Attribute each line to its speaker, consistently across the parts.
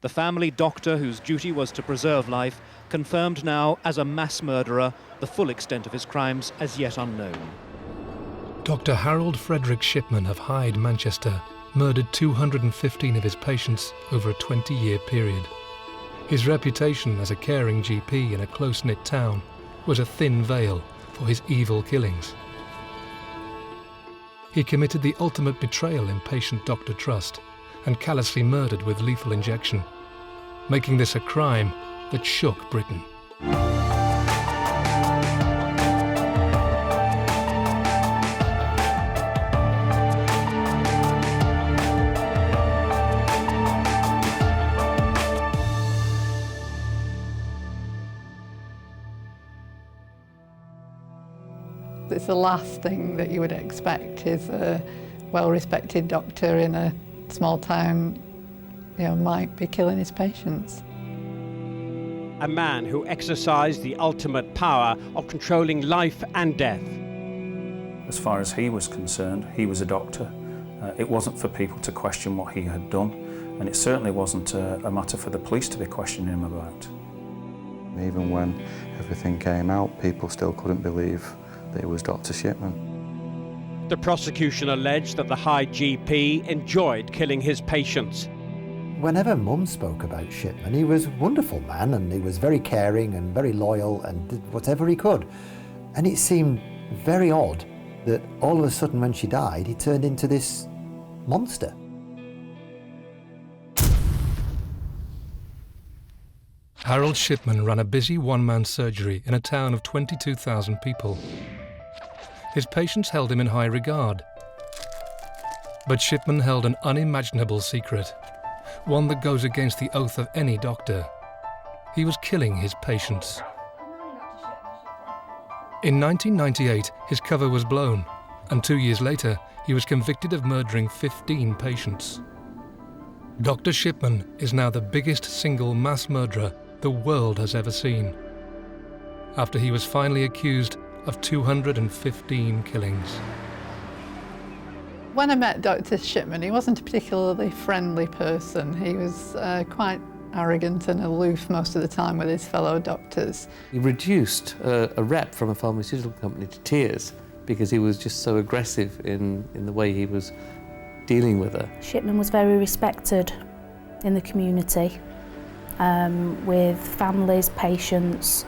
Speaker 1: The family doctor, whose duty was to preserve life, confirmed now as a mass murderer, the full extent of his crimes as yet unknown.
Speaker 2: Dr. Harold Frederick Shipman of Hyde, Manchester, murdered 215 of his patients over a 20-year period. His reputation as a caring GP in a close-knit town was a thin veil for his evil killings. He committed the ultimate betrayal in patient-doctor trust and callously murdered with lethal injection, making this a crime that shook Britain.
Speaker 3: It's the last thing that you would expect is a well-respected doctor in a small town, might be killing his patients.
Speaker 4: A man who exercised the ultimate power of controlling life and death.
Speaker 5: As far as he was concerned, he was a doctor. It wasn't for people to question what he had done, and it certainly wasn't a matter for the police to be questioning him about.
Speaker 6: Even when everything came out, people still couldn't believe that it was Dr. Shipman.
Speaker 4: The prosecution alleged that the Hyde GP enjoyed killing his patients.
Speaker 7: Whenever Mum spoke about Shipman, he was a wonderful man and he was very caring and very loyal and did whatever he could. And it seemed very odd that all of a sudden when she died, he turned into this monster.
Speaker 2: Harold Shipman ran a busy one-man surgery in a town of 22,000 people. His patients held him in high regard. But Shipman held an unimaginable secret, one that goes against the oath of any doctor. He was killing his patients. In 1998, his cover was blown, and 2 years later, he was convicted of murdering 15 patients. Dr. Shipman is now the biggest single mass murderer the world has ever seen, after he was finally accused of 215 killings.
Speaker 3: When I met Dr. Shipman, he wasn't a particularly friendly person. He was quite arrogant and aloof most of the time with his fellow doctors.
Speaker 8: He reduced a rep from a pharmaceutical company to tears because he was just so aggressive in the way he was dealing with her.
Speaker 9: Shipman was very respected in the community, with families, patients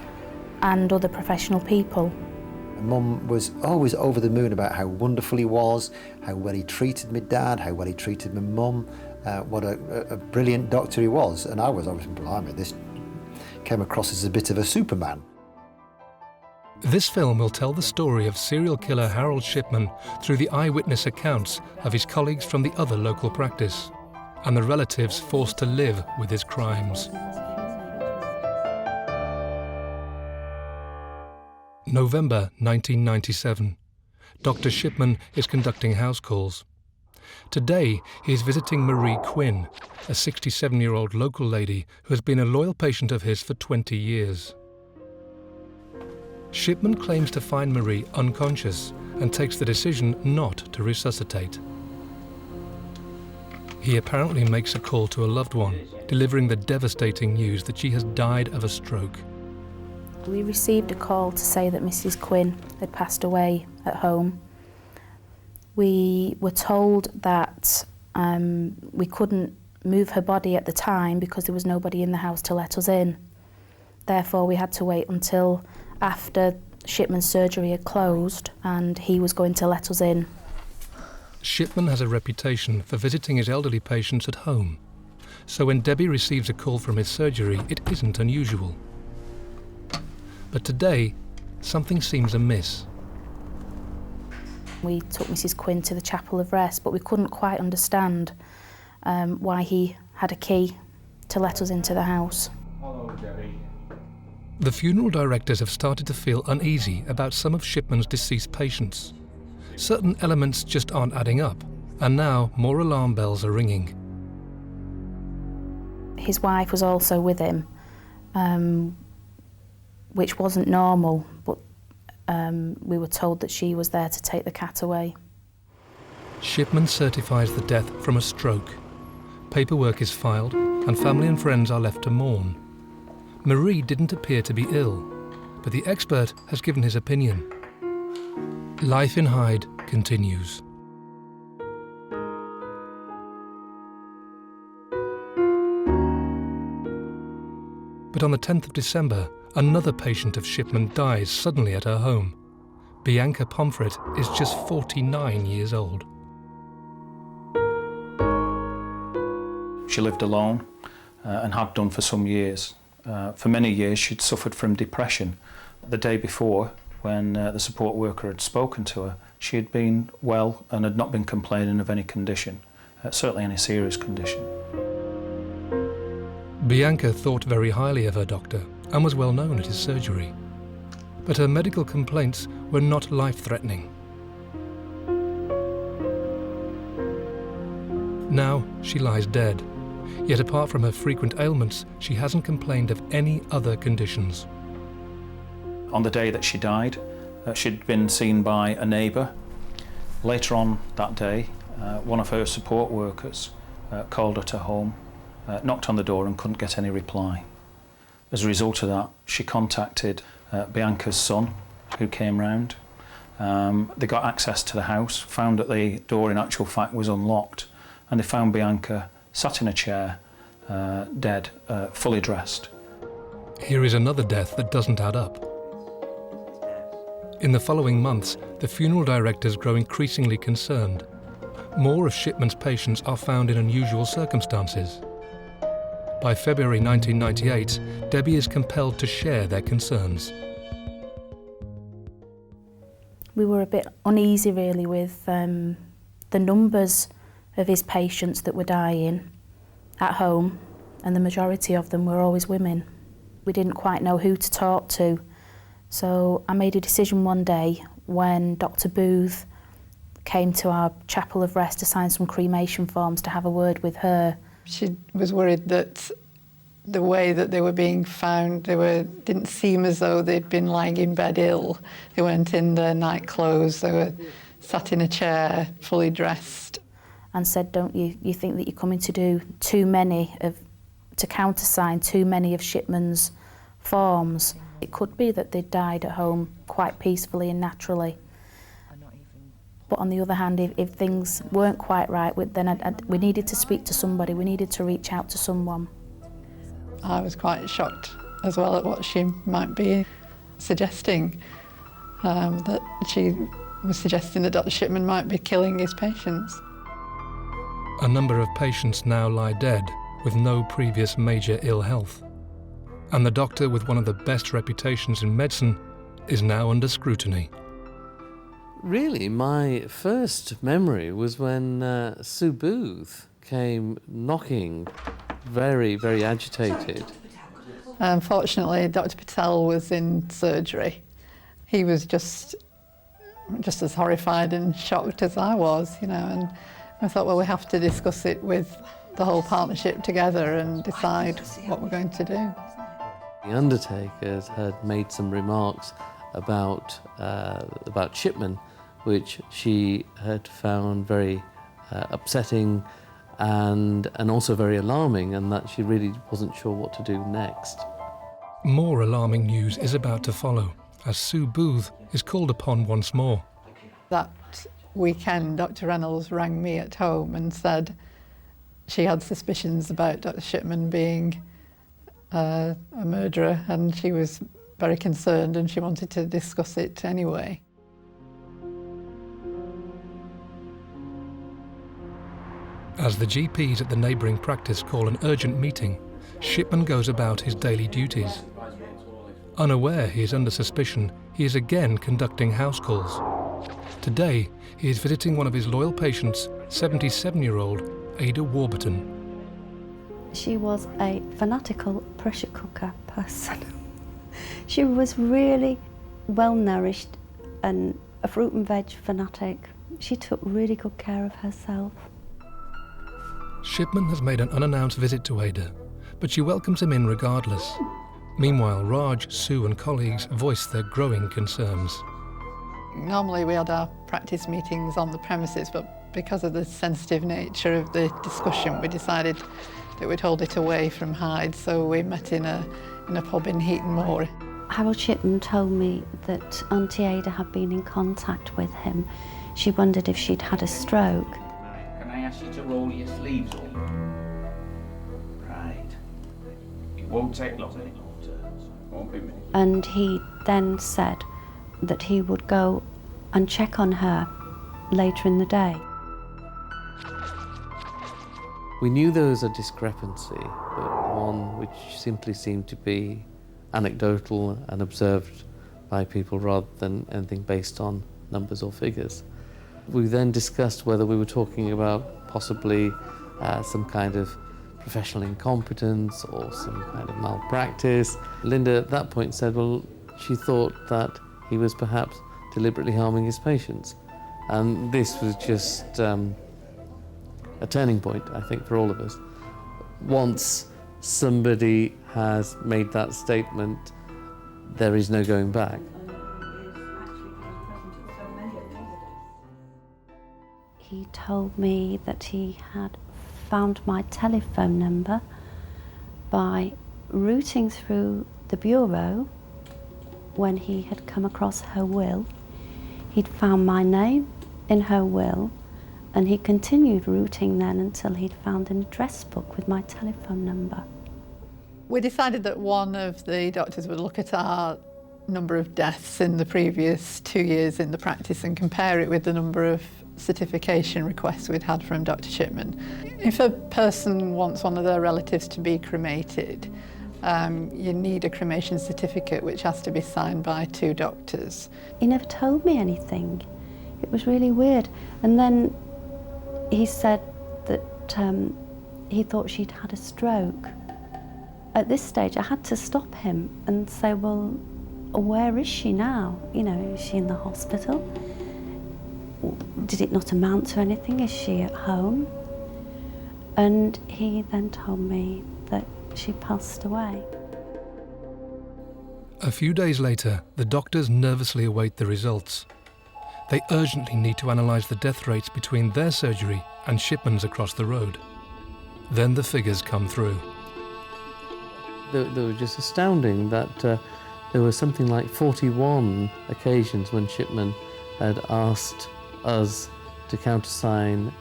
Speaker 9: and other professional people.
Speaker 7: Mum was always over the moon about how wonderful he was, how well he treated my dad, how well he treated my mum, what a brilliant doctor he was. And I was always, blimey, this came across as a bit of a Superman.
Speaker 2: This film will tell the story of serial killer Harold Shipman through the eyewitness accounts of his colleagues from the other local practice and the relatives forced to live with his crimes. November 1997. Dr. Shipman is conducting house calls. Today, he is visiting Marie Quinn, a 67-year-old local lady who has been a loyal patient of his for 20 years. Shipman claims to find Marie unconscious and takes the decision not to resuscitate. He apparently makes a call to a loved one, delivering the devastating news that she has died of a stroke.
Speaker 9: We received a call to say that Mrs. Quinn had passed away at home. We were told that we couldn't move her body at the time because there was nobody in the house to let us in. Therefore, we had to wait until after Shipman's surgery had closed and he was going to let us in.
Speaker 2: Shipman has a reputation for visiting his elderly patients at home, so when Debbie receives a call from his surgery, it isn't unusual. But today, something seems amiss.
Speaker 9: We took Mrs. Quinn to the Chapel of Rest, but we couldn't quite understand why he had a key to let us into the house.
Speaker 4: Hello, Debbie.
Speaker 2: The funeral directors have started to feel uneasy about some of Shipman's deceased patients. Certain elements just aren't adding up, and now more alarm bells are ringing.
Speaker 9: His wife was also with him, which wasn't normal, but we were told that she was there to take the cat away.
Speaker 2: Shipman certifies the death from a stroke. Paperwork is filed, and family and friends are left to mourn. Marie didn't appear to be ill, but the expert has given his opinion. Life in Hyde continues. But on the 10th of December, another patient of Shipman dies suddenly at her home. Bianca Pomfret is just 49 years old.
Speaker 5: She lived alone and had done for some years. For many years she'd suffered from depression. The day before, when the support worker had spoken to her, she had been well and had not been complaining of any condition, certainly any serious condition.
Speaker 2: Bianca thought very highly of her doctor and was well known at his surgery. But her medical complaints were not life-threatening. Now she lies dead, yet apart from her frequent ailments, she hasn't complained of any other conditions.
Speaker 5: On the day that she died, she'd been seen by a neighbour. Later on that day, one of her support workers called her to home, knocked on the door and couldn't get any reply. As a result of that, she contacted Bianca's son, who came round. They got access to the house, found that the door in actual fact was unlocked, and they found Bianca sat in a chair, dead, fully dressed.
Speaker 2: Here is another death that doesn't add up. In the following months, the funeral directors grow increasingly concerned. More of Shipman's patients are found in unusual circumstances. By February 1998, Debbie is compelled to share their concerns.
Speaker 9: We were a bit uneasy really with the numbers of his patients that were dying at home, and the majority of them were always women. We didn't quite know who to talk to, so I made a decision one day when Dr. Booth came to our chapel of rest to sign some cremation forms to have a word with her.
Speaker 3: She was worried that the way that they were being found, didn't seem as though they'd been lying in bed ill. They weren't in their night clothes, they were sat in a chair, fully dressed.
Speaker 9: And said, don't you think that you're coming to do to countersign too many of Shipman's forms? It could be that they died at home quite peacefully and naturally. But on the other hand, if things weren't quite right, then we needed to speak to somebody, we needed to reach out to someone.
Speaker 3: I was quite shocked as well at what she might be suggesting, that she was suggesting that Dr. Shipman might be killing his patients.
Speaker 2: A number of patients now lie dead with no previous major ill health. And the doctor with one of the best reputations in medicine is now under scrutiny.
Speaker 8: Really, my first memory was when Sue Booth came knocking, very, very agitated.
Speaker 3: Unfortunately, Dr. Patel was in surgery. He was just as horrified and shocked as I was, and I thought, well, we have to discuss it with the whole partnership together and decide what we're going to do.
Speaker 8: The undertakers had made some remarks about Shipman, which she had found very upsetting and also very alarming, and that she really wasn't sure what to do next.
Speaker 2: More alarming news is about to follow, as Sue Booth is called upon once more.
Speaker 3: That weekend, Dr. Reynolds rang me at home and said she had suspicions about Dr. Shipman being a murderer, and she was very concerned and she wanted to discuss it anyway.
Speaker 2: As the GPs at the neighbouring practice call an urgent meeting, Shipman goes about his daily duties. Unaware he is under suspicion, he is again conducting house calls. Today, he is visiting one of his loyal patients, 77-year-old Ada Warburton.
Speaker 10: She was a fanatical pressure cooker person. She was really well-nourished and a fruit and veg fanatic. She took really good care of herself.
Speaker 2: Shipman has made an unannounced visit to Ada, but she welcomes him in regardless. Meanwhile, Raj, Sue and colleagues voice their growing concerns.
Speaker 3: Normally we had our practice meetings on the premises, but because of the sensitive nature of the discussion, we decided that would hold it away from Hyde, so we met in a pub in Heaton Moor.
Speaker 10: Harold Shipman told me that Auntie Ada had been in contact with him. She wondered if she'd had a stroke.
Speaker 11: Can I ask you to roll your sleeves up? Right. It won't take long. Won't be a minute.
Speaker 10: And he then said that he would go and check on her later in the day.
Speaker 8: We knew there was a discrepancy, but one which simply seemed to be anecdotal and observed by people rather than anything based on numbers or figures. We then discussed whether we were talking about possibly some kind of professional incompetence or some kind of malpractice. Linda at that point said, well, she thought that he was perhaps deliberately harming his patients. And this was just a turning point, I think, for all of us. Once somebody has made that statement, there is no going back.
Speaker 10: He told me that he had found my telephone number by rooting through the bureau when he had come across her will. He'd found my name in her will, and he continued rooting then until he'd found an address book with my telephone number.
Speaker 3: We decided that one of the doctors would look at our number of deaths in the previous 2 years in the practice and compare it with the number of certification requests we'd had from Dr. Shipman. If a person wants one of their relatives to be cremated, you need a cremation certificate which has to be signed by 2 doctors.
Speaker 10: He never told me anything. It was really weird. And then he said that he thought she'd had a stroke. At this stage, I had to stop him and say, well, where is she now? You know, is she in the hospital? Did it not amount to anything? Is she at home? And he then told me that she passed away.
Speaker 2: A few days later, the doctors nervously await the results. They urgently need to analyse the death rates between their surgery and Shipman's across the road. Then the figures come through.
Speaker 8: They were just astounding that there were something like 41 occasions when Shipman had asked us to countersign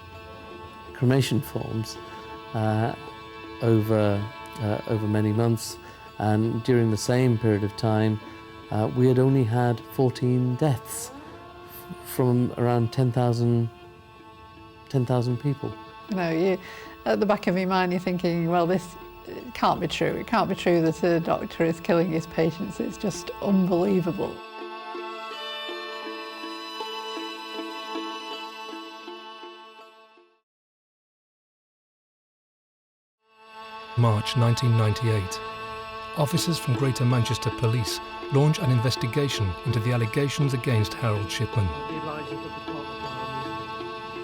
Speaker 8: cremation forms over many months, and during the same period of time we had only had 14 deaths from around 10,000 people.
Speaker 3: You know, at the back of your mind you're thinking, well, this can't be true. It can't be true that a doctor is killing his patients. It's just unbelievable.
Speaker 2: March 1998. Officers from Greater Manchester Police launch an investigation into the allegations against Harold Shipman.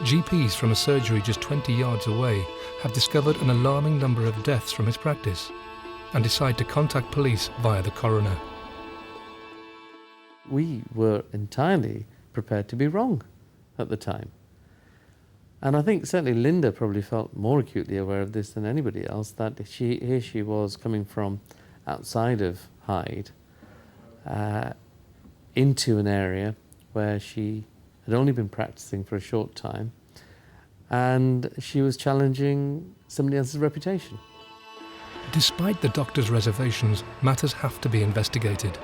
Speaker 2: GPs from a surgery just 20 yards away have discovered an alarming number of deaths from his practice and decide to contact police via the coroner.
Speaker 8: We were entirely prepared to be wrong at the time. And I think certainly Linda probably felt more acutely aware of this than anybody else, that here she was coming from outside of Hyde into an area where she had only been practicing for a short time, and she was challenging somebody else's reputation.
Speaker 2: Despite the doctor's reservations, matters have to be investigated.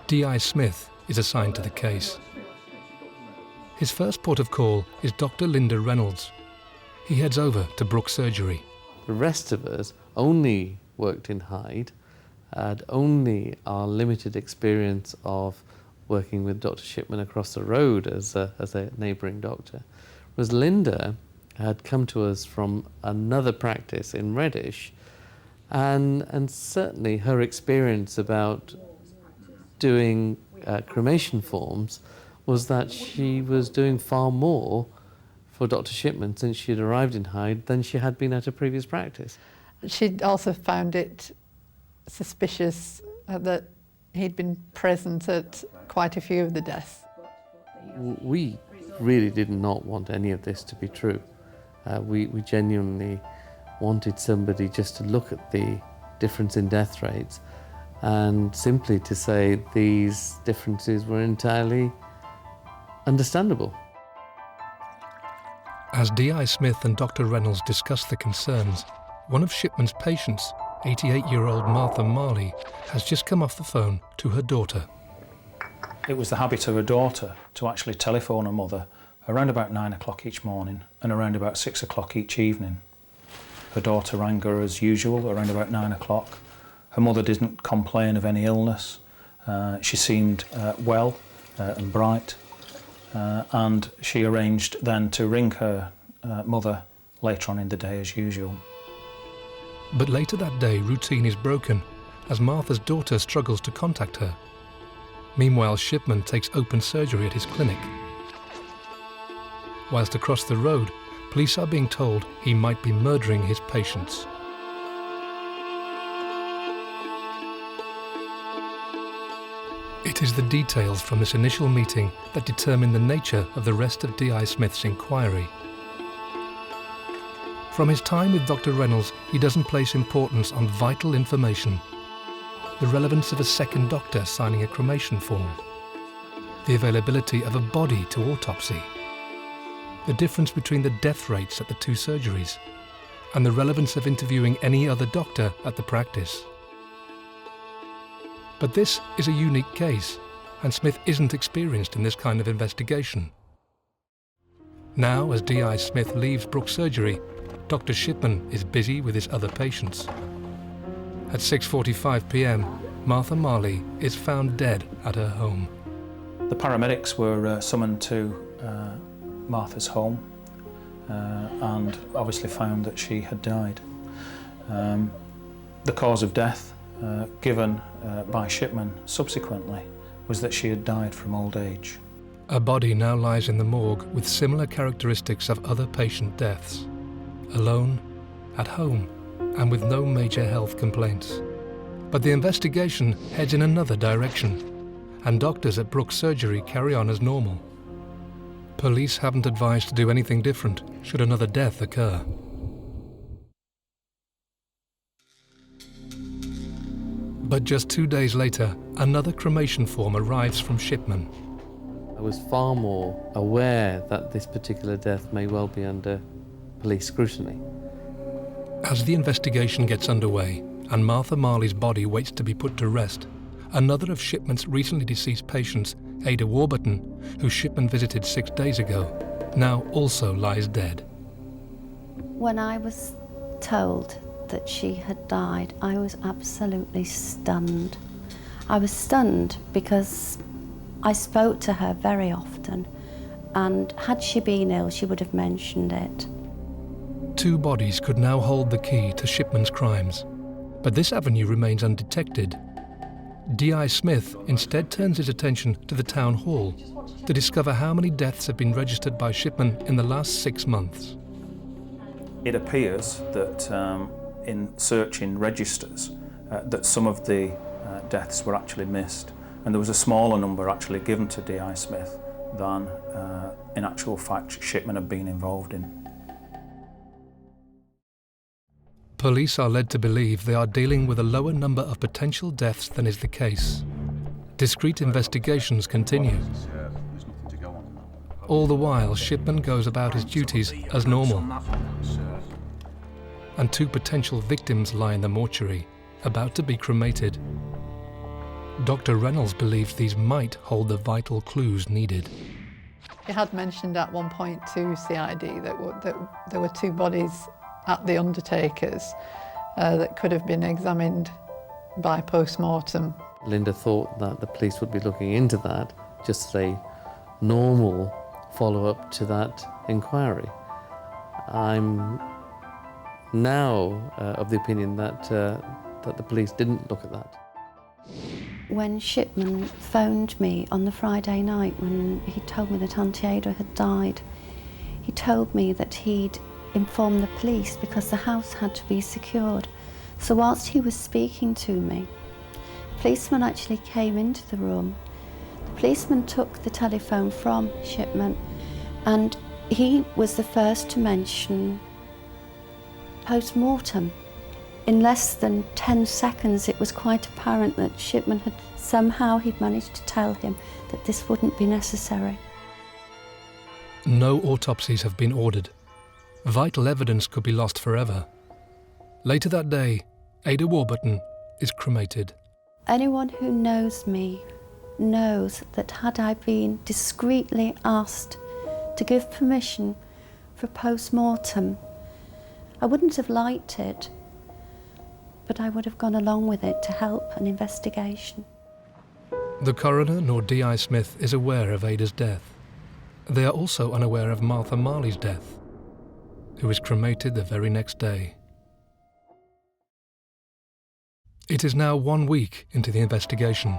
Speaker 2: D.I. Smith is assigned to the case. His first port of call is Dr. Linda Reynolds. He heads over to Brook Surgery.
Speaker 8: The rest of us only worked in Hyde, had only our limited experience of working with Dr. Shipman across the road as a neighbouring doctor. Whereas Linda had come to us from another practice in Reddish, and certainly her experience about doing cremation forms was that she was doing far more for Dr. Shipman since she'd arrived in Hyde than she had been at her previous practice.
Speaker 3: She'd also found it suspicious that he'd been present at quite a few of the deaths.
Speaker 8: We really did not want any of this to be true. We genuinely wanted somebody just to look at the difference in death rates and simply to say these differences were entirely understandable.
Speaker 2: As D.I. Smith and Dr. Reynolds discussed the concerns, one of Shipman's patients, 88-year-old Martha Marley, has just come off the phone to her daughter.
Speaker 5: It was the habit of her daughter to actually telephone her mother around about 9 o'clock each morning and around about 6 o'clock each evening. Her daughter rang her as usual around about 9 o'clock. Her mother didn't complain of any illness. She seemed well and bright, and she arranged then to ring her mother later on in the day as usual.
Speaker 2: But later that day, routine is broken as Martha's daughter struggles to contact her. Meanwhile, Shipman takes open surgery at his clinic. Whilst across the road, police are being told he might be murdering his patients. It is the details from this initial meeting that determine the nature of the rest of D.I. Smith's inquiry. From his time with Dr. Reynolds, he doesn't place importance on vital information. The relevance of a second doctor signing a cremation form, the availability of a body to autopsy, the difference between the death rates at the two surgeries, and the relevance of interviewing any other doctor at the practice. But this is a unique case, and Smith isn't experienced in this kind of investigation. Now, as D.I. Smith leaves Brooke Surgery, Dr. Shipman is busy with his other patients. At 6:45 p.m, Martha Marley is found dead at her home.
Speaker 5: The paramedics were summoned to Martha's home and obviously found that she had died. The cause of death given by Shipman subsequently was that she had died from old age.
Speaker 2: A body now lies in the morgue with similar characteristics of other patient deaths. Alone, at home, and with no major health complaints. But the investigation heads in another direction, and doctors at Brooke Surgery carry on as normal. Police haven't advised to do anything different should another death occur. But just 2 days later, another cremation form arrives from Shipman.
Speaker 8: I was far more aware that this particular death may well be under police scrutiny.
Speaker 2: As the investigation gets underway and Martha Marley's body waits to be put to rest, another of Shipman's recently deceased patients, Ada Warburton, who Shipman visited 6 days ago, now also lies dead.
Speaker 10: When I was told that she had died, I was absolutely stunned. I was stunned because I spoke to her very often, and had she been ill, she would have mentioned it.
Speaker 2: 2 bodies could now hold the key to Shipman's crimes, but this avenue remains undetected. D.I. Smith instead turns his attention to the town hall to discover how many deaths have been registered by Shipman in the last 6 months.
Speaker 5: It appears that in searching registers that some of the deaths were actually missed, and there was a smaller number actually given to D.I. Smith than in actual fact Shipman had been involved in.
Speaker 2: Police are led to believe they are dealing with a lower number of potential deaths than is the case. Discreet investigations continue. All the while, Shipman goes about his duties as normal. And 2 potential victims lie in the mortuary, about to be cremated. Dr. Reynolds believes these might hold the vital clues needed.
Speaker 3: He had mentioned at one point to CID that there were 2 bodies at the undertakers that could have been examined by post-mortem.
Speaker 8: Linda thought that the police would be looking into that, just as a normal follow-up to that inquiry. I'm now of the opinion that the police didn't look at that.
Speaker 10: When Shipman phoned me on the Friday night when he told me that Auntie Ada had died, he told me that he'd informed the police because the house had to be secured. So whilst he was speaking to me, the policeman actually came into the room. The policeman took the telephone from Shipman, and he was the first to mention Post-mortem, in less than 10 seconds, it was quite apparent that Shipman had somehow he'd managed to tell him that this wouldn't be necessary.
Speaker 2: No autopsies have been ordered. Vital evidence could be lost forever. Later that day, Ada Warburton is cremated.
Speaker 10: Anyone who knows me knows that had I been discreetly asked to give permission for post-mortem, I wouldn't have liked it, but I would have gone along with it to help an investigation.
Speaker 2: The coroner nor D.I. Smith is aware of Ada's death. They are also unaware of Martha Marley's death, who was cremated the very next day. It is now 1 week into the investigation.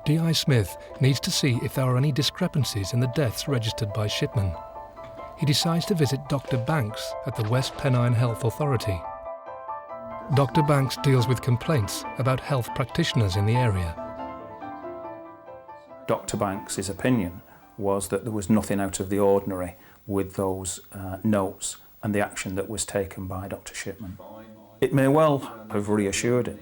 Speaker 2: D.I. Smith needs to see if there are any discrepancies in the deaths registered by Shipman. He decides to visit Dr. Banks at the West Pennine Health Authority. Dr. Banks deals with complaints about health practitioners in the area.
Speaker 5: Dr. Banks' opinion was that there was nothing out of the ordinary with those notes and the action that was taken by Dr. Shipman. It may well have reassured him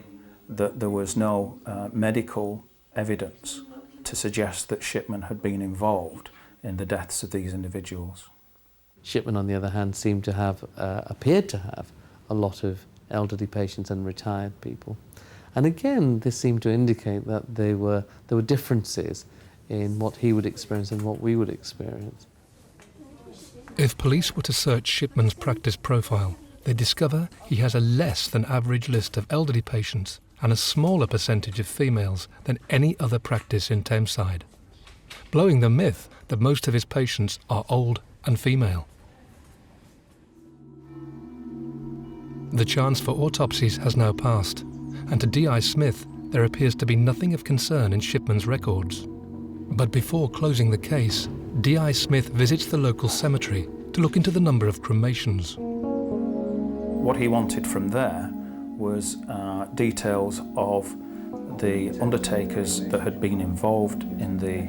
Speaker 5: that there was no medical evidence to suggest that Shipman had been involved in the deaths of these individuals.
Speaker 8: Shipman, on the other hand, seemed to have, appeared to have, a lot of elderly patients and retired people. And again, this seemed to indicate that there were differences in what he would experience and what we would experience.
Speaker 2: If police were to search Shipman's practice profile, they discover he has a less than average list of elderly patients and a smaller percentage of females than any other practice in Thameside, blowing the myth that most of his patients are old and female. The chance for autopsies has now passed, and to D.I. Smith there appears to be nothing of concern in Shipman's records. But before closing the case, D.I. Smith visits the local cemetery to look into the number of cremations.
Speaker 5: What he wanted from there was details of the undertakers that had been involved in the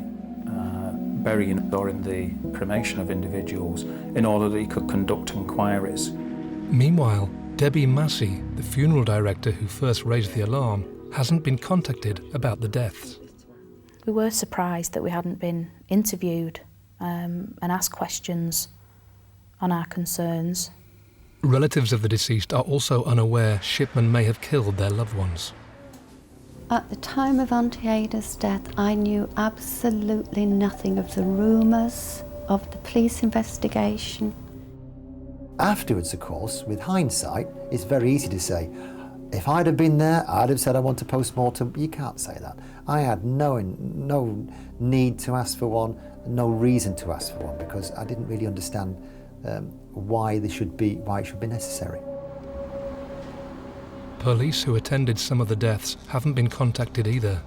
Speaker 5: burying or in the cremation of individuals in order that he could conduct inquiries.
Speaker 2: Meanwhile, Debbie Massey, the funeral director who first raised the alarm, hasn't been contacted about the deaths.
Speaker 9: We were surprised that we hadn't been interviewed and asked questions on our concerns.
Speaker 2: Relatives of the deceased are also unaware Shipman may have killed their loved ones.
Speaker 10: At the time of Auntie Ada's death, I knew absolutely nothing of the rumours, of the police investigation.
Speaker 7: Afterwards, of course, with hindsight, it's very easy to say, if I'd have been there, I'd have said I want a post-mortem. You can't say that. I had no need to ask for one, no reason to ask for one, because I didn't really understand why it should be necessary.
Speaker 2: Police who attended some of the deaths haven't been contacted either.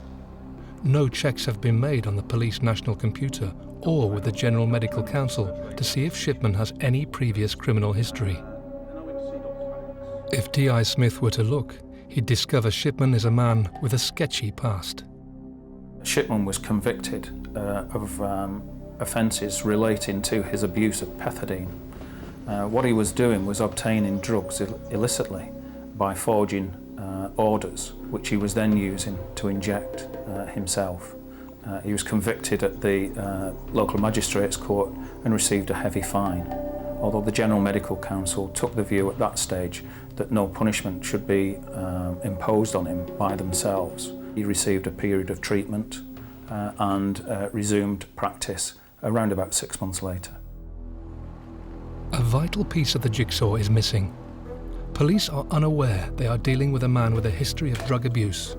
Speaker 2: No checks have been made on the police national computer or with the General Medical Council to see if Shipman has any previous criminal history. If D.I. Smith were to look, he'd discover Shipman is a man with a sketchy past.
Speaker 5: Shipman was convicted of offences relating to his abuse of pethidine. What he was doing was obtaining drugs illicitly by forging orders, which he was then using to inject himself. He was convicted at the local magistrates' court and received a heavy fine, although the General Medical Council took the view at that stage that no punishment should be imposed on him by themselves. He received a period of treatment and resumed practice around about 6 months later.
Speaker 2: A vital piece of the jigsaw is missing. Police are unaware they are dealing with a man with a history of drug abuse.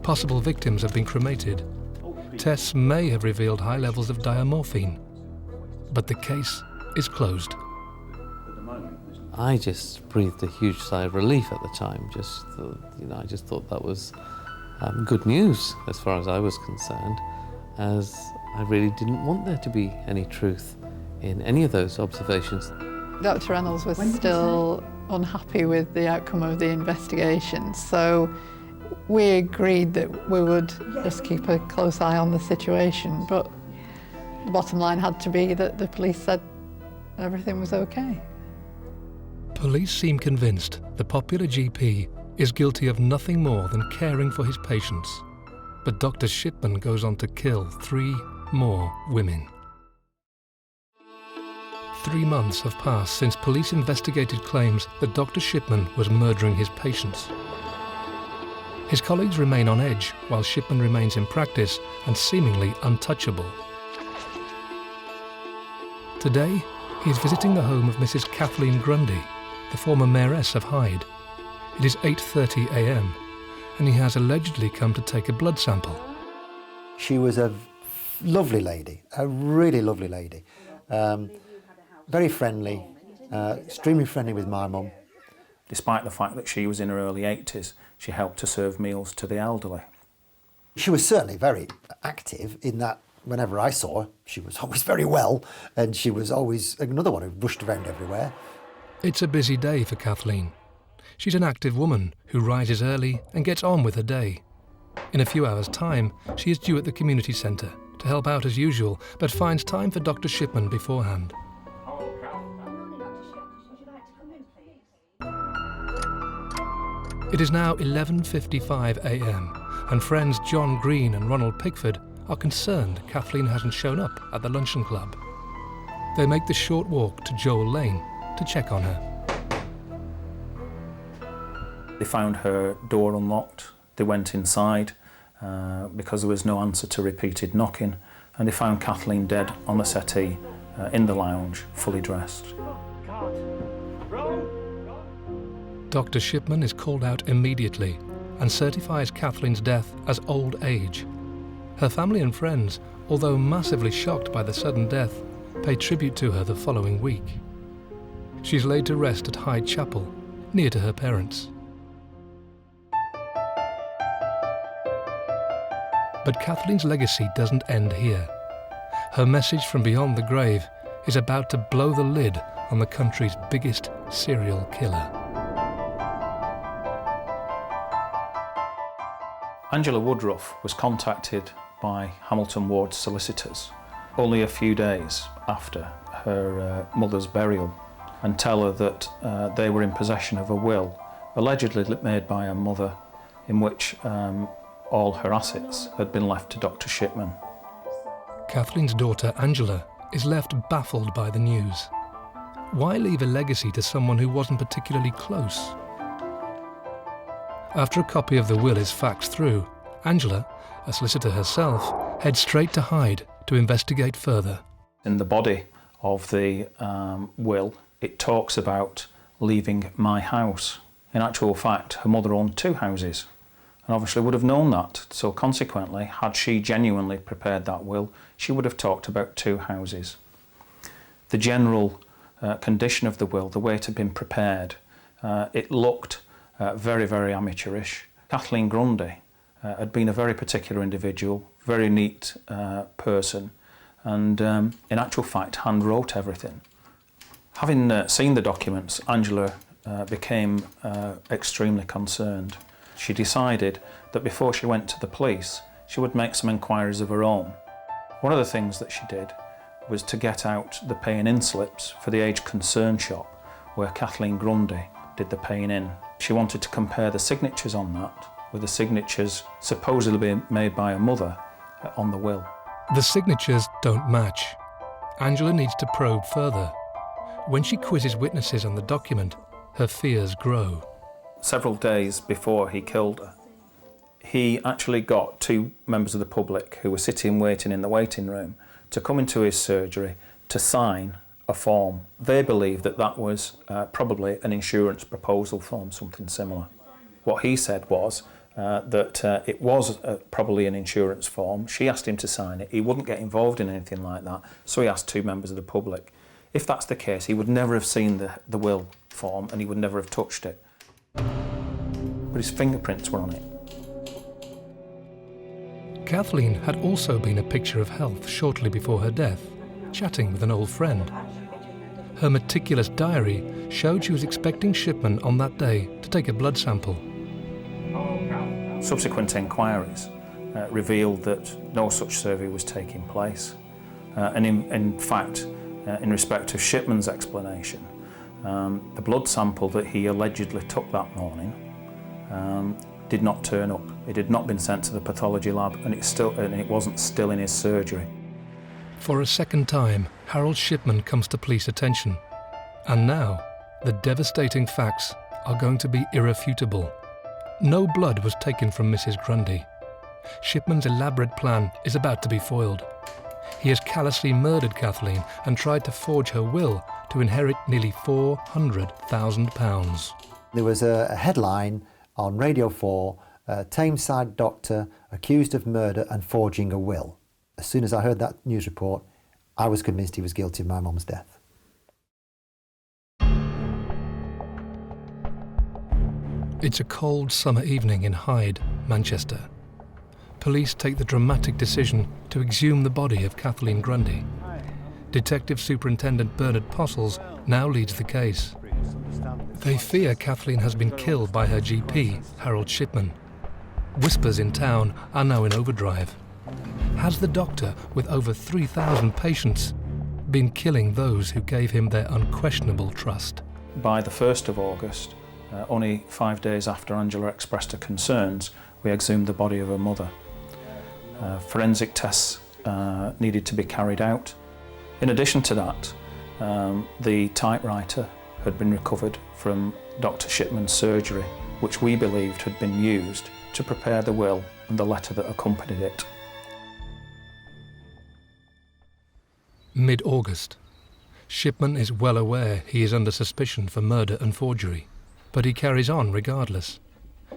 Speaker 2: Possible victims have been cremated. Tests may have revealed high levels of diamorphine, but the case is closed.
Speaker 8: I just breathed a huge sigh of relief at the time. I just thought that was good news as far as I was concerned, as I really didn't want there to be any truth in any of those observations.
Speaker 3: Dr. Reynolds was still unhappy with the outcome of the investigation, so we agreed that we would just keep a close eye on the situation, but the bottom line had to be that the police said everything was okay.
Speaker 2: Police seem convinced the popular GP is guilty of nothing more than caring for his patients. But Dr. Shipman goes on to kill 3 more women. 3 months have passed since police investigated claims that Dr. Shipman was murdering his patients. His colleagues remain on edge while Shipman remains in practice and seemingly untouchable. Today, he is visiting the home of Mrs. Kathleen Grundy, the former mayoress of Hyde. It is 8:30 a.m. and he has allegedly come to take a blood sample.
Speaker 7: She was a lovely lady, a really lovely lady. Very friendly, extremely friendly with my mum.
Speaker 5: Despite the fact that she was in her early 80s, she helped to serve meals to the elderly.
Speaker 7: She was certainly very active in that whenever I saw her, she was always very well, and she was always another one who rushed around everywhere.
Speaker 2: It's a busy day for Kathleen. She's an active woman who rises early and gets on with her day. In a few hours' time, she is due at the community centre to help out as usual, but finds time for Dr. Shipman beforehand. It is now 11:55 a.m. and friends John Green and Ronald Pickford are concerned Kathleen hasn't shown up at the luncheon club. They make the short walk to Joel Lane to check on her.
Speaker 5: They found her door unlocked. They went inside because there was no answer to repeated knocking, and they found Kathleen dead on the settee in the lounge, fully dressed.
Speaker 2: Dr. Shipman is called out immediately and certifies Kathleen's death as old age. Her family and friends, although massively shocked by the sudden death, pay tribute to her the following week. She's laid to rest at Hyde Chapel, near to her parents. But Kathleen's legacy doesn't end here. Her message from beyond the grave is about to blow the lid on the country's biggest serial killer.
Speaker 5: Angela Woodruff was contacted by Hamilton Ward's solicitors only a few days after her mother's burial and tell her that they were in possession of a will allegedly made by her mother in which all her assets had been left to Dr. Shipman.
Speaker 2: Kathleen's daughter Angela is left baffled by the news. Why leave a legacy to someone who wasn't particularly close? After a copy of the will is faxed through, Angela, a solicitor herself, heads straight to Hyde to investigate further.
Speaker 5: In the body of the will, it talks about leaving my house. In actual fact, her mother owned 2 houses and obviously would have known that. So consequently, had she genuinely prepared that will, she would have talked about 2 houses. The general condition of the will, the way it had been prepared, it looked very, very amateurish. Kathleen Grundy had been a very particular individual, very neat person, and in actual fact hand wrote everything. Having seen the documents, Angela became extremely concerned. She decided that before she went to the police, she would make some inquiries of her own. One of the things that she did was to get out the paying-in slips for the Age Concern shop where Kathleen Grundy did the paying in. She wanted to compare the signatures on that with the signatures supposedly made by her mother on the will.
Speaker 2: The signatures don't match. Angela needs to probe further. When she quizzes witnesses on the document, her fears grow.
Speaker 5: Several days before he killed her, he actually got 2 members of the public who were sitting waiting in the waiting room to come into his surgery to sign a form. They believed that that was probably an insurance proposal form, something similar. What he said was that it was probably an insurance form. She asked him to sign it. He wouldn't get involved in anything like that, so he asked 2 members of the public. If that's the case, he would never have seen the will form and he would never have touched it. But his fingerprints were on it.
Speaker 2: Kathleen had also been a picture of health shortly before her death, chatting with an old friend. Her meticulous diary showed she was expecting Shipman on that day to take a blood sample.
Speaker 5: Subsequent inquiries revealed that no such survey was taking place. And in fact, in respect of Shipman's explanation, The blood sample that he allegedly took that morning did not turn up. It had not been sent to the pathology lab, and it wasn't still in his surgery.
Speaker 2: For a second time, Harold Shipman comes to police attention. And now, the devastating facts are going to be irrefutable. No blood was taken from Mrs. Grundy. Shipman's elaborate plan is about to be foiled. He has callously murdered Kathleen and tried to forge her will to inherit nearly £400,000.
Speaker 7: There was a headline on Radio 4, Tameside doctor accused of murder and forging a will. As soon as I heard that news report, I was convinced he was guilty of my mum's death.
Speaker 2: It's a cold summer evening in Hyde, Manchester. Police take the dramatic decision to exhume the body of Kathleen Grundy. Detective Superintendent Bernard Postles now leads the case. They fear Kathleen has been killed by her GP, Harold Shipman. Whispers in town are now in overdrive. Has the doctor, with over 3,000 patients, been killing those who gave him their unquestionable trust?
Speaker 5: By the 1st of August, only 5 days after Angela expressed her concerns, we exhumed the body of her mother. Forensic tests needed to be carried out. In addition to that, the typewriter had been recovered from Dr. Shipman's surgery, which we believed had been used to prepare the will and the letter that accompanied it.
Speaker 2: Mid-August. Shipman is well aware he is under suspicion for murder and forgery, but he carries on regardless,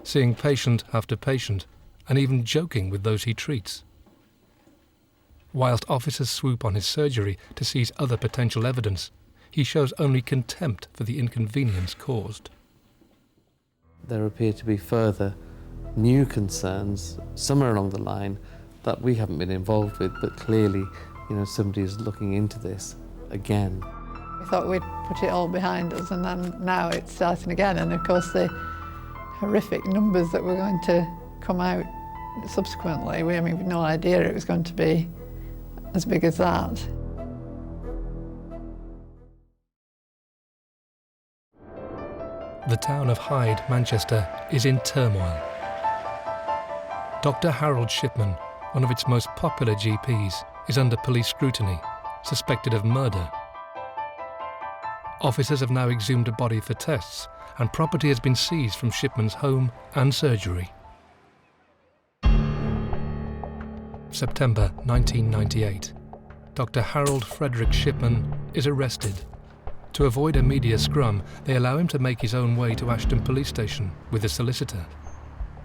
Speaker 2: seeing patient after patient and even joking with those he treats. Whilst officers swoop on his surgery to seize other potential evidence, he shows only contempt for the inconvenience caused.
Speaker 8: There appear to be further new concerns somewhere along the line that we haven't been involved with, but clearly, somebody is looking into this again.
Speaker 3: We thought we'd put it all behind us, and then now it's starting again. And of course, the horrific numbers that were going to come out subsequently, we had no idea it was going to be as big as that.
Speaker 2: The town of Hyde, Manchester, is in turmoil. Dr. Harold Shipman, one of its most popular GPs, is under police scrutiny, suspected of murder. Officers have now exhumed a body for tests, and property has been seized from Shipman's home and surgery. September 1998. Dr. Harold Frederick Shipman is arrested. To avoid a media scrum, they allow him to make his own way to Ashton Police Station with a solicitor.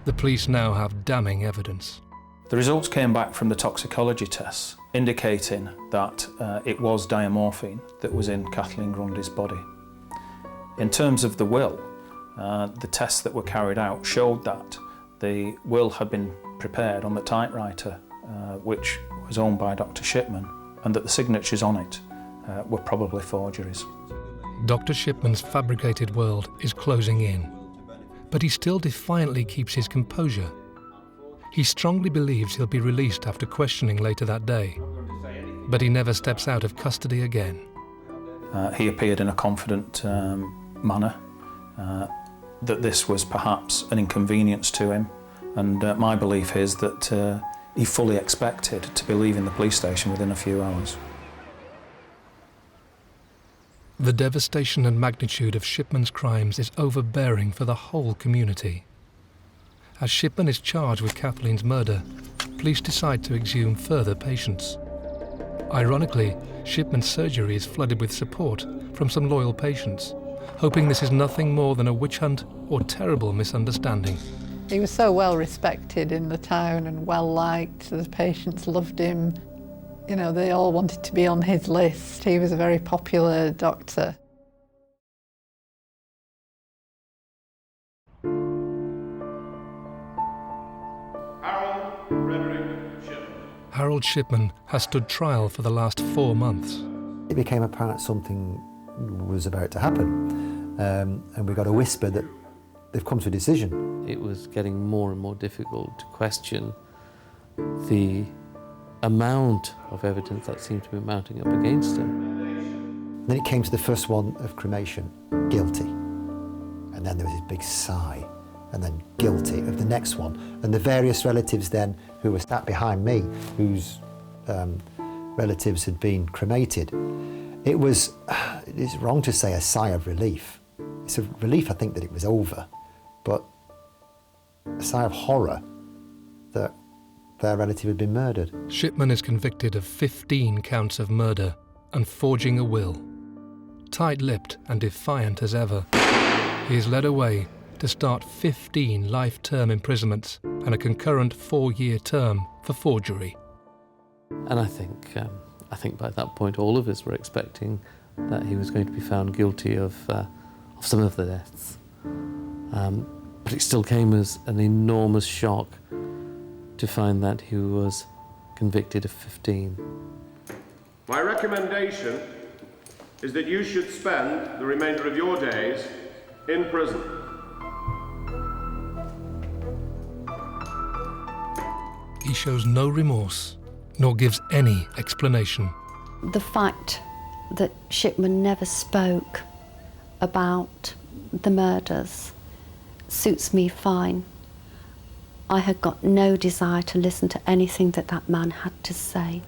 Speaker 2: The police now have damning evidence.
Speaker 5: The results came back from the toxicology tests, indicating that it was diamorphine that was in Kathleen Grundy's body. In terms of the will, the tests that were carried out showed that the will had been prepared on the typewriter, which was owned by Dr. Shipman, and that the signatures on it were probably forgeries.
Speaker 2: Dr. Shipman's fabricated world is closing in, but he still defiantly keeps his composure. He strongly believes he'll be released after questioning later that day, but he never steps out of custody again.
Speaker 5: He appeared in a confident manner, that this was perhaps an inconvenience to him, and my belief is that he fully expected to be leaving the police station within a few hours.
Speaker 2: The devastation and magnitude of Shipman's crimes is overbearing for the whole community. As Shipman is charged with Kathleen's murder, police decide to exhume further patients. Ironically, Shipman's surgery is flooded with support from some loyal patients, hoping this is nothing more than a witch hunt or terrible misunderstanding.
Speaker 3: He was so well respected in the town and well liked. The patients loved him. They all wanted to be on his list. He was a very popular doctor.
Speaker 2: Harold Shipman has stood trial for the last 4 months.
Speaker 7: It became apparent something was about to happen, and we got a whisper that they've come to a decision.
Speaker 8: It was getting more and more difficult to question the amount of evidence that seemed to be mounting up against him.
Speaker 7: Then it came to the first one of cremation, guilty. And then there was this big sigh, and then guilty of the next one. And the various relatives then who were sat behind me, whose relatives had been cremated, it's wrong to say a sigh of relief. It's a relief, I think, that it was over, but a sigh of horror that their relative had been murdered.
Speaker 2: Shipman is convicted of 15 counts of murder and forging a will. Tight-lipped and defiant as ever, he is led away to start 15 life-term imprisonments and a concurrent 4-year term for forgery.
Speaker 8: And I think by that point all of us were expecting that he was going to be found guilty of some of the deaths. But it still came as an enormous shock to find that he was convicted of 15.
Speaker 11: My recommendation is that you should spend the remainder of your days in prison.
Speaker 2: He shows no remorse, nor gives any explanation.
Speaker 10: The fact that Shipman never spoke about the murders suits me fine. I had got no desire to listen to anything that man had to say.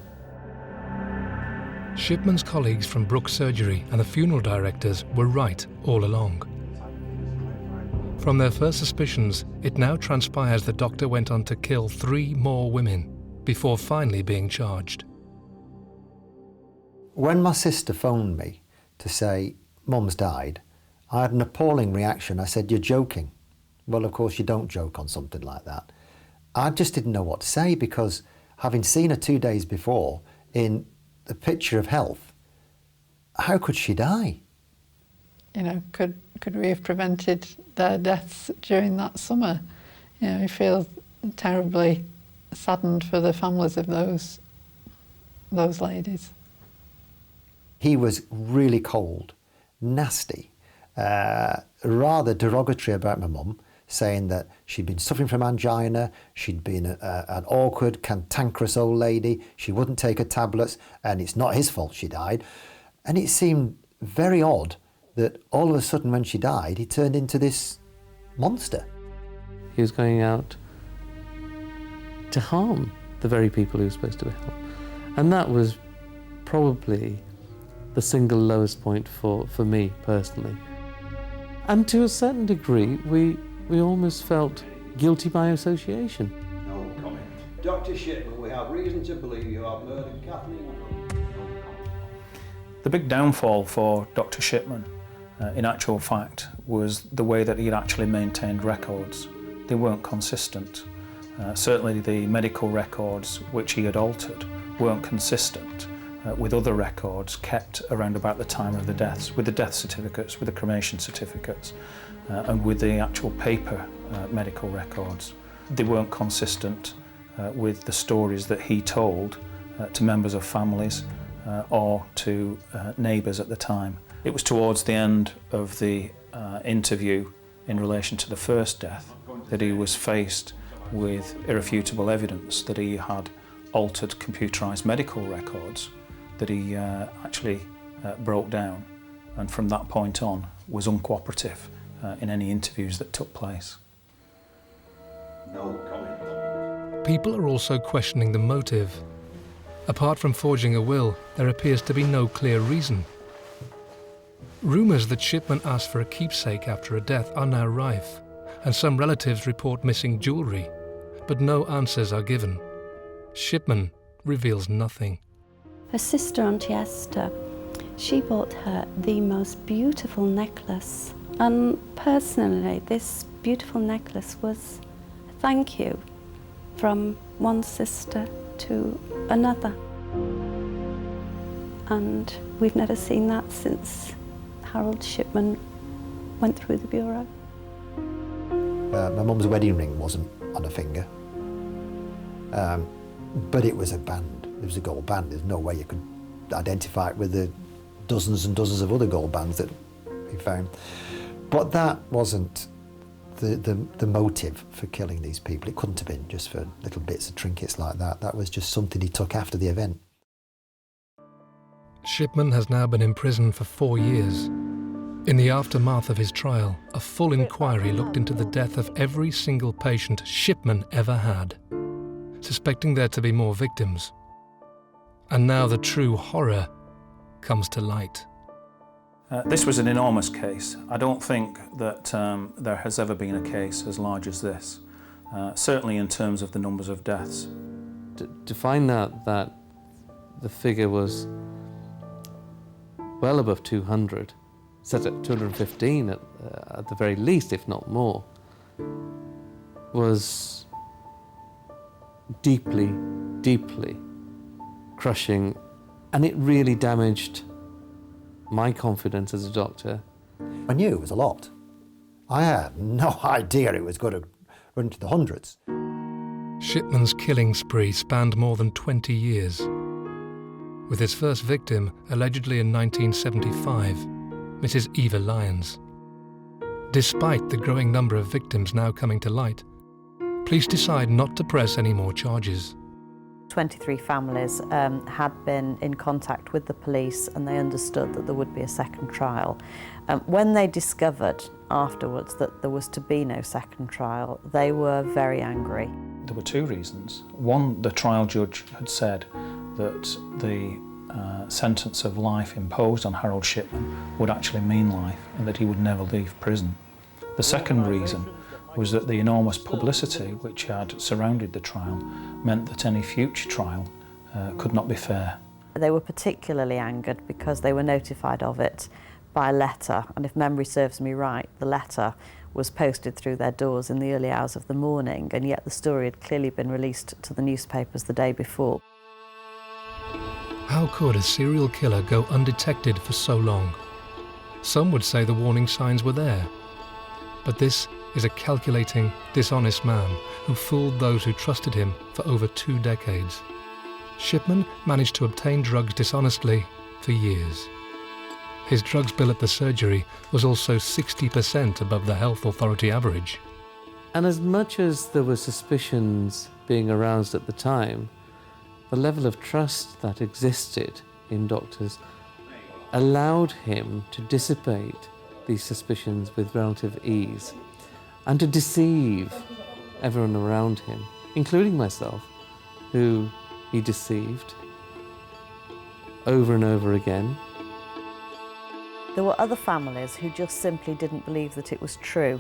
Speaker 2: Shipman's colleagues from Brooks Surgery and the funeral directors were right all along. From their first suspicions, it now transpires the doctor went on to kill 3 more women before finally being charged.
Speaker 7: When my sister phoned me to say, Mum's died, I had an appalling reaction. I said, you're joking. Well, of course, you don't joke on something like that. I just didn't know what to say, because having seen her 2 days before in a picture of health, how could she die?
Speaker 3: You know, could we have prevented their deaths during that summer? You know, I feel terribly saddened for the families of those ladies.
Speaker 7: He was really cold, nasty, rather derogatory about my mum, saying that she'd been suffering from angina, she'd been an awkward, cantankerous old lady, she wouldn't take her tablets, and it's not his fault she died. And it seemed very odd that all of a sudden when she died, he turned into this monster.
Speaker 8: He was going out to harm the very people he was supposed to help. And that was probably the single lowest point for me personally. And to a certain degree, we almost felt guilty by association.
Speaker 12: No comment. Dr. Shipman, we have reason to believe you have murdered Kathleen.
Speaker 5: The big downfall for Dr. Shipman, in actual fact, was the way that he had actually maintained records. They weren't consistent. Certainly the medical records which he had altered weren't consistent with other records kept around about the time of the deaths, with the death certificates, with the cremation certificates, and with the actual paper medical records. They weren't consistent with the stories that he told to members of families or to neighbours at the time. It was towards the end of the interview in relation to the first death that he was faced with irrefutable evidence that he had altered computerised medical records that he actually broke down, and from that point on was uncooperative in any interviews that took place.
Speaker 12: No comment.
Speaker 2: People are also questioning the motive. Apart from forging a will, there appears to be no clear reason. Rumours that Shipman asked for a keepsake after a death are now rife, and some relatives report missing jewellery, but no answers are given. Shipman reveals nothing.
Speaker 10: Her sister, Auntie Esther, she bought her the most beautiful necklace. And personally, this beautiful necklace was a thank you from one sister to another. And we've never seen that since Harold Shipman went through the bureau.
Speaker 7: My mum's wedding ring wasn't on her finger, but it was a band. It was a gold band. There's no way you could identify it with the dozens and dozens of other gold bands that we found. But that wasn't the motive for killing these people. It couldn't have been just for little bits of trinkets like that. That was just something he took after the event.
Speaker 2: Shipman has now been in prison for 4 years. In the aftermath of his trial, a full inquiry looked into the death of every single patient Shipman ever had, suspecting there to be more victims. And now the true horror comes to light.
Speaker 5: This was an enormous case. I don't think that there has ever been a case as large as this, certainly in terms of the numbers of deaths.
Speaker 8: To find out that the figure was well above 200, set at 215 at the very least, if not more, was deeply, deeply crushing, and it really damaged my confidence as a doctor.
Speaker 7: I knew it was a lot. I had no idea it was going to run into the hundreds.
Speaker 2: Shipman's killing spree spanned more than 20 years. With his first victim allegedly in 1975, Mrs. Eva Lyons. Despite the growing number of victims now coming to light, police decide not to press any more charges.
Speaker 13: 23 families had been in contact with the police, and they understood that there would be a second trial. When they discovered afterwards that there was to be no second trial, they were very angry.
Speaker 5: There were two reasons. One, the trial judge had said that the sentence of life imposed on Harold Shipman would actually mean life and that he would never leave prison. The second reason was that the enormous publicity which had surrounded the trial meant that any future trial could not be fair.
Speaker 13: They were particularly angered because they were notified of it by letter, and if memory serves me right, the letter was posted through their doors in the early hours of the morning, and yet the story had clearly been released to the newspapers the day before.
Speaker 2: How could a serial killer go undetected for so long? Some would say the warning signs were there. But this is a calculating, dishonest man who fooled those who trusted him for over 2 decades. Shipman managed to obtain drugs dishonestly for years. His drugs bill at the surgery was also 60% above the health authority average.
Speaker 8: And as much as there were suspicions being aroused at the time, the level of trust that existed in doctors allowed him to dissipate these suspicions with relative ease and to deceive everyone around him, including myself, who he deceived over and over again.
Speaker 13: There were other families who just simply didn't believe that it was true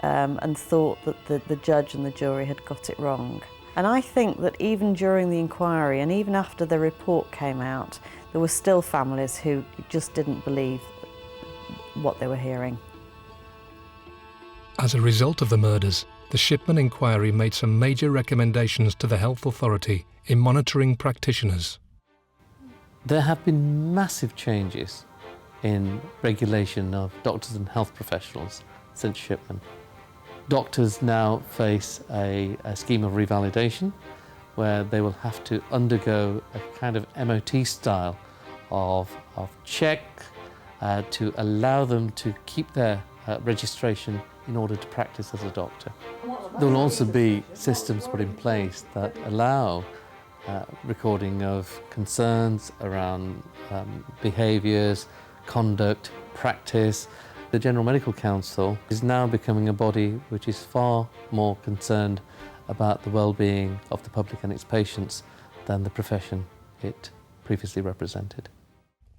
Speaker 13: and thought that the judge and the jury had got it wrong. And I think that even during the inquiry and even after the report came out, there were still families who just didn't believe what they were hearing.
Speaker 2: As a result of the murders, the Shipman inquiry made some major recommendations to the health authority in monitoring practitioners.
Speaker 8: There have been massive changes in regulation of doctors and health professionals since Shipman. Doctors now face a scheme of revalidation where they will have to undergo a kind of MOT style of check to allow them to keep their registration in order to practice as a doctor. There will also be systems put in place that allow recording of concerns around behaviours, conduct, practice. The General Medical Council is now becoming a body which is far more concerned about the well-being of the public and its patients than the profession it previously represented.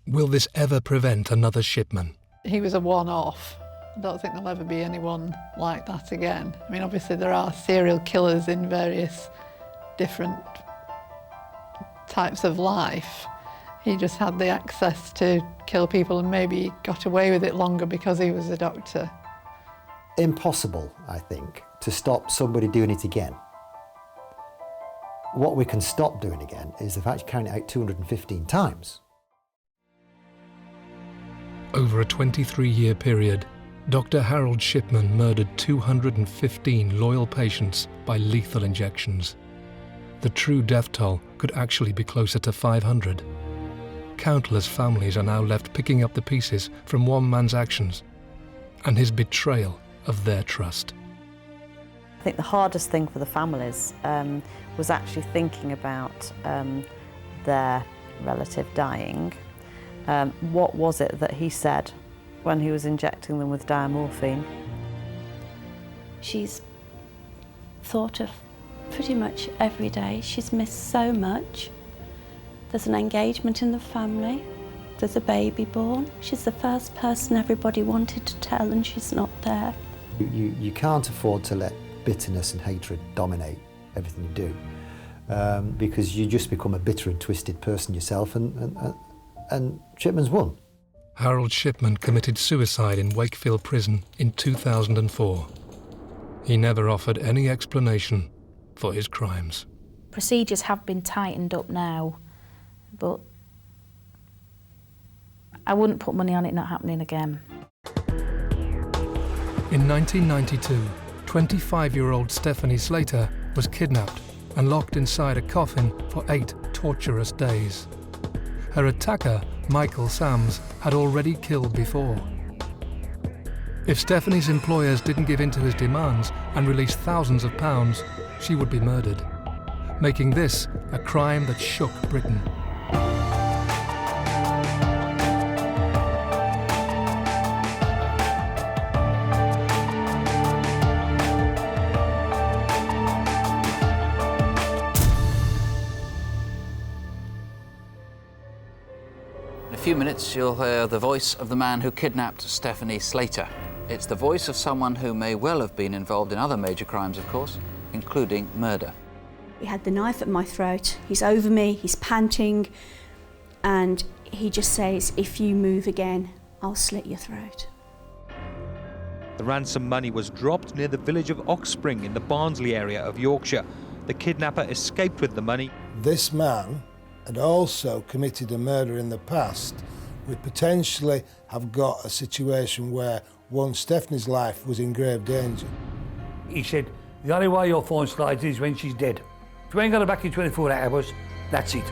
Speaker 2: Will this ever prevent another Shipman?
Speaker 3: He was a one-off. I don't think there'll ever be anyone like that again. I mean, obviously there are serial killers in various different types of life. He just had the access to kill people and maybe got away with it longer because he was a doctor.
Speaker 7: Impossible, I think, to stop somebody doing it again. What we can stop doing again is the fact carrying it out 215 times.
Speaker 2: Over a 23-year period, Dr. Harold Shipman murdered 215 loyal patients by lethal injections. The true death toll could actually be closer to 500. Countless families are now left picking up the pieces from one man's actions and his betrayal of their trust.
Speaker 13: I think the hardest thing for the families was actually thinking about their relative dying, What was it that he said when he was injecting them with diamorphine?
Speaker 10: She's thought of pretty much every day. She's missed so much. There's an engagement in the family. There's a baby born. She's the first person everybody wanted to tell, and she's not there.
Speaker 7: You can't afford to let bitterness and hatred dominate everything you do, because you just become a bitter and twisted person yourself, and Shipman's won.
Speaker 2: Harold Shipman committed suicide in Wakefield Prison in 2004. He never offered any explanation for his crimes.
Speaker 9: Procedures have been tightened up now, but I wouldn't put money on it not happening again.
Speaker 2: In 1992, 25-year-old Stephanie Slater was kidnapped and locked inside a coffin for 8 torturous days. Her attacker, Michael Sams, had already killed before. If Stephanie's employers didn't give in to his demands and release thousands of pounds, she would be murdered, making this a crime that shook Britain.
Speaker 14: In a few minutes, you'll hear the voice of the man who kidnapped Stephanie Slater. It's the voice of someone who may well have been involved in other major crimes, of course, including murder.
Speaker 15: He had the knife at my throat. He's over me, he's panting, and he just says, "If you move again, I'll slit your throat."
Speaker 16: The ransom money was dropped near the village of Oxspring in the Barnsley area of Yorkshire. The kidnapper escaped with the money.
Speaker 17: This man had also committed a murder in the past. We potentially have got a situation where Stephanie's life was in grave danger.
Speaker 18: He said, the only way you'll find Slater is when she's dead. If you ain't got her back in 24 hours, that's it.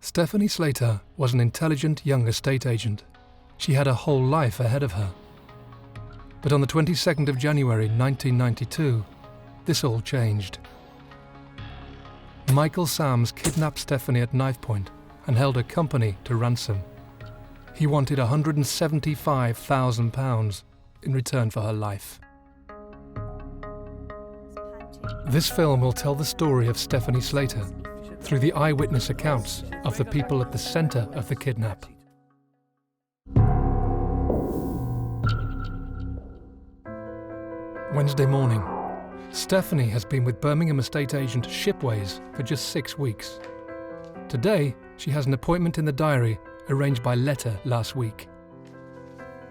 Speaker 2: Stephanie Slater was an intelligent young estate agent. She had a whole life ahead of her. But on the 22nd of January 1992, this all changed. Michael Sams kidnapped Stephanie at knife point and held her company to ransom. He wanted £175,000 in return for her life. This film will tell the story of Stephanie Slater through the eyewitness accounts of the people at the centre of the kidnap. Wednesday morning. Stephanie has been with Birmingham estate agent Shipways for just 6 weeks. Today, she has an appointment in the diary arranged by letter last week.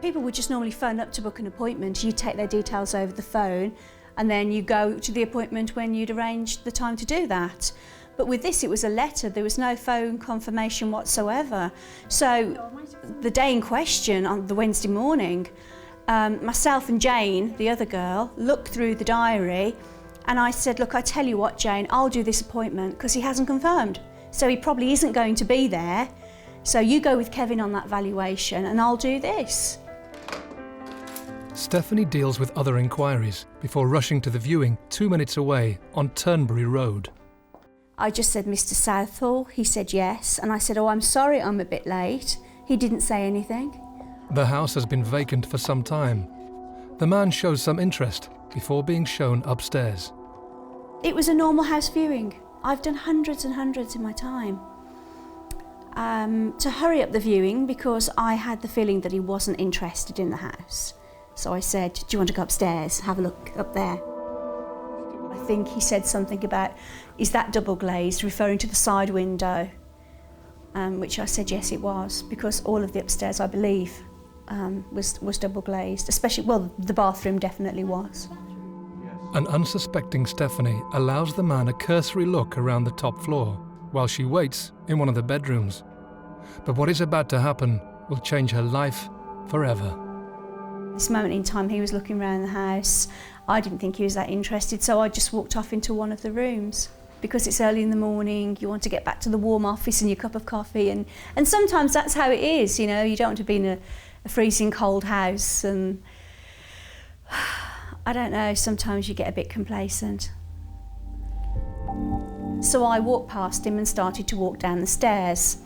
Speaker 15: People would just normally phone up to book an appointment. You take their details over the phone, and then you go to the appointment when you'd arranged the time to do that. But with this, it was a letter. There was no phone confirmation whatsoever. So the day in question, on the Wednesday morning, myself and Jane, the other girl, looked through the diary, and I said, look, I tell you what, Jane, I'll do this appointment because he hasn't confirmed. So he probably isn't going to be there. So you go with Kevin on that valuation and I'll do this.
Speaker 2: Stephanie deals with other inquiries before rushing to the viewing 2 minutes away on Turnberry Road.
Speaker 15: I just said, Mr. Southall. He said yes. And I said, oh, I'm sorry I'm a bit late. He didn't say anything.
Speaker 2: The house has been vacant for some time. The man shows some interest before being shown upstairs.
Speaker 15: It was a normal house viewing. I've done hundreds and hundreds in my time. To hurry up the viewing because I had the feeling that he wasn't interested in the house. So I said, do you want to go upstairs, have a look up there? I think he said something about, is that double glazed, referring to the side window, which I said yes it was, because all of the upstairs, I believe, was double glazed, especially, well, the bathroom definitely was.
Speaker 2: An unsuspecting Stephanie allows the man a cursory look around the top floor while she waits in one of the bedrooms. But what is about to happen will change her life forever.
Speaker 15: This moment in time, he was looking around the house. I didn't think he was that interested, so I just walked off into one of the rooms. Because it's early in the morning, you want to get back to the warm office and your cup of coffee, and sometimes that's how it is, you know, you don't want to be in a freezing cold house, and I don't know, sometimes you get a bit complacent. So I walked past him and started to walk down the stairs.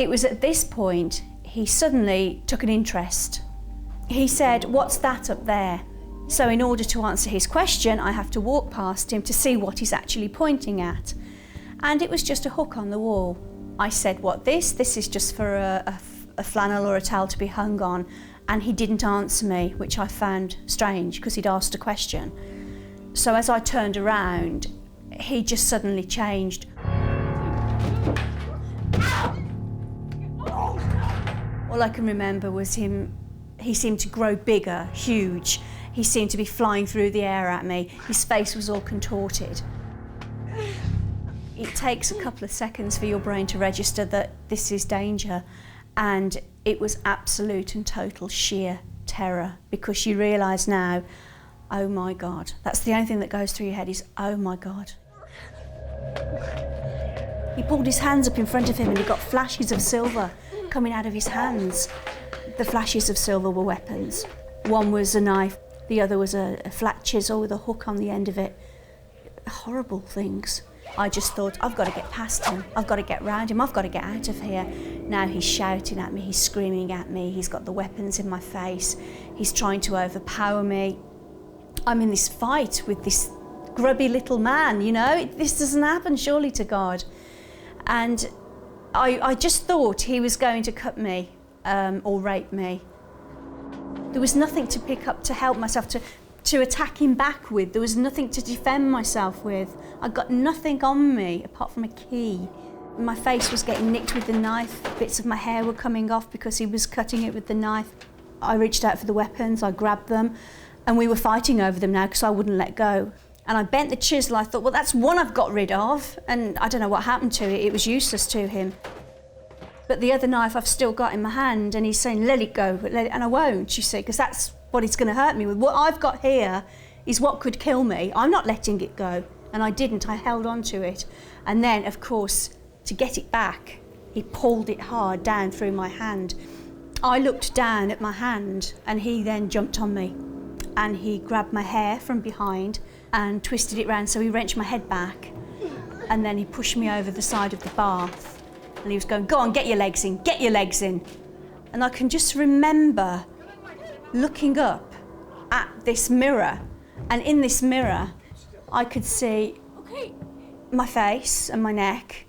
Speaker 15: It was at this point he suddenly took an interest. He said, "What's that up there?" So in order to answer his question, I have to walk past him to see what he's actually pointing at. And it was just a hook on the wall. I said, "What this? This is just for a flannel or a towel to be hung on." And he didn't answer me, which I found strange because he'd asked a question. So as I turned around, he just suddenly changed. All I can remember was him, he seemed to grow bigger, huge. He seemed to be flying through the air at me. His face was all contorted. It takes a couple of seconds for your brain to register that this is danger. And it was absolute and total sheer terror, because you realise now, oh my God. That's the only thing that goes through your head is, oh my God. He pulled his hands up in front of him and he got flashes of silver coming out of his hands. The flashes of silver were weapons. One was a knife, the other was a flat chisel with a hook on the end of it. Horrible things. I just thought, I've got to get past him, I've got to get round him, I've got to get out of here. Now he's shouting at me, he's screaming at me, he's got the weapons in my face, he's trying to overpower me. I'm in this fight with this grubby little man, you know, this doesn't happen surely to God. And I just thought he was going to cut me or rape me. There was nothing to pick up to help myself, to attack him back with. There was nothing to defend myself with. I got nothing on me apart from a key. My face was getting nicked with the knife. Bits of my hair were coming off because he was cutting it with the knife. I reached out for the weapons, I grabbed them, and we were fighting over them now because I wouldn't let go. And I bent the chisel. I thought, well, that's one I've got rid of, and I don't know what happened to it. It was useless to him. But the other knife I've still got in my hand, and he's saying, let it go, and I won't, you see, because that's what it's going to hurt me with. What I've got here is what could kill me. I'm not letting it go. And I didn't, I held on to it. And then, of course, to get it back, he pulled it hard down through my hand. I looked down at my hand, and he then jumped on me. And he grabbed my hair from behind and twisted it round, so he wrenched my head back. And then he pushed me over the side of the bath. And he was going, go on, get your legs in, get your legs in. And I can just remember looking up at this mirror, and in this mirror I could see my face and my neck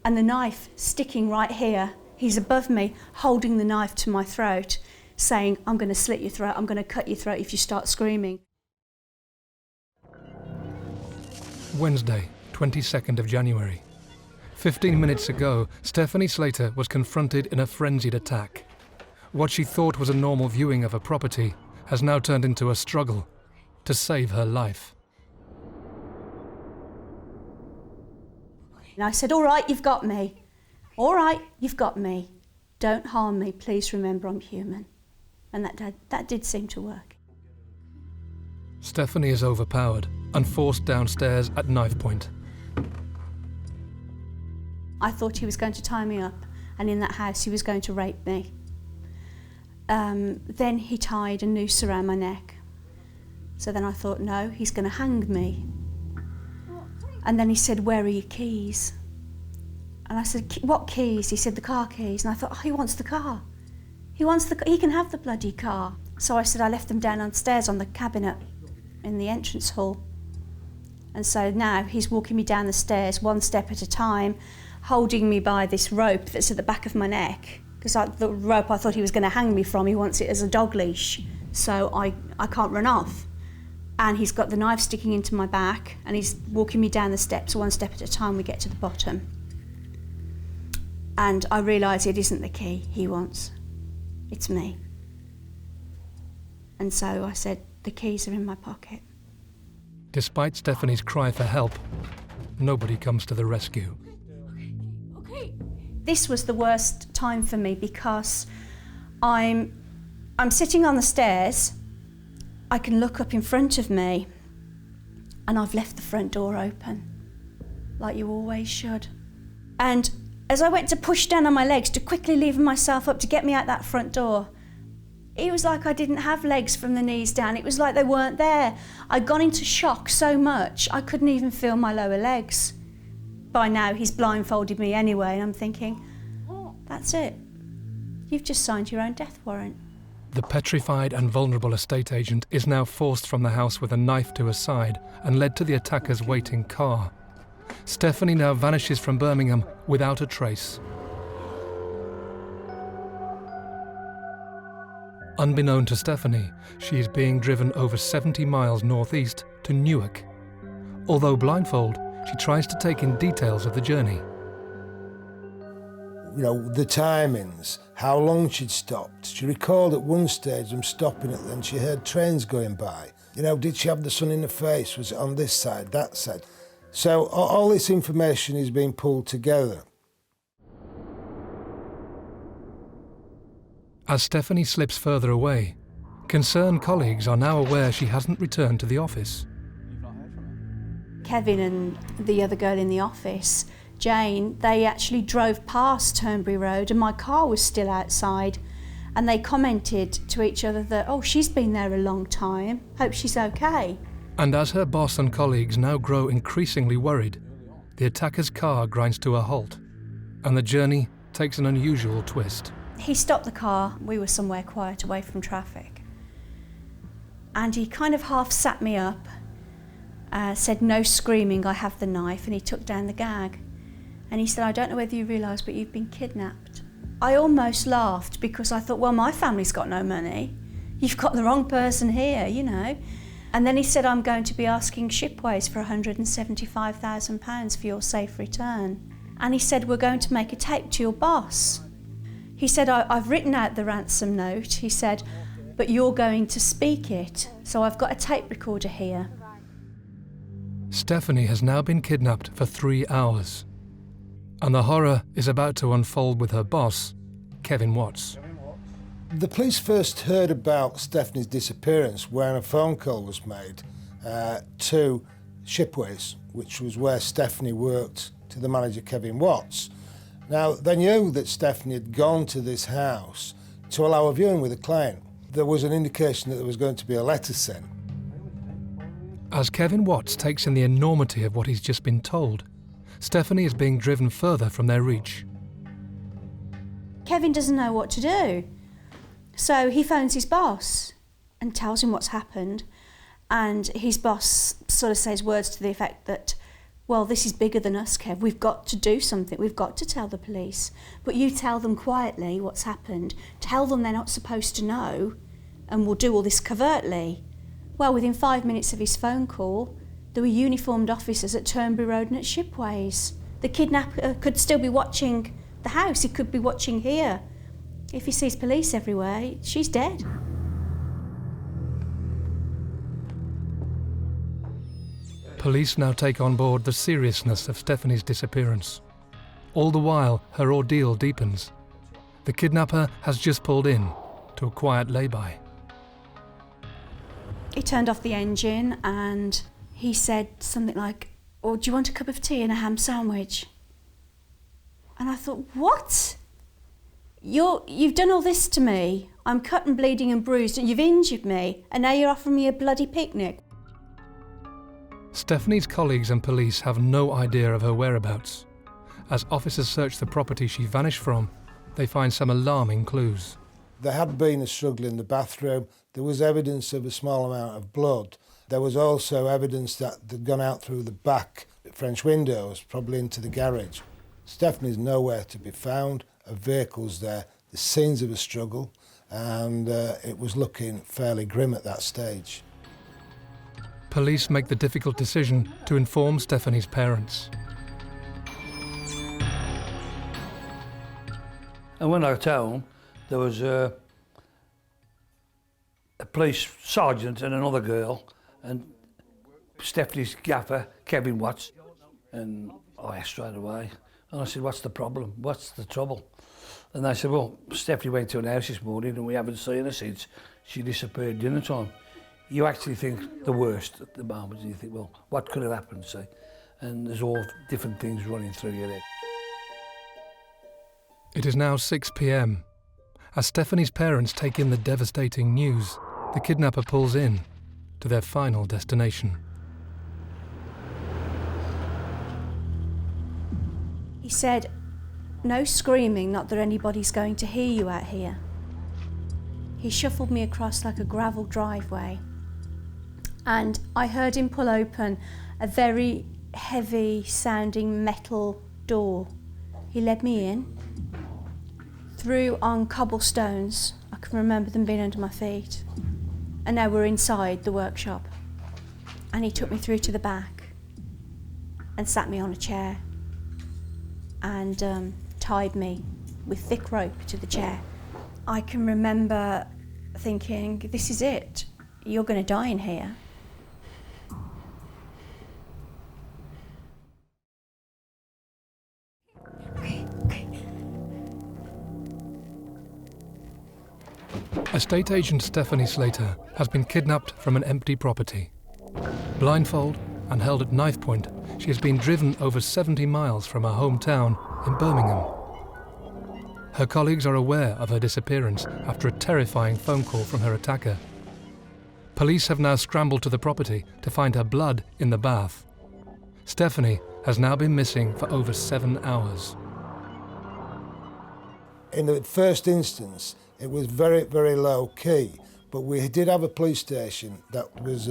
Speaker 15: and the knife sticking right here. He's above me holding the knife to my throat, saying, I'm going to slit your throat, I'm going to cut your throat if you start screaming.
Speaker 2: Wednesday, 22nd of January. 15 minutes ago, Stephanie Slater was confronted in a frenzied attack. What she thought was a normal viewing of her property has now turned into a struggle to save her life.
Speaker 15: And I said, all right, you've got me. All right, you've got me. Don't harm me, please remember I'm human. And that did seem to work.
Speaker 2: Stephanie is overpowered and forced downstairs at knife point.
Speaker 15: I thought he was going to tie me up, and in that house he was going to rape me. Then he tied a noose around my neck. So then I thought, no, he's going to hang me. And then he said, where are your keys? And I said, what keys? He said, the car keys. And I thought, oh, he wants the car. He can have the bloody car. So I said, I left them downstairs on the cabinet in the entrance hall. And so now he's walking me down the stairs one step at a time, holding me by this rope that's at the back of my neck. Because the rope I thought he was going to hang me from, he wants it as a dog leash. So I can't run off. And he's got the knife sticking into my back, and he's walking me down the steps one step at a time. We get to the bottom. And I realise it isn't the key he wants. It's me. And so I said, the keys are in my pocket.
Speaker 2: Despite Stephanie's cry for help, nobody comes to the rescue.
Speaker 15: This was the worst time for me because I'm sitting on the stairs. I can look up in front of me, and I've left the front door open, like you always should. And as I went to push down on my legs to quickly lever myself up to get me out that front door, it was like I didn't have legs from the knees down. It was like they weren't there. I'd gone into shock so much, I couldn't even feel my lower legs. By now, he's blindfolded me anyway, and I'm thinking, That's it. You've just signed your own death warrant.
Speaker 2: The petrified and vulnerable estate agent is now forced from the house with a knife to her side and led to the attacker's waiting car. Stephanie now vanishes from Birmingham without a trace. Unbeknown to Stephanie, she is being driven over 70 miles northeast to Newark. Although blindfold, she tries to take in details of the journey.
Speaker 17: You know, the timings, how long she'd stopped. She recalled at one stage them stopping at them, she heard trains going by. You know, did she have the sun in the face? Was it on this side, that side? So all this information is being pulled together.
Speaker 2: As Stephanie slips further away, concerned colleagues are now aware she hasn't returned to the office.
Speaker 15: Kevin and the other girl in the office, Jane, they actually drove past Turnberry Road and my car was still outside, and they commented to each other that, oh, she's been there a long time, hope she's okay.
Speaker 2: And as her boss and colleagues now grow increasingly worried, the attacker's car grinds to a halt, and the journey takes an unusual twist.
Speaker 15: He stopped the car, we were somewhere quiet away from traffic, and he kind of half sat me up, said, no screaming, I have the knife, and he took down the gag. And he said, I don't know whether you realise, but you've been kidnapped. I almost laughed because I thought, well, my family's got no money. You've got the wrong person here, you know. And then he said, I'm going to be asking Shipways for £175,000 for your safe return. And he said, we're going to make a tape to your boss. He said, I've written out the ransom note. He said, but you're going to speak it. So I've got a tape recorder here.
Speaker 2: Stephanie has now been kidnapped for 3 hours. And the horror is about to unfold with her boss, Kevin Watts.
Speaker 17: The police first heard about Stephanie's disappearance when a phone call was made to Shipways, which was where Stephanie worked, to the manager Kevin Watts. Now, they knew that Stephanie had gone to this house to allow a viewing with a client. There was an indication that there was going to be a letter sent.
Speaker 2: As Kevin Watts takes in the enormity of what he's just been told, Stephanie is being driven further from their reach.
Speaker 15: Kevin doesn't know what to do. So he phones his boss and tells him what's happened. And his boss sort of says words to the effect that, well, this is bigger than us, Kev. We've got to do something. We've got to tell the police. But you tell them quietly what's happened. Tell them they're not supposed to know, and we'll do all this covertly. Well, within 5 minutes of his phone call, there were uniformed officers at Turnberry Road and at Shipways. The kidnapper could still be watching the house. He could be watching here. If he sees police everywhere, she's dead.
Speaker 2: Police now take on board the seriousness of Stephanie's disappearance. All the while, her ordeal deepens. The kidnapper has just pulled in to a quiet lay-by.
Speaker 15: He turned off the engine and he said something like, oh, do you want a cup of tea and a ham sandwich? And I thought, what? You've done all this to me. I'm cut and bleeding and bruised and you've injured me, and now you're offering me a bloody picnic.
Speaker 2: Stephanie's colleagues and police have no idea of her whereabouts. As officers search the property she vanished from, they find some alarming clues.
Speaker 17: There had been a struggle in the bathroom. There was evidence of a small amount of blood. There was also evidence that they'd gone out through the back French windows, probably into the garage. Stephanie's nowhere to be found. A vehicle's there. There's scenes of a struggle, and it was looking fairly grim at that stage.
Speaker 2: Police make the difficult decision to inform Stephanie's parents.
Speaker 18: And when I got home, there was a police sergeant and another girl, and Stephanie's gaffer, Kevin Watts. And I asked straight away, and I said, what's the problem? What's the trouble? And they said, well, Stephanie went to an house this morning and we haven't seen her since she disappeared dinner time. You actually think the worst at the moment, and you think, well, what could have happened, see? And there's all different things running through your head.
Speaker 2: It is now 6 p.m. As Stephanie's parents take in the devastating news, the kidnapper pulls in to their final destination.
Speaker 15: He said, No screaming, not that anybody's going to hear you out here. He shuffled me across like a gravel driveway, and I heard him pull open a very heavy sounding metal door. He led me in, through on cobblestones. I can remember them being under my feet. And now we're inside the workshop. And he took me through to the back and sat me on a chair and tied me with thick rope to the chair. I can remember thinking, this is it. You're going to die in here.
Speaker 2: Estate agent Stephanie Slater has been kidnapped from an empty property. Blindfold and held at knife point, she has been driven over 70 miles from her hometown in Birmingham. Her colleagues are aware of her disappearance after a terrifying phone call from her attacker. Police have now scrambled to the property to find her blood in the bath. Stephanie has now been missing for over 7 hours.
Speaker 17: In the first instance, it was very, very low key, but we did have a police station that was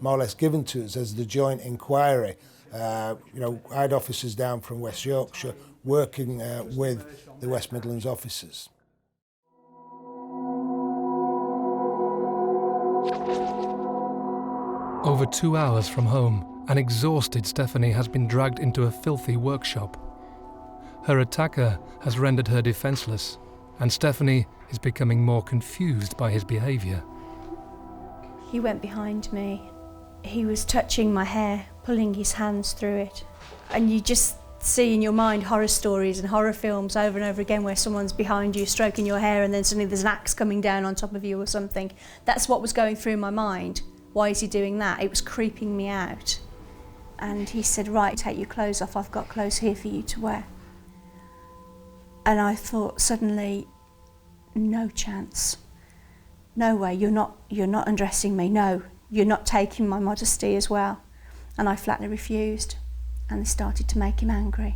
Speaker 17: more or less given to us as the joint inquiry. I had officers down from West Yorkshire working with the West Midlands officers.
Speaker 2: Over 2 hours from home, an exhausted Stephanie has been dragged into a filthy workshop. Her attacker has rendered her defenceless, and Stephanie is becoming more confused by his behaviour.
Speaker 15: He went behind me. He was touching my hair, pulling his hands through it. And you just see in your mind horror stories and horror films over and over again where someone's behind you stroking your hair and then suddenly there's an axe coming down on top of you or something. That's what was going through my mind. Why is he doing that? It was creeping me out. And he said, right, take your clothes off. I've got clothes here for you to wear. And I thought suddenly, no chance. No way, you're not undressing me. No, you're not taking my modesty as well. And I flatly refused. And they started to make him angry.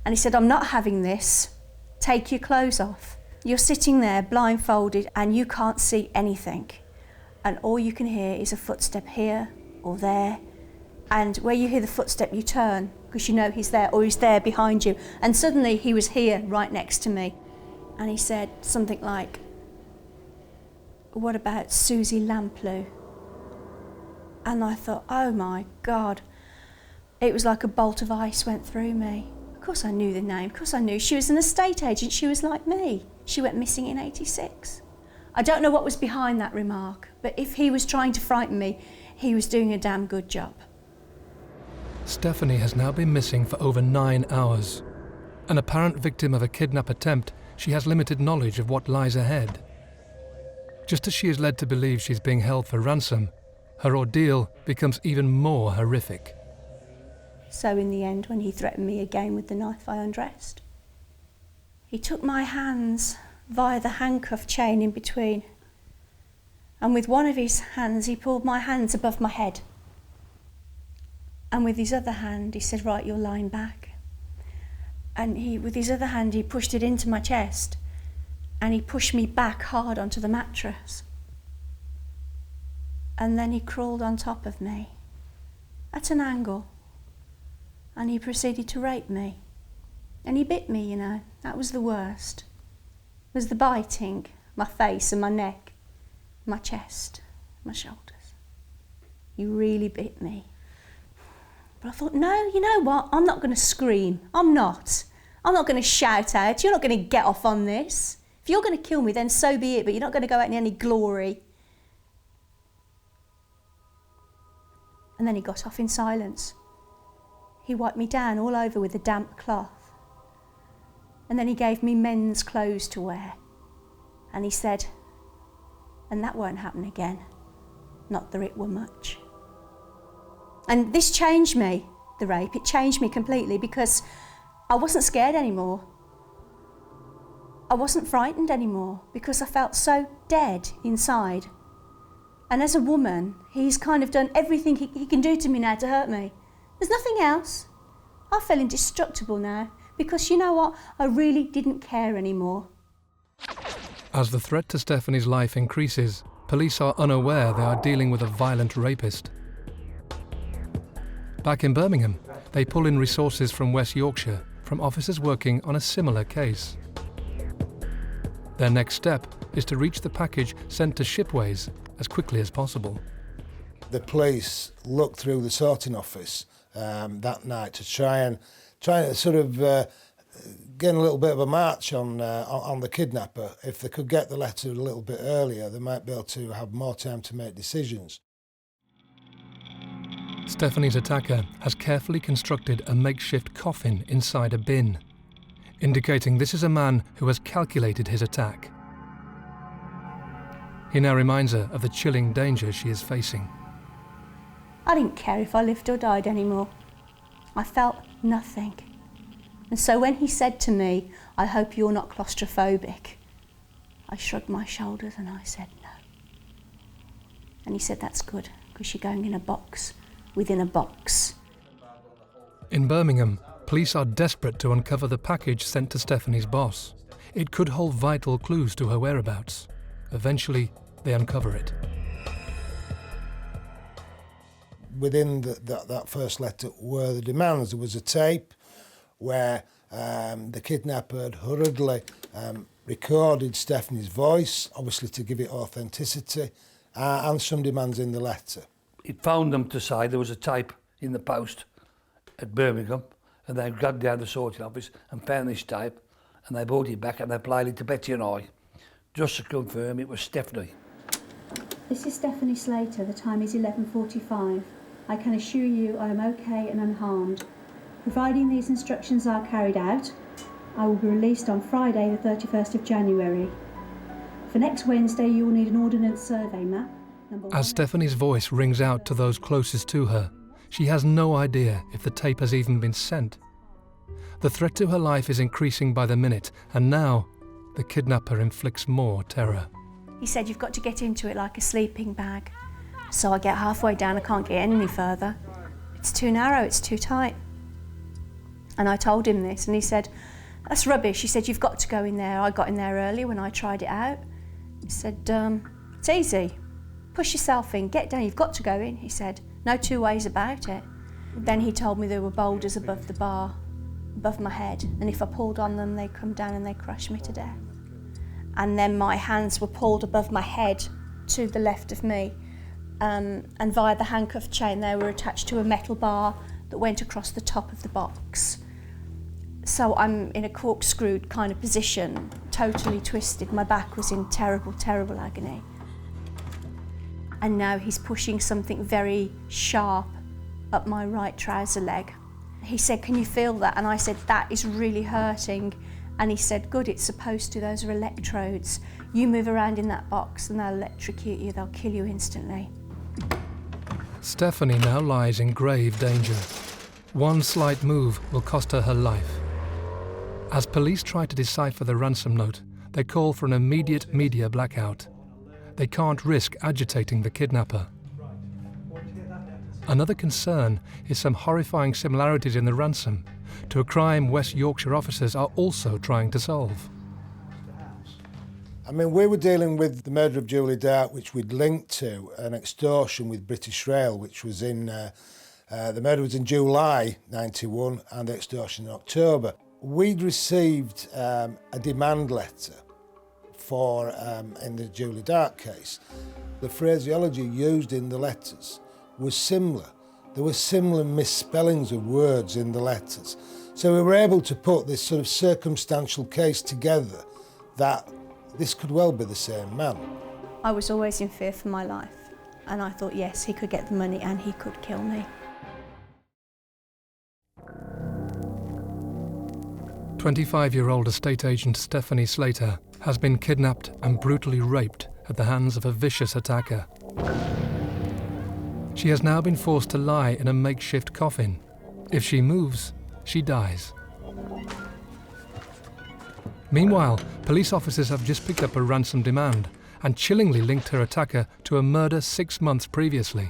Speaker 15: And he said, I'm not having this. Take your clothes off. You're sitting there blindfolded and you can't see anything. And all you can hear is a footstep here or there. And where you hear the footstep, you turn because you know he's there or he's there behind you. And suddenly he was here right next to me. And he said something like, what about Susie Lamplugh? And I thought, oh my God. It was like a bolt of ice went through me. Of course I knew the name, of course I knew. She was an estate agent, she was like me. She went missing in '86. I don't know what was behind that remark, but if he was trying to frighten me, he was doing a damn good job.
Speaker 2: Stephanie has now been missing for over 9 hours. An apparent victim of a kidnap attempt, she has limited knowledge of what lies ahead. Just as she is led to believe she's being held for ransom, her ordeal becomes even more horrific.
Speaker 15: So in the end, when he threatened me again with the knife, I undressed. He took my hands via the handcuff chain in between, and with one of his hands he pulled my hands above my head, and with his other hand he said, right, you're lying back. And with his other hand he pushed it into my chest and he pushed me back hard onto the mattress, and then he crawled on top of me at an angle and he proceeded to rape me. And he bit me, you know. That was the worst. It was the biting, my face and my neck, my chest, my shoulders. He really bit me. But I thought, no, you know what? I'm not going to scream. I'm not going to shout out. You're not going to get off on this. If you're going to kill me, then so be it, but you're not going to go out in any glory. And then he got off in silence. He wiped me down all over with a damp cloth. And then he gave me men's clothes to wear. And he said, and that won't happen again. Not that it were much. And this changed me, the rape. It changed me completely because I wasn't scared anymore. I wasn't frightened anymore because I felt so dead inside. And as a woman, he's kind of done everything he can do to me now to hurt me. There's nothing else. I feel indestructible now Because you know what? I really didn't care anymore.
Speaker 2: As the threat to Stephanie's life increases, police are unaware they are dealing with a violent rapist. Back in Birmingham, they pull in resources from West Yorkshire from officers working on a similar case. Their next step is to reach the package sent to Shipways as quickly as possible.
Speaker 17: The police looked through the sorting office that night to try to sort of get a little bit of a march on the kidnapper. If they could get the letter a little bit earlier, they might be able to have more time to make decisions.
Speaker 2: Stephanie's attacker has carefully constructed a makeshift coffin inside a bin, indicating this is a man who has calculated his attack. He now reminds her of the chilling danger she is facing.
Speaker 15: I didn't care if I lived or died anymore. I felt nothing. And so when he said to me, "I hope you're not claustrophobic," I shrugged my shoulders and I said no. And he said, "That's good, because you're going in a box within a box."
Speaker 2: In Birmingham, police are desperate to uncover the package sent to Stephanie's boss. It could hold vital clues to her whereabouts. Eventually, they uncover it.
Speaker 17: Within that first letter were the demands. There was a tape where the kidnapper had hurriedly recorded Stephanie's voice, obviously to give it authenticity, and some demands in the letter.
Speaker 18: It phoned them to say there was a tape in the post at Birmingham, and they got down the sorting office and found this tape, and they brought it back and they played it to Betty and I, just to confirm it was Stephanie.
Speaker 19: This is Stephanie Slater. The time is 11:45. I can assure you I am okay and unharmed. Providing these instructions are carried out, I will be released on Friday the 31st of January. For next Wednesday you will need an ordnance survey map.
Speaker 2: As Stephanie's voice rings out to those closest to her, she has no idea if the tape has even been sent. The threat to her life is increasing by the minute, and now the kidnapper inflicts more terror.
Speaker 15: He said, "You've got to get into it like a sleeping bag." So I get halfway down, I can't get any further. It's too narrow, it's too tight. And I told him this, and he said, "That's rubbish." He said, "You've got to go in there. I got in there early when I tried it out." He said, "It's easy. Push yourself in, get down, you've got to go in." He said, "No two ways about it." Then he told me there were boulders above the bar, above my head, and if I pulled on them, they'd come down and they'd crush me to death. And then my hands were pulled above my head to the left of me, and via the handcuff chain they were attached to a metal bar that went across the top of the box. So I'm in a corkscrewed kind of position, totally twisted. My back was in terrible, terrible agony. And now he's pushing something very sharp up my right trouser leg. He said, "Can you feel that?" And I said, "That is really hurting." And he said, "Good, it's supposed to, those are electrodes. You move around in that box and they'll electrocute you, they'll kill you instantly."
Speaker 2: Stephanie now lies in grave danger. One slight move will cost her her life. As police try to decipher the ransom note, they call for an immediate media blackout. They can't risk agitating the kidnapper. Another concern is some horrifying similarities in the ransom to a crime West Yorkshire officers are also trying to solve.
Speaker 17: I mean, we were dealing with the murder of Julie Dart, which we'd linked to an extortion with British Rail, which was in, the murder was in July 91 and the extortion in October. We'd received a demand letter for, in the Julie Dart case. The phraseology used in the letters was similar. There were similar misspellings of words in the letters. So we were able to put this sort of circumstantial case together that this could well be the same man.
Speaker 15: I was always in fear for my life, and I thought, yes, he could get the money and he could kill me.
Speaker 2: 25-year-old estate agent Stephanie Slater has been kidnapped and brutally raped at the hands of a vicious attacker. She has now been forced to lie in a makeshift coffin. If she moves, she dies. Meanwhile, police officers have just picked up a ransom demand and chillingly linked her attacker to a murder 6 months previously.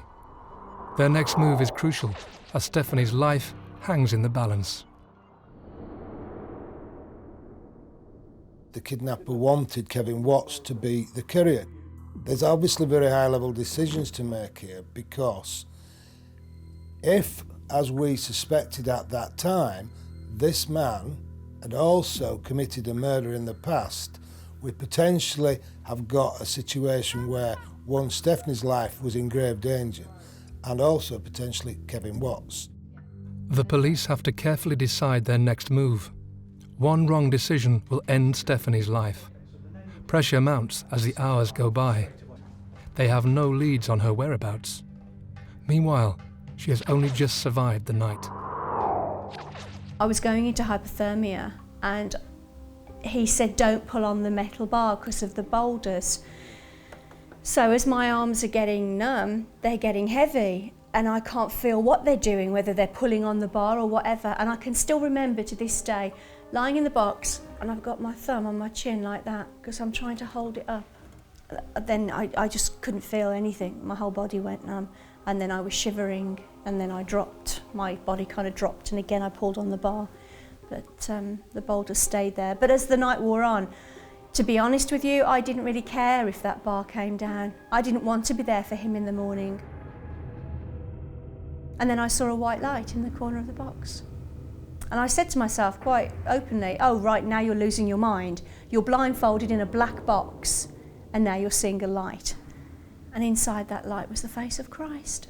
Speaker 2: Their next move is crucial, as Stephanie's life hangs in the balance.
Speaker 17: the kidnapper wanted Kevin Watts to be the courier. There's obviously very high-level decisions to make here, because if, as we suspected at that time, this man had also committed a murder in the past, we potentially have got a situation where, one, Stephanie's life was in grave danger, and also potentially Kevin Watts.
Speaker 2: The police have to carefully decide their next move. One wrong decision will end Stephanie's life. Pressure mounts as the hours go by. They have no leads on her whereabouts. Meanwhile, she has only just survived the night.
Speaker 15: I was going into hypothermia, and he said don't pull on the metal bar because of the boulders. So as my arms are getting numb, they're getting heavy, and I can't feel what they're doing, whether they're pulling on the bar or whatever. And I can still remember to this day lying in the box, and I've got my thumb on my chin like that because I'm trying to hold it up. Then I just couldn't feel anything. My whole body went numb, and then I was shivering, and then I dropped. My body kind of dropped, and again I pulled on the bar, but the boulders stayed there. But as the night wore on, to be honest with you, I didn't really care if that bar came down. I didn't want to be there for him in the morning. And then I saw a white light in the corner of the box. And I said to myself quite openly, oh right, now you're losing your mind. You're blindfolded in a black box, and now you're seeing a light. And inside that light was the face of Christ.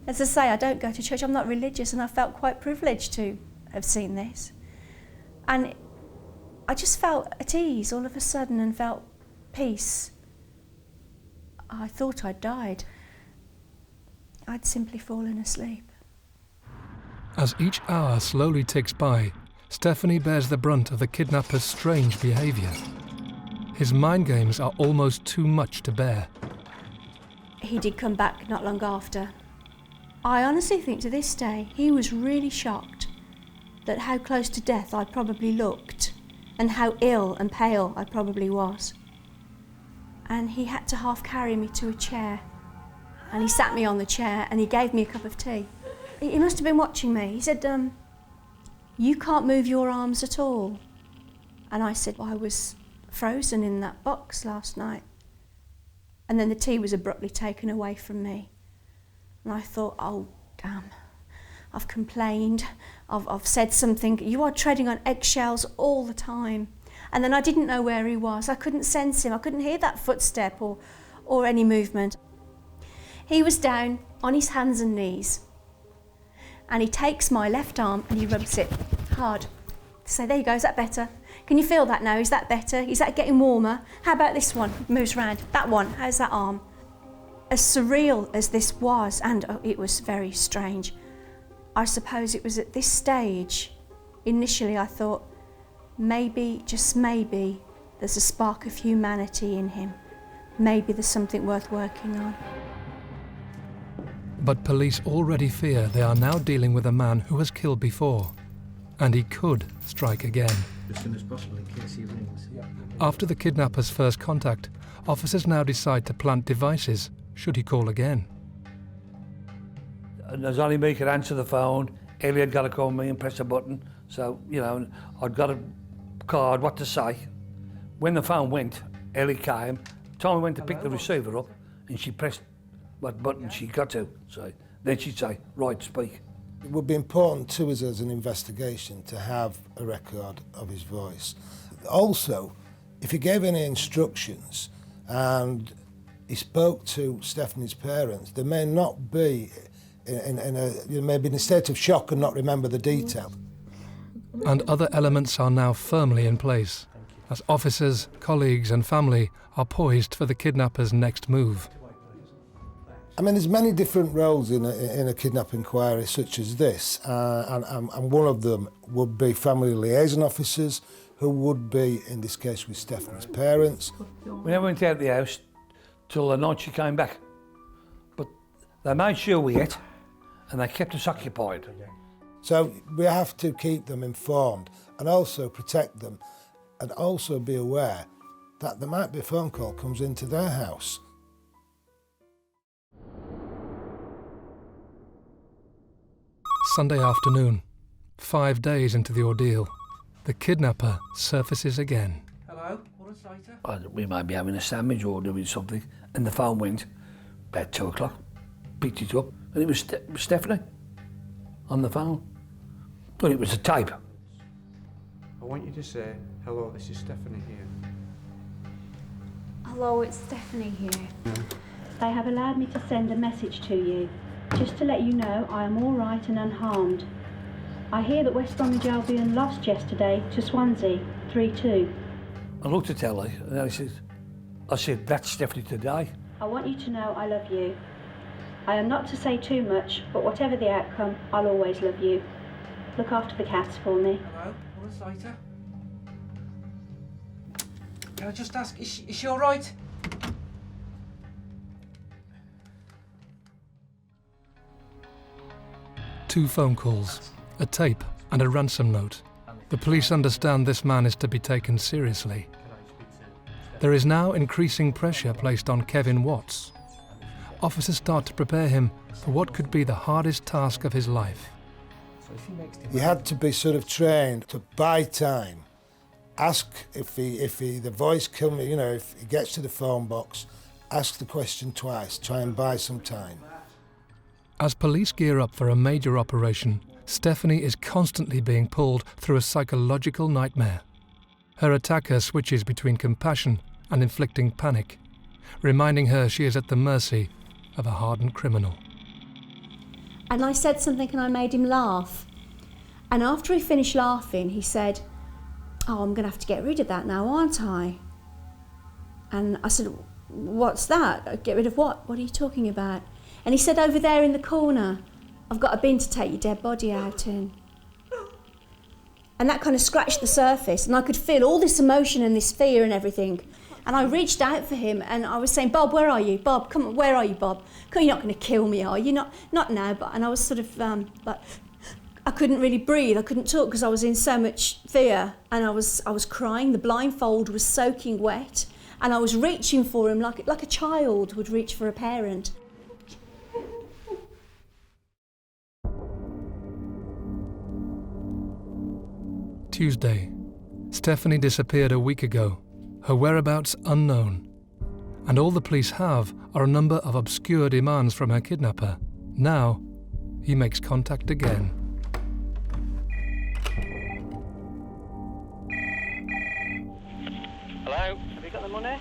Speaker 15: As I say, I don't go to church, I'm not religious, and I felt quite privileged to have seen this. And I just felt at ease all of a sudden and felt peace. I thought I'd died. I'd simply fallen asleep.
Speaker 2: As each hour slowly ticks by, Stephanie bears the brunt of the kidnapper's strange behaviour. His mind games are almost too much to bear.
Speaker 15: He did come back not long after. I honestly think to this day he was really shocked that how close to death I probably looked and how ill and pale I probably was. And he had to half carry me to a chair, and he sat me on the chair and he gave me a cup of tea. He must have been watching me. He said, you can't move your arms at all. And I said, well, I was frozen in that box last night. And then the tea was abruptly taken away from me. And I thought, oh, damn, I've complained, I've said something. You are treading on eggshells all the time. And then I didn't know where he was. I couldn't sense him. I couldn't hear that footstep or any movement. He was down on his hands and knees. And he takes my left arm and he rubs it hard. So there you go, is that better? Can you feel that now? Is that better? Is that getting warmer? How about this one? Moves around. That one, how's that arm? As surreal as this was, and it was very strange, I suppose it was at this stage, initially I thought, maybe, just maybe, there's a spark of humanity in him. Maybe there's something worth working on.
Speaker 2: But police already fear they are now dealing with a man who has killed before, and he could strike again.
Speaker 20: As soon as possible in case he rings.
Speaker 2: After the kidnapper's first contact, officers now decide to plant devices should he call again.
Speaker 18: And there's only me could answer the phone. Ellie had got to call me and press a button. So, you know, I'd got a card, what to say. When the phone went, Ellie came, told me when to pick the receiver up, and she pressed what button she got to. So then she'd say, right, speak.
Speaker 17: It would be important to us as an investigation to have a record of his voice. Also, if he gave any instructions and he spoke to Stephanie's parents, they may not be maybe in a state of shock and not remember the detail.
Speaker 2: And other elements are now firmly in place, as officers, colleagues and family are poised for the kidnapper's next move.
Speaker 17: I mean, there's many different roles in a kidnap inquiry such as this, and one of them would be family liaison officers, who would be, in this case, with Stephanie's parents.
Speaker 18: We never went out the house till the night she came back, but they made sure we ate, and they kept us occupied.
Speaker 17: So we have to keep them informed and also protect them, and also be aware that there might be a phone call comes into their house.
Speaker 2: Sunday afternoon, 5 days into the ordeal, the kidnapper surfaces again.
Speaker 20: Hello.
Speaker 18: We might be having a sandwich or doing something, and the phone went about 2 o'clock. Picked it up, and it was Stephanie on the phone. But it was a tape.
Speaker 20: I want you to say, hello, this is Stephanie here.
Speaker 19: Hello, it's Stephanie here. They have allowed me to send a message to you, just to let you know I am all right and unharmed. I hear that West Bromwich Albion lost yesterday to Swansea, 3-2.
Speaker 18: I looked at Ellie, and I said, that's Stephanie today.
Speaker 19: I want you to know I love you. I am not to say too much, but whatever the outcome, I'll always love you. Look after the cats for me.
Speaker 20: Hello, Laura Slater. Can I just ask, is she all right?
Speaker 2: Two phone calls, a tape and a ransom note. The police understand this man is to be taken seriously. There is now increasing pressure placed on Kevin Watts. Officers start to prepare him for what could be the hardest task of his life.
Speaker 17: He had to be sort of trained to buy time. Ask if the voice comes, if he gets to the phone box, ask the question twice, try and buy some time.
Speaker 2: As police gear up for a major operation, Stephanie is constantly being pulled through a psychological nightmare. Her attacker switches between compassion and inflicting panic, reminding her she is at the mercy of a hardened criminal.
Speaker 15: And I said something and I made him laugh. And after he finished laughing, he said, "Oh, I'm going to have to get rid of that now, aren't I?" And I said, "What's that? Get rid of what? What are you talking about?" And he said, "Over there in the corner, I've got a bin to take your dead body out in." And that kind of scratched the surface, and I could feel all this emotion and this fear and everything. And I reached out for him, and I was saying, "Bob, where are you? Bob, come on, where are you, Bob? You're not going to kill me, are you? Not now." But and I was sort of like, I couldn't really breathe. I couldn't talk because I was in so much fear, and I was crying. The blindfold was soaking wet, and I was reaching for him like a child would reach for a parent.
Speaker 2: Tuesday. Stephanie disappeared a week ago, her whereabouts unknown. And all the police have are a number of obscure demands from her kidnapper. Now, he makes contact again.
Speaker 21: Hello?
Speaker 22: Have you got the money?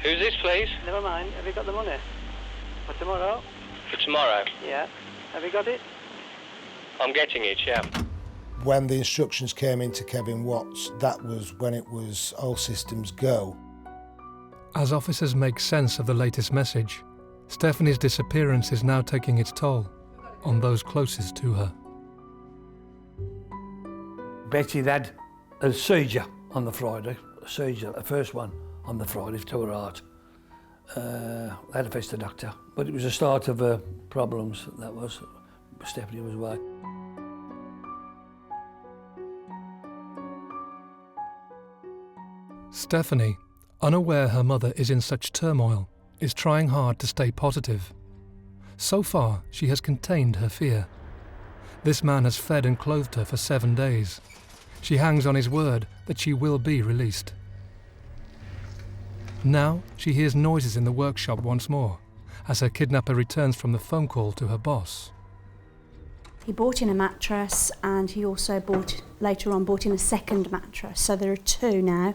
Speaker 21: Who's this, please?
Speaker 22: Never mind. Have you got the money? For tomorrow?
Speaker 21: For tomorrow?
Speaker 22: Yeah. Have you got it?
Speaker 21: I'm getting it, yeah.
Speaker 17: When the instructions came into Kevin Watts, that was when it was all systems go.
Speaker 2: As officers make sense of the latest message, Stephanie's disappearance is now taking its toll on those closest to her.
Speaker 18: Betty had a seizure on the Friday, the first one on the Friday to her heart. They had to fetch the doctor, but it was the start of problems. That was, Stephanie was away.
Speaker 2: Stephanie, unaware her mother is in such turmoil, is trying hard to stay positive. So far, she has contained her fear. This man has fed and clothed her for 7 days. She hangs on his word that she will be released. Now, she hears noises in the workshop once more, as her kidnapper returns from the phone call to her boss.
Speaker 15: He bought in a mattress, and he also later on bought in a second mattress. So there are two now.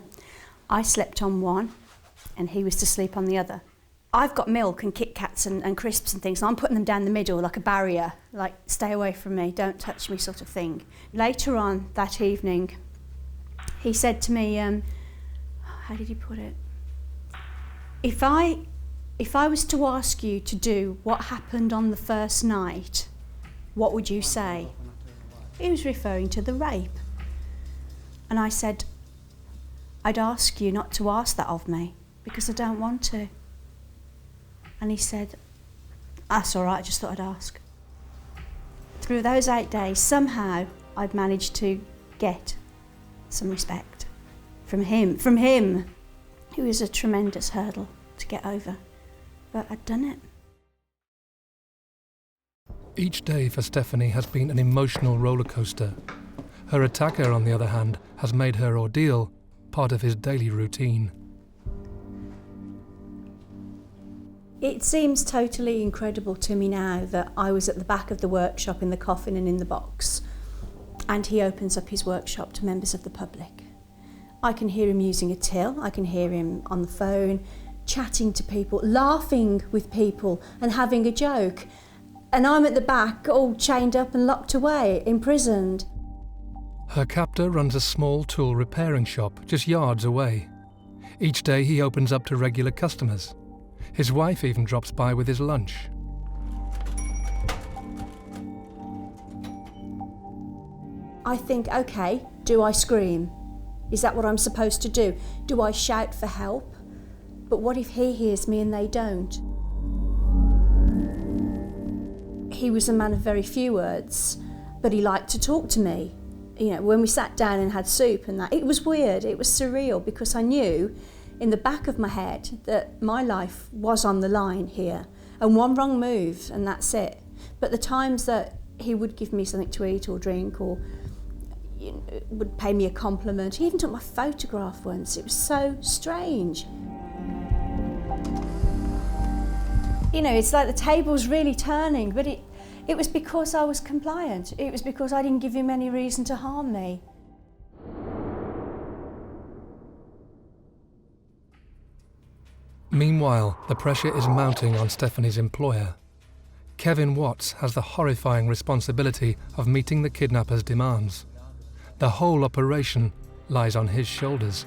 Speaker 15: I slept on one, and he was to sleep on the other. I've got milk and Kit Kats and crisps and things, so I'm putting them down the middle like a barrier, like stay away from me, don't touch me sort of thing. Later on that evening, he said to me, how did he put it? If I was to ask you to do what happened on the first night, what would you say? He was referring to the rape. And I said, I'd ask you not to ask that of me, because I don't want to. And he said, that's all right, I just thought I'd ask. Through those 8 days, somehow I'd managed to get some respect from him. It was a tremendous hurdle to get over, but I'd done it.
Speaker 2: Each day for Stephanie has been an emotional roller coaster. Her attacker, on the other hand, has made her ordeal part of his daily routine.
Speaker 15: It seems totally incredible to me now that I was at the back of the workshop in the coffin and in the box, and he opens up his workshop to members of the public. I can hear him using a till, I can hear him on the phone, chatting to people, laughing with people and having a joke. And I'm at the back, all chained up and locked away, imprisoned.
Speaker 2: Her captor runs a small tool repairing shop just yards away. Each day he opens up to regular customers. His wife even drops by with his lunch.
Speaker 15: I think, okay, do I scream? Is that what I'm supposed to do? Do I shout for help? But what if he hears me and they don't? He was a man of very few words, but he liked to talk to me. You know, when we sat down and had soup and that, it was weird, it was surreal, because I knew in the back of my head that my life was on the line here, and one wrong move and that's it. But the times that he would give me something to eat or drink, or would pay me a compliment, he even took my photograph once. It was so strange. You know, it's like the table's really turning, but it was because I was compliant. It was because I didn't give him any reason to harm me.
Speaker 2: Meanwhile, the pressure is mounting on Stephanie's employer. Kevin Watts has the horrifying responsibility of meeting the kidnappers' demands. The whole operation lies on his shoulders.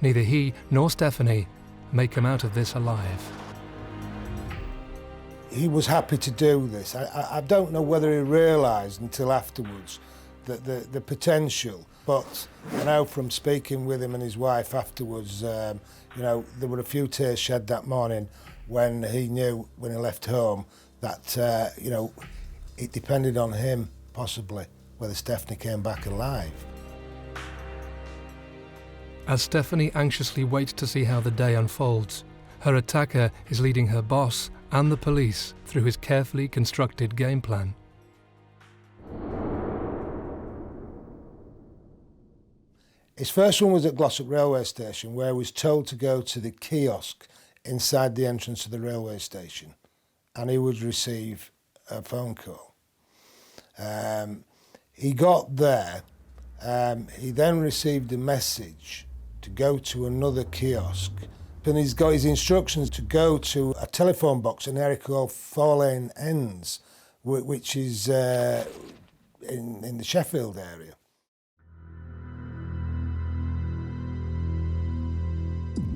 Speaker 2: Neither he nor Stephanie may come out of this alive.
Speaker 17: He was happy to do this. I don't know whether he realised until afterwards that the potential, but I know from speaking with him and his wife afterwards, you know, there were a few tears shed that morning when he knew, when he left home, that, you know, it depended on him, possibly, whether Stephanie came back alive.
Speaker 2: As Stephanie anxiously waits to see how the day unfolds, her attacker is leading her boss and the police through his carefully constructed game plan.
Speaker 17: His first one was at Glossop railway station, where he was told to go to the kiosk inside the entrance of the railway station, and he would receive a phone call. He got there, he then received a message to go to another kiosk, and he's got his instructions to go to a telephone box in an area called Four Lane Ends, which is in the Sheffield area.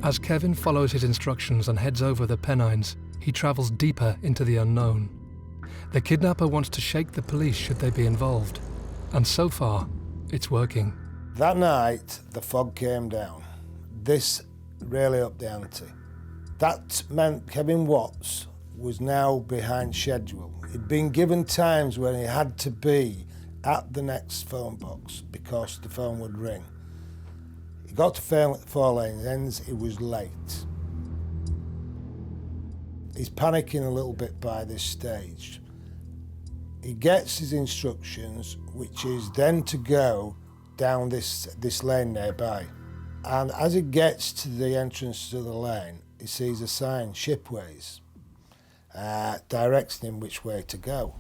Speaker 2: As Kevin follows his instructions and heads over the Pennines, he travels deeper into the unknown. The kidnapper wants to shake the police should they be involved, and so far, it's working.
Speaker 17: That night, the fog came down. This really upped the ante. That meant Kevin Watts was now behind schedule. He'd been given times when he had to be at the next phone box because the phone would ring. He got to Four Lane Ends, it was late. He's panicking a little bit by this stage. He gets his instructions, which is then to go down this lane nearby. And as he gets to the entrance to the lane, he sees a sign, Shipways, directing him which way to go.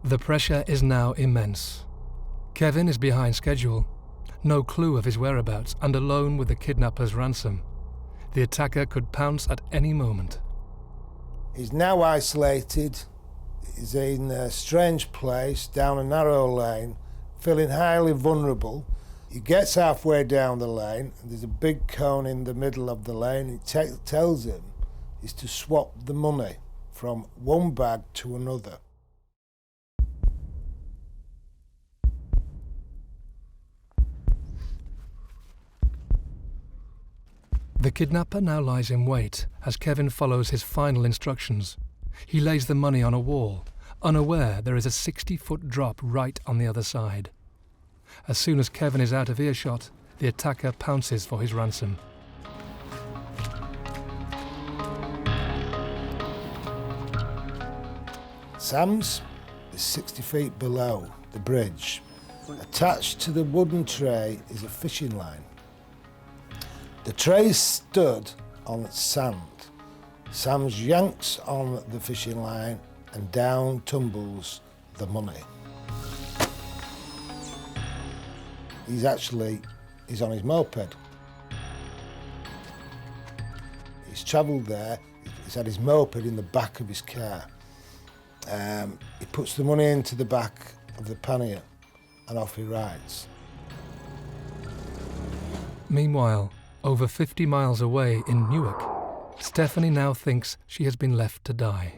Speaker 2: The pressure is now immense. Kevin is behind schedule. No clue of his whereabouts and alone with the kidnapper's ransom. The attacker could pounce at any moment.
Speaker 17: He's now isolated. He's in a strange place, down a narrow lane, feeling highly vulnerable. He gets halfway down the lane, and there's a big cone in the middle of the lane. It tells him is to swap the money from one bag to another.
Speaker 2: The kidnapper now lies in wait as Kevin follows his final instructions. He lays the money on a wall, unaware there is a 60-foot drop right on the other side. As soon as Kevin is out of earshot, the attacker pounces for his ransom.
Speaker 17: Sam's is 60 feet below the bridge. Attached to the wooden tray is a fishing line. The tray stood on sand. Sams yanks on the fishing line and down tumbles the money. He's on his moped. He's travelled there, he's had his moped in the back of his car. He puts the money into the back of the pannier and off he rides.
Speaker 2: Meanwhile, over 50 miles away in Newark, Stephanie now thinks she has been left to die.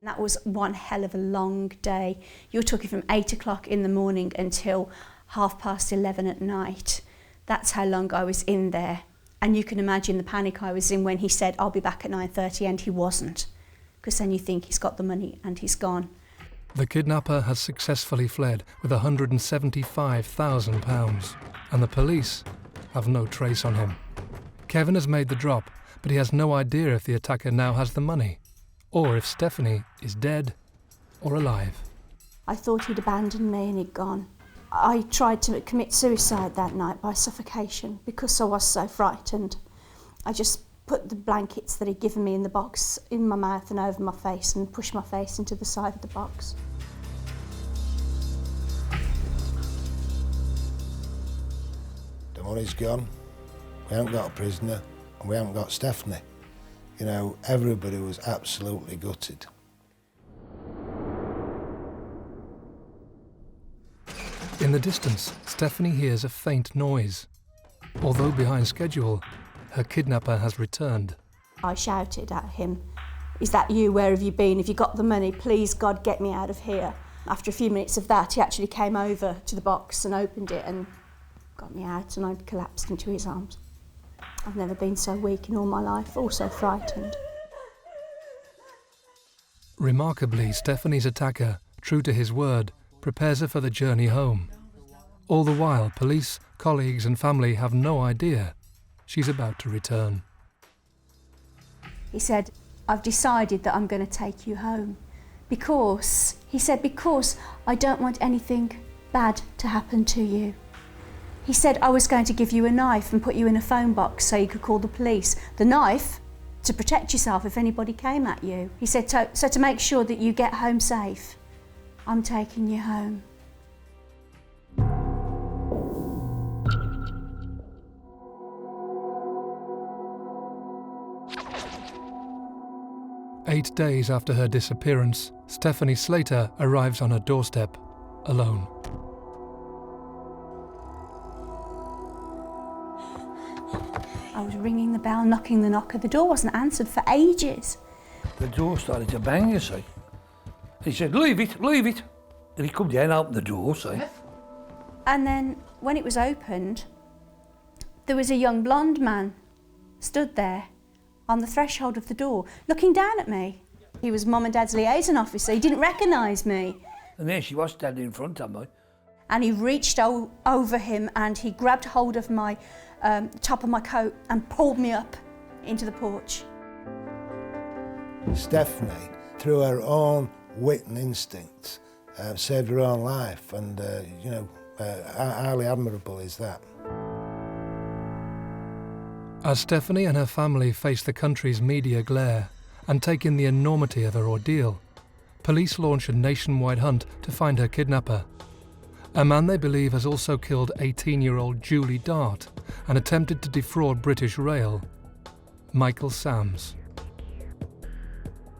Speaker 15: That was one hell of a long day. You're talking from 8 o'clock in the morning until 11:30 at night. That's how long I was in there. And you can imagine the panic I was in when he said, I'll be back at 9:30, and he wasn't. Because then you think he's got the money and he's gone.
Speaker 2: The kidnapper has successfully fled with £175,000, and the police have no trace on him. Kevin has made the drop, but he has no idea if the attacker now has the money, or if Stephanie is dead or alive.
Speaker 15: I thought he'd abandoned me and he'd gone. I tried to commit suicide that night by suffocation because I was so frightened. I just put the blankets that he'd given me in the box in my mouth and over my face and pushed my face into the side of the box.
Speaker 17: The money's gone, we haven't got a prisoner, and we haven't got Stephanie. You know, everybody was absolutely gutted.
Speaker 2: In the distance, Stephanie hears a faint noise. Although behind schedule, her kidnapper has returned.
Speaker 15: I shouted at him, "Is that you? Where have you been? Have you got the money? Please, God, get me out of here." After a few minutes of that, he actually came over to the box and opened it and got me out, and I collapsed into his arms. I've never been so weak in all my life, or so frightened.
Speaker 2: Remarkably, Stephanie's attacker, true to his word, prepares her for the journey home. All the while, police, colleagues and family have no idea she's about to return.
Speaker 15: He said, "I've decided that I'm going to take you home because," he said, "because I don't want anything bad to happen to you." He said, "I was going to give you a knife and put you in a phone box so you could call the police. The knife to protect yourself if anybody came at you." He said, so to make sure that you get home safe, I'm taking you home."
Speaker 2: Eight days after her disappearance, Stephanie Slater arrives on her doorstep, alone.
Speaker 15: I was ringing the bell, knocking the knocker. The door wasn't answered for ages.
Speaker 18: The door started to bang, you see. He said, leave it, leave it. And he come down and opened the door, see.
Speaker 15: And then when it was opened, there was a young blonde man stood there on the threshold of the door, looking down at me. He was Mum and Dad's liaison officer. He didn't recognise me.
Speaker 18: And there she was standing in front of me.
Speaker 15: And he reached over him and he grabbed hold of my top of my coat and pulled me up into the porch.
Speaker 17: Stephanie, through her own wit and instinct, saved her own life, and highly admirable is that.
Speaker 2: As Stephanie and her family face the country's media glare and take in the enormity of her ordeal, police launch a nationwide hunt to find her kidnapper. A man they believe has also killed 18-year-old Julie Dart and attempted to defraud British Rail, Michael Sams.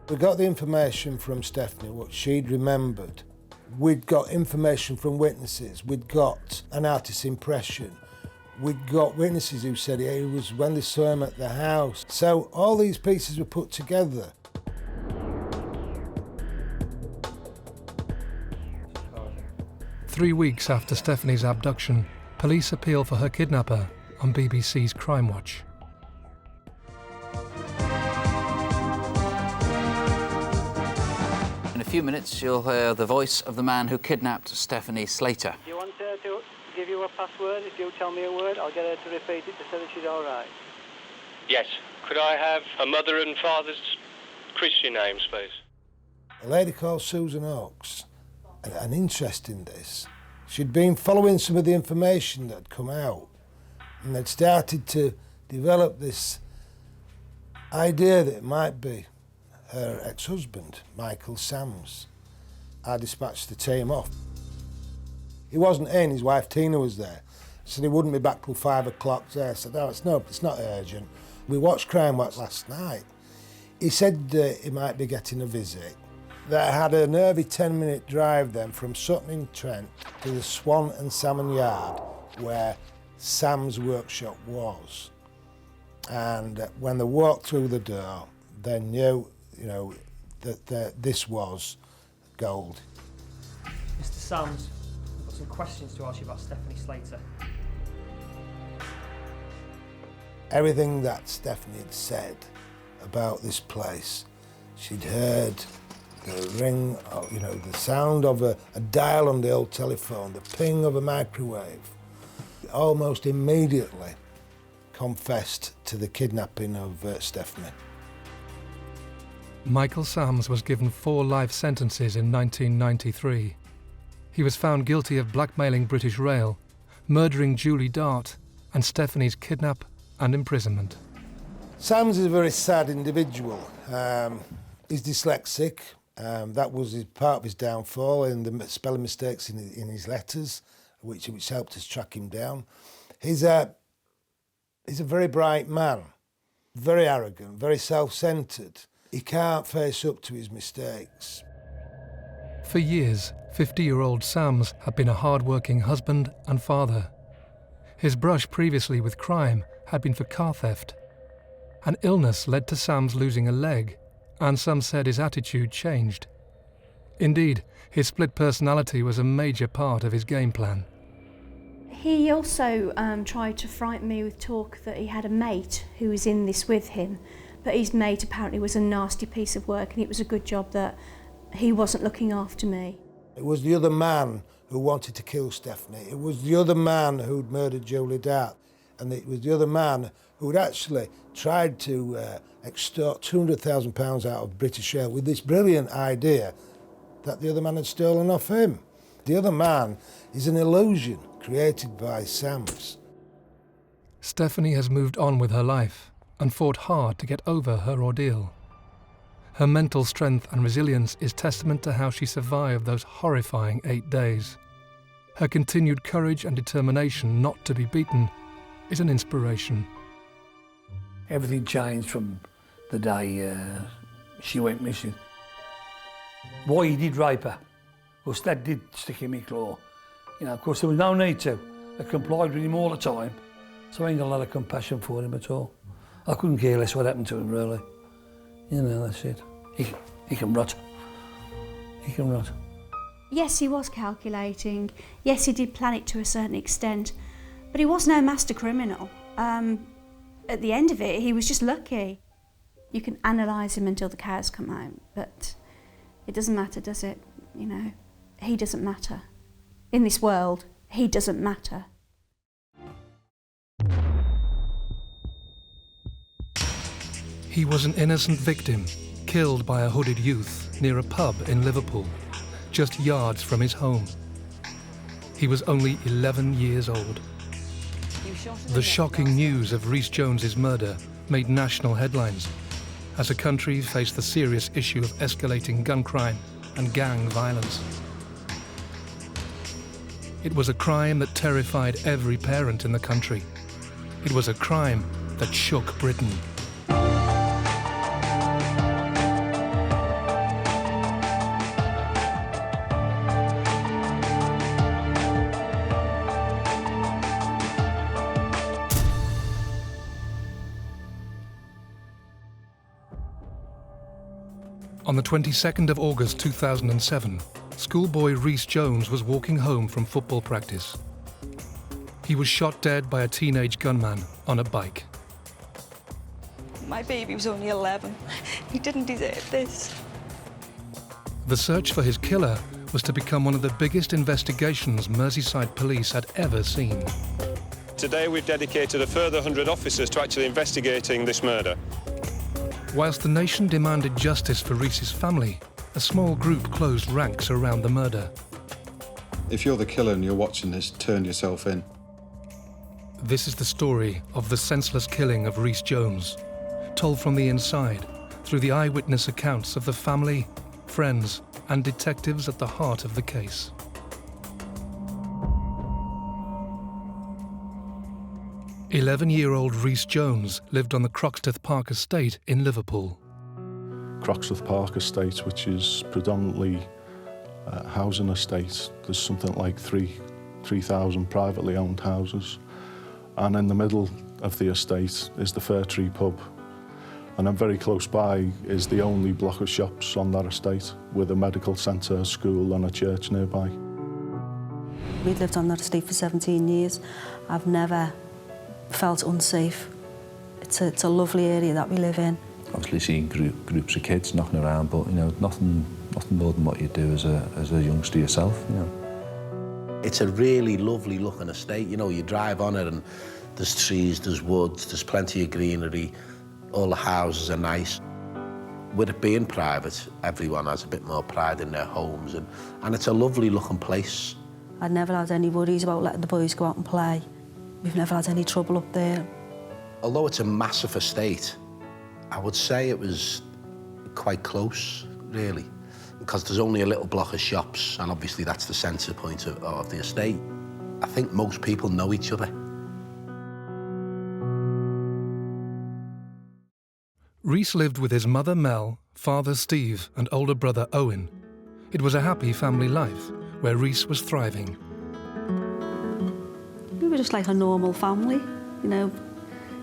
Speaker 17: We got the information from Stephanie, what she'd remembered. We'd got information from witnesses. We'd got an artist's impression. We'd got witnesses who said it was when they saw him at the house. So all these pieces were put together.
Speaker 2: Three weeks after Stephanie's abduction, police appeal for her kidnapper on BBC's Crime Watch.
Speaker 14: In a few minutes, you'll hear the voice of the man who kidnapped Stephanie Slater.
Speaker 22: Do you want her to give you a password? If you tell me a word, I'll get her to repeat it to say that she's all right.
Speaker 21: Yes. Could I have her mother and father's Christian names, please?
Speaker 17: A lady called Susan Oakes, an interest in this. She'd been following some of the information that had come out, and they'd started to developed this idea that it might be her ex-husband, Michael Sams. I dispatched the team off. He wasn't in, his wife Tina was there. Said he wouldn't be back till 5 o'clock there. I said, no, it's not urgent. We watched Crime Watch last night. He said he might be getting a visit. They had a nervy 10-minute drive then from Sutton-in-Trent to the Swan and Salmon Yard where Sam's workshop was. And when they walked through the door, they knew, that this was gold.
Speaker 1: Mr. Sams, I've got some questions to ask you about Stephanie Slater.
Speaker 17: Everything that Stephanie had said about this place, she'd heard the ring, the sound of a dial on the old telephone, the ping of a microwave. Almost immediately confessed to the kidnapping of Stephanie.
Speaker 2: Michael Sams was given 4 life sentences in 1993. He was found guilty of blackmailing British Rail, murdering Julie Dart, and Stephanie's kidnap and imprisonment.
Speaker 17: Sams is a very sad individual. He's dyslexic. That was part of his downfall in the spelling mistakes in his letters, which helped us track him down. He's a very bright man, very arrogant, very self-centred. He can't face up to his mistakes.
Speaker 2: For years, 50-year-old Sams had been a hard-working husband and father. His brush previously with crime had been for car theft. An illness led to Sams losing a leg, and some said his attitude changed. Indeed, his split personality was a major part of his game plan.
Speaker 15: He also tried to frighten me with talk that he had a mate who was in this with him, but his mate apparently was a nasty piece of work and it was a good job that he wasn't looking after me.
Speaker 17: It was the other man who wanted to kill Stephanie. It was the other man who'd murdered Julie Dart. And it was the other man who'd actually tried to extort £200,000 out of British Rail with this brilliant idea that the other man had stolen off him. The other man is an illusion created by Sams.
Speaker 2: Stephanie has moved on with her life and fought hard to get over her ordeal. Her mental strength and resilience is testament to how she survived those horrifying 8 days. Her continued courage and determination not to be beaten is an inspiration.
Speaker 18: Everything changed from the day she went missing. Why he did rape her, because that did stick in my claw. Of course there was no need to. I complied with him all the time, so I ain't got a lot of compassion for him at all. I couldn't care less what happened to him, really. That's it. He can rot. He can rot.
Speaker 15: Yes, he was calculating. Yes, he did plan it to a certain extent, but he was no master criminal. At the end of it, he was just lucky. You can analyse him until the cows come out, but it doesn't matter, does it? He doesn't matter. In this world, he doesn't matter.
Speaker 2: He was an innocent victim, killed by a hooded youth near a pub in Liverpool, just yards from his home. He was only 11 years old. The shocking news of Rhys Jones's murder made national headlines as the country faced the serious issue of escalating gun crime and gang violence. It was a crime that terrified every parent in the country. It was a crime that shook Britain. On the 22nd of August 2007, schoolboy Rhys Jones was walking home from football practice. He was shot dead by a teenage gunman on a bike.
Speaker 6: My baby was only 11. He didn't deserve this.
Speaker 2: The search for his killer was to become one of the biggest investigations Merseyside police had ever seen.
Speaker 11: Today we've dedicated a further 100 officers to actually investigating this murder.
Speaker 2: Whilst the nation demanded justice for Rhys's family, a small group closed ranks around the murder.
Speaker 23: If you're the killer and you're watching this, turn yourself in.
Speaker 2: This is the story of the senseless killing of Rhys Jones, told from the inside through the eyewitness accounts of the family, friends, and detectives at the heart of the case. "11-year-old Rhys Jones lived on the Croxteth Park estate in Liverpool.
Speaker 4: Croxteth Park estate, which is predominantly housing estate. There's something like 3,000 privately owned houses. And in the middle of the estate is the Fir Tree pub. And then very close by is the only block of shops on that estate, with a medical centre, a school and a church nearby.
Speaker 12: We've lived on that estate for 17 years. I've never felt unsafe. It's a lovely area that we live in.
Speaker 23: Obviously seeing groups of kids knocking around, but you know, nothing more than what you do as a youngster yourself, you know.
Speaker 24: It's a really lovely looking estate, you know, you drive on it and there's trees, there's woods, there's plenty of greenery, all the houses are nice. With it being private, everyone has a bit more pride in their homes and it's a lovely looking place.
Speaker 12: I'd never had any worries about letting the boys go out and play. We've never had any trouble up there.
Speaker 24: Although it's a massive estate, I would say it was quite close, really, because there's only a little block of shops, and obviously that's the centre point of the estate. I think most people know each other.
Speaker 2: Rhys lived with his mother Mel, father Steve, and older brother Owen. It was a happy family life, where Rhys was thriving.
Speaker 12: We were just like a normal family, you know.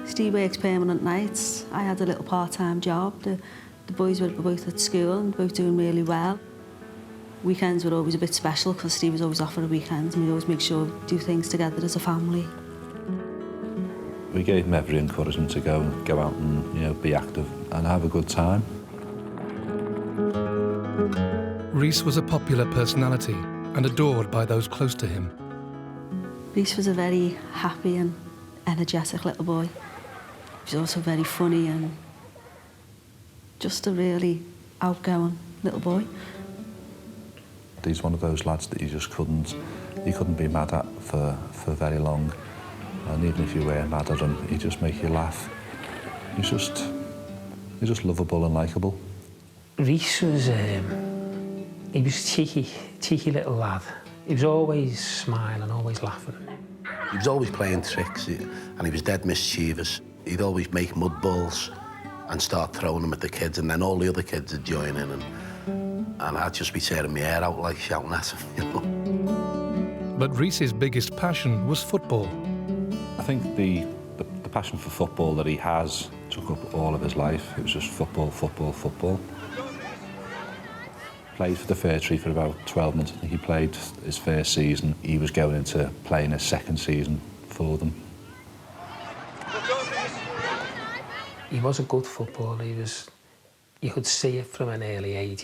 Speaker 12: Steve works permanent nights. I had a little part-time job. The boys were both at school and both doing really well. Weekends were always a bit special because Steve was always off for a weekend and we always make sure we do things together as a family.
Speaker 23: We gave him every encouragement to go out and, you know, be active and have a good time.
Speaker 2: Rhys was a popular personality and adored by those close to him.
Speaker 12: Rhys was a very happy and energetic little boy. He was also very funny and just a really outgoing little boy.
Speaker 23: He's one of those lads that you couldn't be mad at for very long. And even if you were mad at him, he'd just make you laugh. He's just lovable and likeable.
Speaker 25: Rhys was, he was cheeky little lad. He was always smiling, always laughing.
Speaker 24: He was always playing tricks and he was dead mischievous. He'd always make mud balls and start throwing them at the kids, and then all the other kids would join in and I'd just be tearing my hair out like shouting at him, you know.
Speaker 2: But Rhys's biggest passion was football.
Speaker 23: I think the passion for football that he has took up all of his life. It was just football, football, football. Played for the Fir Tree for about 12 months. I think he played his first season. He was going into playing his second season for them.
Speaker 25: He was a good footballer. You could see it from an early age.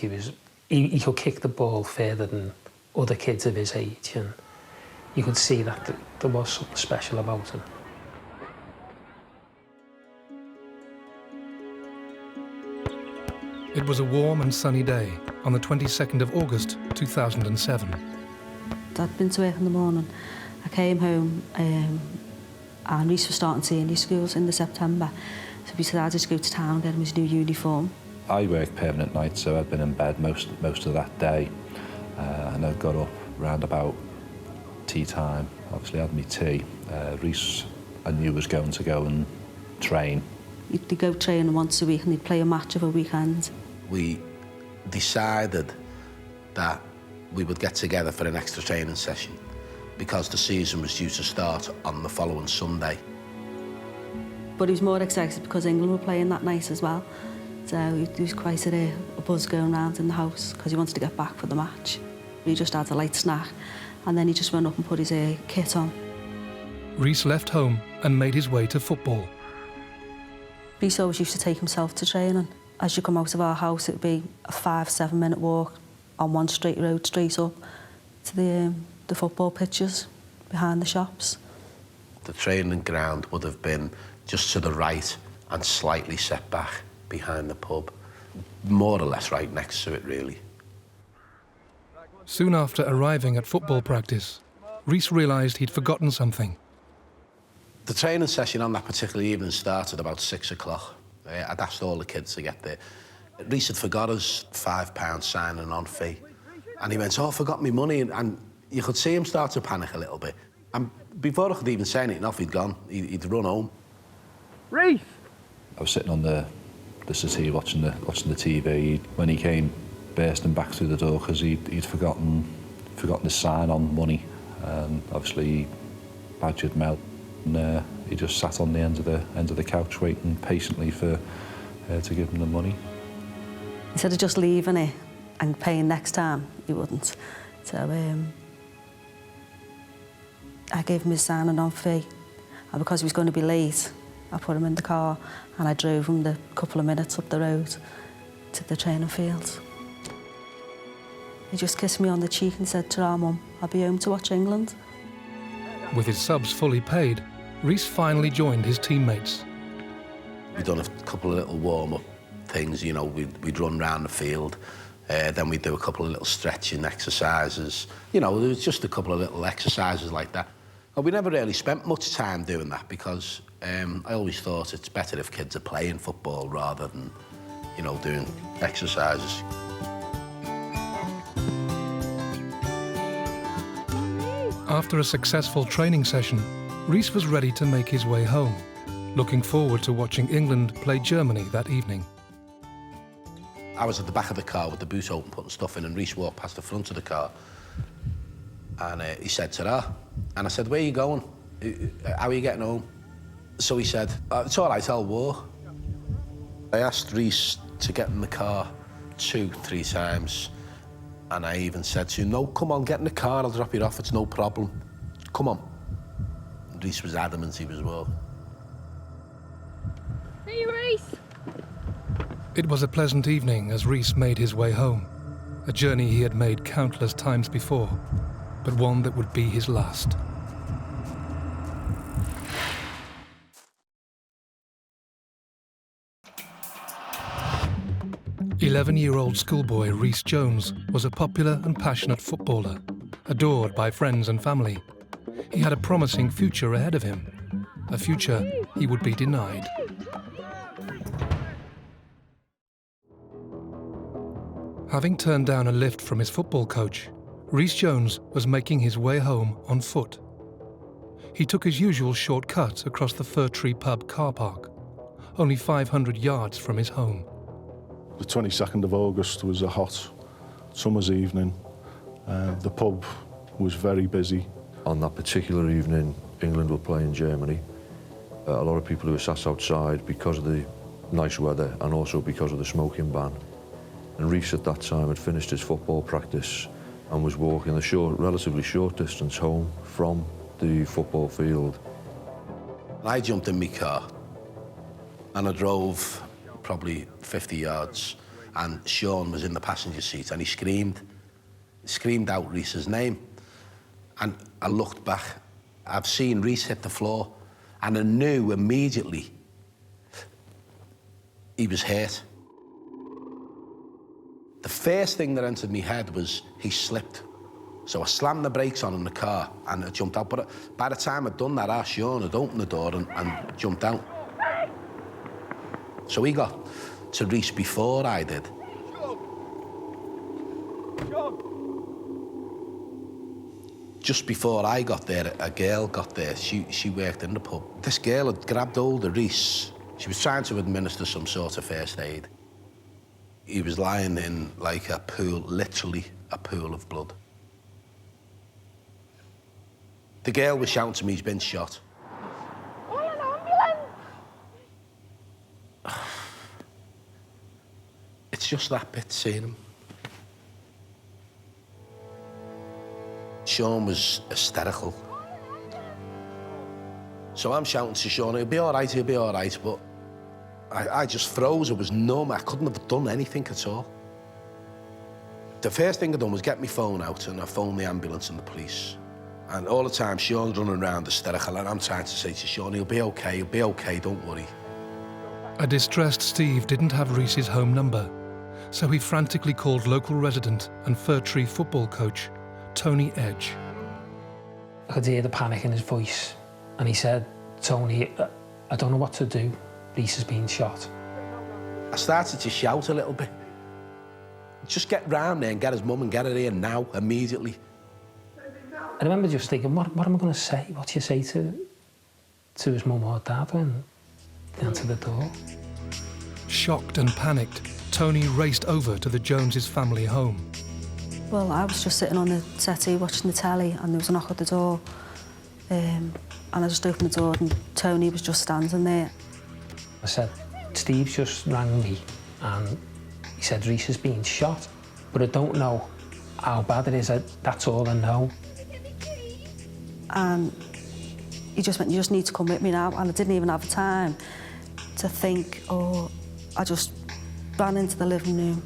Speaker 25: He could kick the ball further than other kids of his age, and you could see that there was something special about him.
Speaker 2: It was a warm and sunny day on the 22nd of August, 2007.
Speaker 12: I'd been to work in the morning. I came home and Rhys was starting senior schools in September. So we decided to go to town and get him his new uniform.
Speaker 23: I worked permanent nights, so I'd been in bed most of that day. And I got up round about tea time. Obviously, I had my tea. Rhys, I knew, was going to go and train.
Speaker 12: He'd go training once a week and he'd play a match of a weekend.
Speaker 24: We decided that we would get together for an extra training session because the season was due to start on the following Sunday.
Speaker 12: But he was more excited because England were playing that night as well. So there was quite a buzz going around in the house because he wanted to get back for the match. He just had a light snack and then he just went up and put his kit on.
Speaker 2: Rhys left home and made his way to football.
Speaker 12: Rhys always used to take himself to training. As you come out of our house, it'd be a 5-7 minute walk on one straight road straight up to the football pitches behind the shops.
Speaker 24: The training ground would have been just to the right and slightly set back behind the pub. More or less right next to it, really.
Speaker 2: Soon after arriving at football practice, Rhys realised he'd forgotten something.
Speaker 24: The training session on that particular evening started about 6 o'clock. I'd asked all the kids to get there. Rhys had forgot his £5 signing on fee. And he went, oh, I forgot my money. And you could see him start to panic a little bit. And before I could even say anything off, he'd gone. He'd run home.
Speaker 22: Rhys!
Speaker 23: I was sitting on the settee watching the TV when he came bursting back through the door because he'd forgotten his sign-on money. And obviously he badgered Mel, and he just sat on the end of the couch waiting patiently for to give him the money.
Speaker 12: Instead of just leaving it and paying next time, he wouldn't. So I gave him his signing on fee, and because he was going to be late, I put him in the car and I drove him the couple of minutes up the road to the training field. He just kissed me on the cheek and said, "Ta-ra, Mum, I'll be home to watch England."
Speaker 2: With his subs fully paid, Rhys finally joined his teammates.
Speaker 24: We'd done a couple of little warm-up things, you know, we'd run round the field, then we'd do a couple of little stretching exercises. You know, there was just a couple of little exercises like that. And we never really spent much time doing that because I always thought it's better if kids are playing football rather than, you know, doing exercises.
Speaker 2: After a successful training session, Rhys was ready to make his way home, looking forward to watching England play Germany that evening.
Speaker 24: I was at the back of the car with the boot open, putting stuff in, and Rhys walked past the front of the car. And he said, "Ta-ra." And I said, "Where are you going? How are you getting home?" So he said, "It's all right, I'll walk." I asked Rhys to get in the car 2-3 times. And I even said to him, "No, come on, get in the car, I'll drop you off, it's no problem. Come on." And Rhys was adamant he was walking.
Speaker 3: See you, Rhys.
Speaker 2: It was a pleasant evening as Rhys made his way home, a journey he had made countless times before, but one that would be his last. "11-year-old schoolboy Rhys Jones was a popular and passionate footballer, adored by friends and family. He had a promising future ahead of him, a future he would be denied. Having turned down a lift from his football coach, Rhys Jones was making his way home on foot. He took his usual shortcut across the Fir Tree Pub car park, only 500 yards from his home.
Speaker 4: The 22nd of August was a hot summer's evening. The pub was very busy.
Speaker 23: On that particular evening, England were playing Germany. A lot of people who were sat outside because of the nice weather and also because of the smoking ban. And Rhys at that time had finished his football practice and was walking a relatively short distance home from the football field.
Speaker 24: I jumped in my car and I drove probably 50 yards, and Sean was in the passenger seat and he screamed out Rhys's name. And I looked back, I've seen Rhys hit the floor, and I knew immediately he was hurt. The first thing that entered my head was he slipped. So I slammed the brakes on in the car and I jumped out. But by the time I'd done that, Sean had opened the door and jumped out. So he got to Rhys before I did. Just before I got there, a girl got there. She worked in the pub. This girl had grabbed hold of Rhys. She was trying to administer some sort of first aid. He was lying in like a pool, literally a pool of blood. The girl was shouting to me, "He's been shot."
Speaker 3: Call an ambulance!
Speaker 24: It's just that bit, seeing him. Sean was hysterical. So I'm shouting to Sean, "He'll be all right, he'll be all right," but I just froze, it was numb, I couldn't have done anything at all. The first thing I done was get my phone out and I phoned the ambulance and the police. And all the time, Sean's running around hysterical, and I'm trying to say to Sean, he'll be okay, don't worry.
Speaker 2: A distressed Steve didn't have Rhys's home number, so he frantically called local resident and Fir Tree football coach, Tony Edge.
Speaker 25: I could hear the panic in his voice, and he said Tony, I don't know what to do. Rhys has been shot.
Speaker 24: I started to shout a little bit. Just get round there and get his mum and get her here now, immediately.
Speaker 25: I remember just thinking, what am I going to say? What do you say to his mum or dad when they answer the door?
Speaker 2: Shocked and panicked, Tony raced over to the Joneses' family home.
Speaker 12: Well, I was just sitting on the settee watching the telly and there was a knock at the door. And I just opened the door and Tony was just standing there.
Speaker 25: I said, Steve just rang me and he said Rhys has been shot, but I don't know how bad it is. That's all I know.
Speaker 12: And he just went, you just need to come with me now. And I didn't even have the time to think, or I just ran into the living room,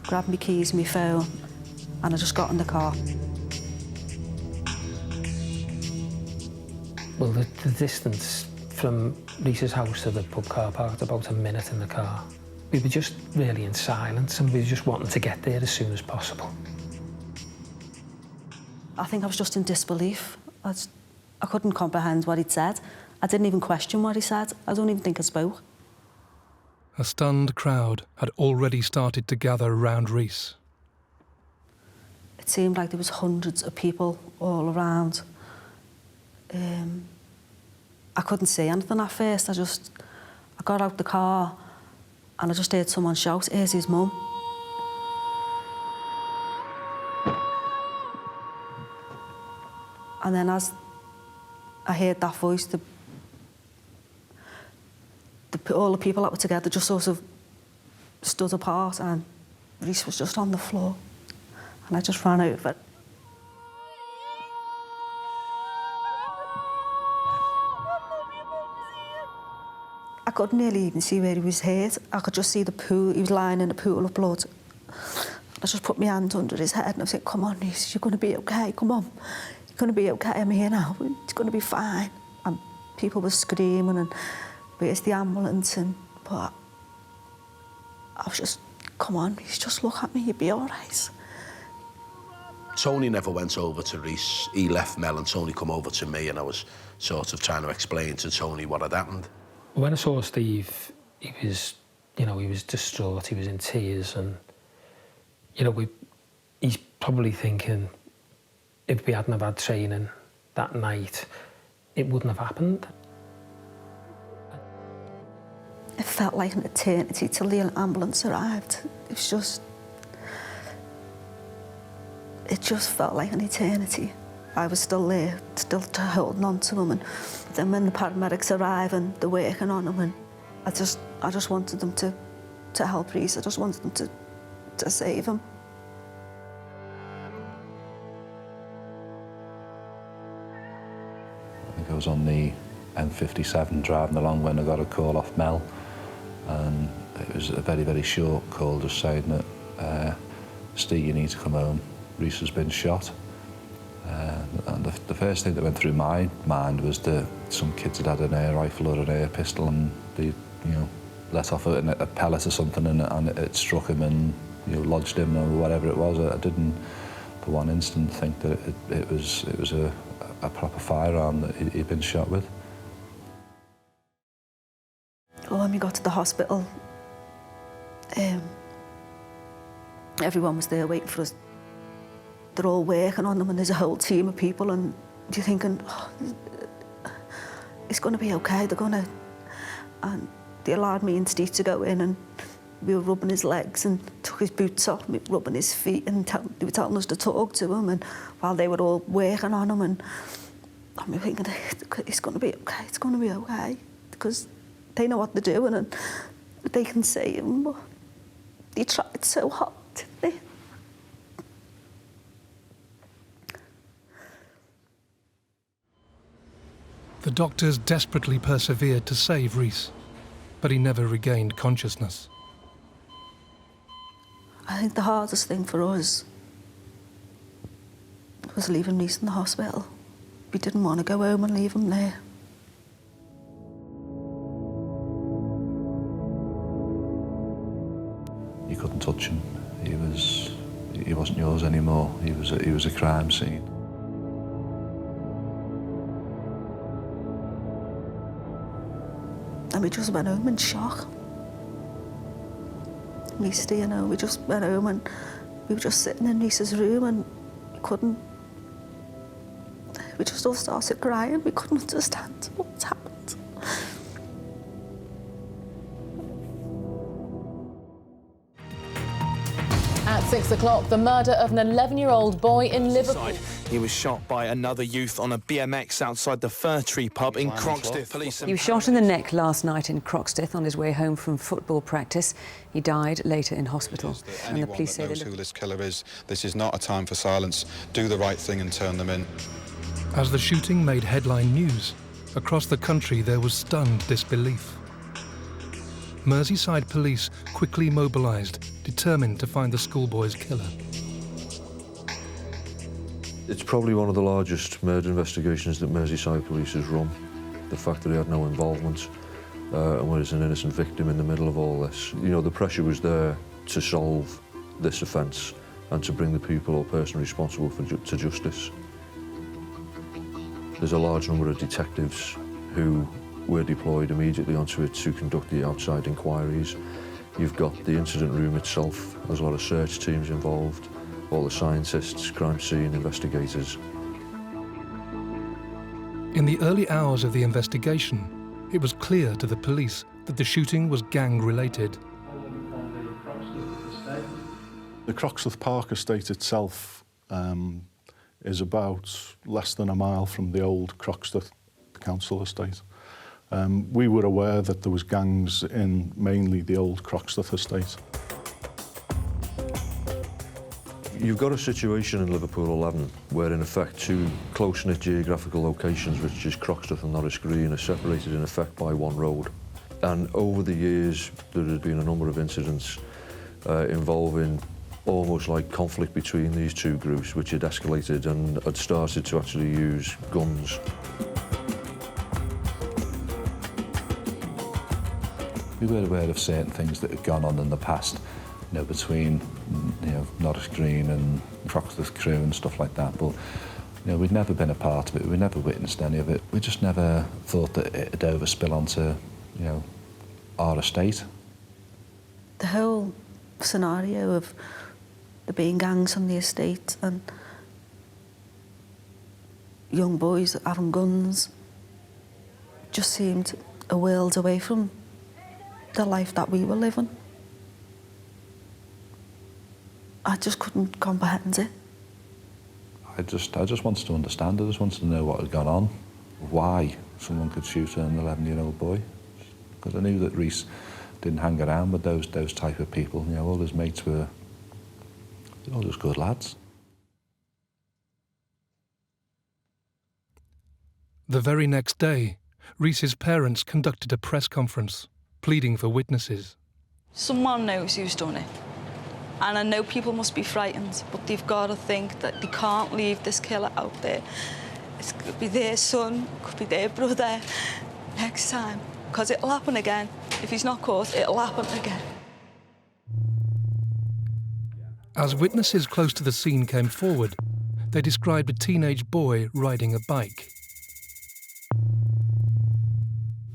Speaker 12: grabbed my keys and my phone, and I just got in the car.
Speaker 25: Well, the distance from Rhys's house to the pub car park was about a minute in the car. We were just really in silence and we were just wanting to get there as soon as possible.
Speaker 12: I think I was just in disbelief. I couldn't comprehend what he'd said. I didn't even question what he said. I don't even think I spoke.
Speaker 2: A stunned crowd had already started to gather around Rhys.
Speaker 12: It seemed like there was hundreds of people all around. I couldn't see anything at first. I got out the car and I just heard someone shout, "Here's his mum." And then as I heard that voice, all the people that were together just sort of stood apart and Rhys was just on the floor. And I just ran over. I could nearly even see where he was hurt. I could just see the pool. He was lying in a pool of blood. I just put my hand under his head and I said, "Come on, Rhys, you're going to be okay, come on. You're going to be okay, I'm here now. It's going to be fine." And people were screaming and, "Where's the ambulance?" But I was just, "Come on, Rhys, just look at me, you'll be all right."
Speaker 24: Tony never went over to Rhys. He left Mel and Tony come over to me and I was sort of trying to explain to Tony what had happened.
Speaker 25: When I saw Steve, he was distraught, he was in tears and, he's probably thinking if we hadn't have had training that night, it wouldn't have happened.
Speaker 12: It felt like an eternity till the ambulance arrived. It just felt like an eternity. I was still there, still holding on to him, and then when the paramedics arrive and they're working on him, and I just wanted them to help Rhys. I just wanted them to save him.
Speaker 23: I think I was on the M57 driving along when I got a call off Mel, and it was a very, very short call just saying that, "Steve, you need to come home. Rhys has been shot." And the first thing that went through my mind was that some kids had an air rifle or an air pistol and they, let off a pellet or something and it struck him and, lodged him or whatever it was. I didn't, for one instant, think that it was a proper firearm that he'd been shot with.
Speaker 12: Well, when we got to the hospital, everyone was there waiting for us. They're all working on them and there's a whole team of people and you're thinking, "Oh, it's going to be okay, they're going to..." And they allowed me and Steve to go in and we were rubbing his legs and took his boots off, we were rubbing his feet and they were telling us to talk to him, and while they were all working on him, and we were thinking, "It's going to be okay, it's going to be okay," because they know what they're doing and they can see him, but they tried so hard, didn't they?
Speaker 2: The doctors desperately persevered to save Rhys, but he never regained consciousness.
Speaker 12: I think the hardest thing for us was leaving Rhys in the hospital. We didn't want to go home and leave him there.
Speaker 23: You couldn't touch him. He wasn't yours anymore. He was a crime scene.
Speaker 12: And we just went home in shock. Rhys, you know, we just went home and we were just sitting in Rhys's room and we couldn't... We just all started crying. We couldn't understand what's happened.
Speaker 5: At 6 o'clock, the murder of an 11-year-old boy in Liverpool.
Speaker 7: He was shot by another youth on a BMX outside the Fir Tree pub in Croxteth.
Speaker 8: He was shot in the neck last night in Croxteth on his way home from football practice. He died later in hospital. And the police say
Speaker 10: knows who this killer is. This is not a time for silence. Do the right thing and turn them in.
Speaker 2: As the shooting made headline news, across the country there was stunned disbelief. Merseyside police quickly mobilised, determined to find the schoolboy's killer.
Speaker 23: It's probably one of the largest murder investigations that Merseyside police has run. The fact that he had no involvement and was an innocent victim in the middle of all this. You know, the pressure was there to solve this offence and to bring the people or person responsible to justice. There's a large number of detectives who were deployed immediately onto it to conduct the outside inquiries. You've got the incident room itself, there's a lot of search teams involved, all the scientists, crime scene investigators.
Speaker 2: In the early hours of the investigation, it was clear to the police that the shooting was gang-related.
Speaker 4: The Croxteth Park estate itself is about less than a mile from the old Croxteth council estate. We were aware that there was gangs in mainly the old Croxteth estate.
Speaker 23: You've got a situation in Liverpool 11 where in effect two close-knit geographical locations, which is Croxteth and Norris Green, are separated in effect by one road. And over the years there has been a number of incidents involving almost like conflict between these two groups, which had escalated and had started to actually use guns. We were aware of certain things that had gone on in the past, you know, between, you know, Norris Green and Croxteth Crew and stuff like that, but, you know, we'd never been a part of it, we'd never witnessed any of it. We just never thought that it'd overspill onto, you know, our estate.
Speaker 12: The whole scenario of there being gangs on the estate and young boys having guns just seemed a world away from the life that we were living. I just couldn't comprehend it.
Speaker 23: I just wanted to understand. I just wanted to know what had gone on, why someone could shoot an 11-year-old boy. Because I knew that Rhys didn't hang around with those type of people. You know, all his mates were all just good lads.
Speaker 2: The very next day, Rhys's parents conducted a press conference, pleading for witnesses.
Speaker 6: Someone knows who's done it. And I know people must be frightened, but they've got to think that they can't leave this killer out there. It could be their son, it could be their brother next time, because it'll happen again. If he's not caught, it'll happen again.
Speaker 2: As witnesses close to the scene came forward, they described a teenage boy riding a bike.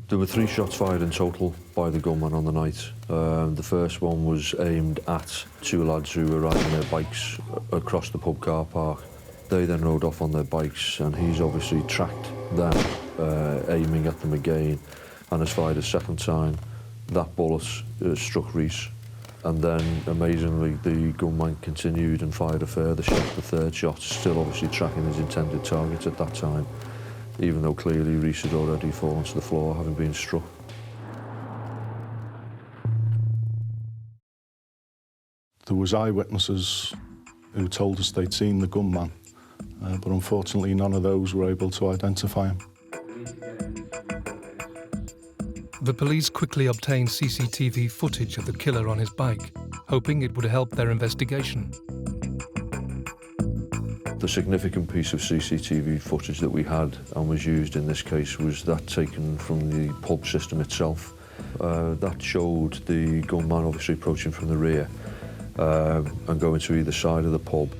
Speaker 23: There were 3 shots fired in total by the gunman on the night. The first one was aimed at 2 lads who were riding their bikes across the pub car park. They then rode off on their bikes and he's obviously tracked them, aiming at them again, and has fired a second time. That bullet struck Rhys, and then amazingly the gunman continued and fired a further shot, the third shot, still obviously tracking his intended target at that time, even though clearly Rhys had already fallen to the floor, having been struck.
Speaker 4: There was eyewitnesses who told us they'd seen the gunman, but unfortunately none of those were able to identify him.
Speaker 2: The police quickly obtained CCTV footage of the killer on his bike, hoping it would help their investigation.
Speaker 23: The significant piece of CCTV footage that we had and was used in this case was that taken from the pub system itself. That showed the gunman obviously approaching from the rear and going to either side of the pub.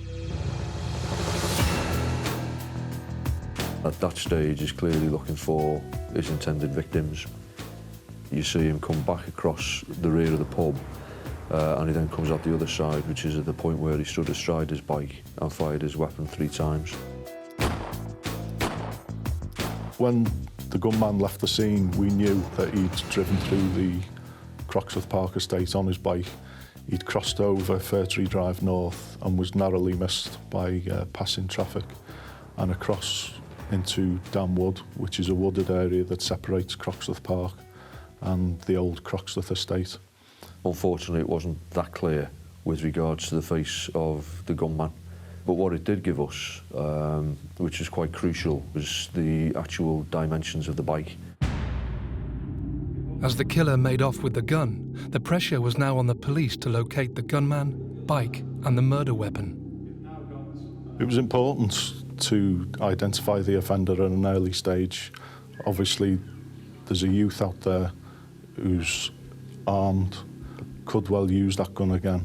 Speaker 23: At that stage, he's clearly looking for his intended victims.
Speaker 9: You see him come back across the rear of the pub, and he then comes out the other side, which is at the point where he stood astride his bike and fired his weapon 3 times.
Speaker 4: When the gunman left the scene, we knew that he'd driven through the Croxteth Park estate on his bike. He'd crossed over Fir Tree Drive North and was narrowly missed by passing traffic, and across into Dam Wood, which is a wooded area that separates Croxteth Park and the old Croxteth estate.
Speaker 9: Unfortunately, it wasn't that clear with regards to the face of the gunman. But what it did give us, which is quite crucial, was the actual dimensions of the bike.
Speaker 2: As the killer made off with the gun, the pressure was now on the police to locate the gunman, bike, and the murder weapon.
Speaker 4: It was important to identify the offender at an early stage. Obviously, there's a youth out there who's armed, could well use that gun again,